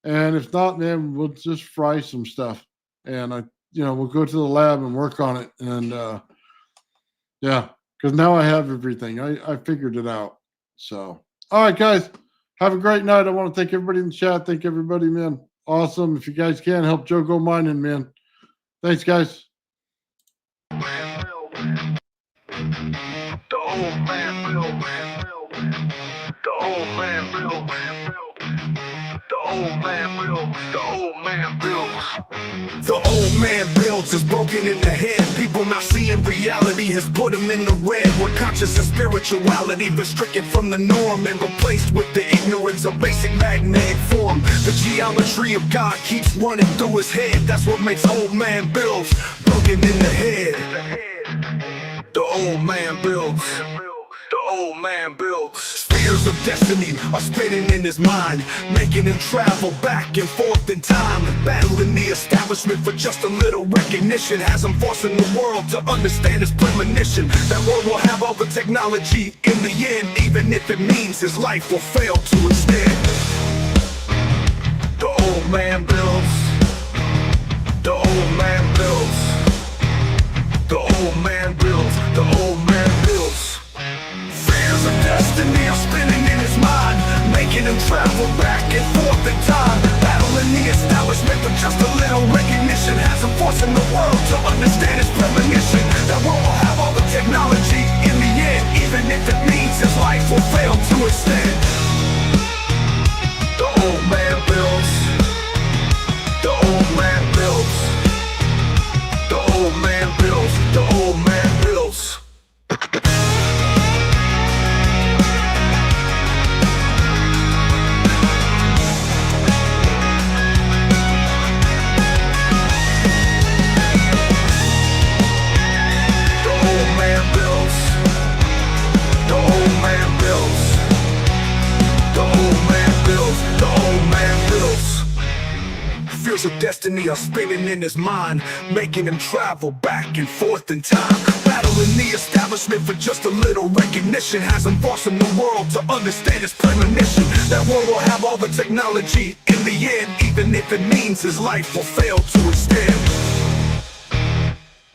And if not, man, we'll just fry some stuff, and we'll go to the lab and work on it. And yeah, because now I have everything. I figured it out. So, all right, guys, have a great night. I want to thank everybody in the chat. Thank everybody, man. Awesome. If you guys can help Joe go mining, man. Thanks, guys. The old man built. The old man built. The old man built. The old man built. The old man built is broken in the head. People has put him in the red, where conscious and spirituality been stricken from the norm and replaced with the ignorance of basic magnetic form. The geometry of God keeps running through his head. That's what makes old man builds broken in the head. The old man builds. The old man builds. Spheres of destiny are spinning in his mind, making him travel back and forth in time, battling the establishment for just a little recognition. Has him forcing the world to understand his premonition. That world will have all the technology in the end, even if it means his life will fail to extend. The old man builds. The old man builds. The old man builds. The old man builds. Fears of destiny are spinning in his mind, making him travel back and forth in time, battling the establishment for just a little recognition. Has him forcing the world to understand his premonition. That world will have all the technology in the end, even if it means his life will fail to extend. The old man builds. The old man builds. The old man builds. The old man builds. Fears of destiny are spinning in his mind, making him travel back and forth in time, battling the establishment for just a little recognition. Has him forcing the world to understand his premonition. That world will have all the technology in the end, even if it means his life will fail to extend.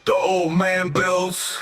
The old man builds.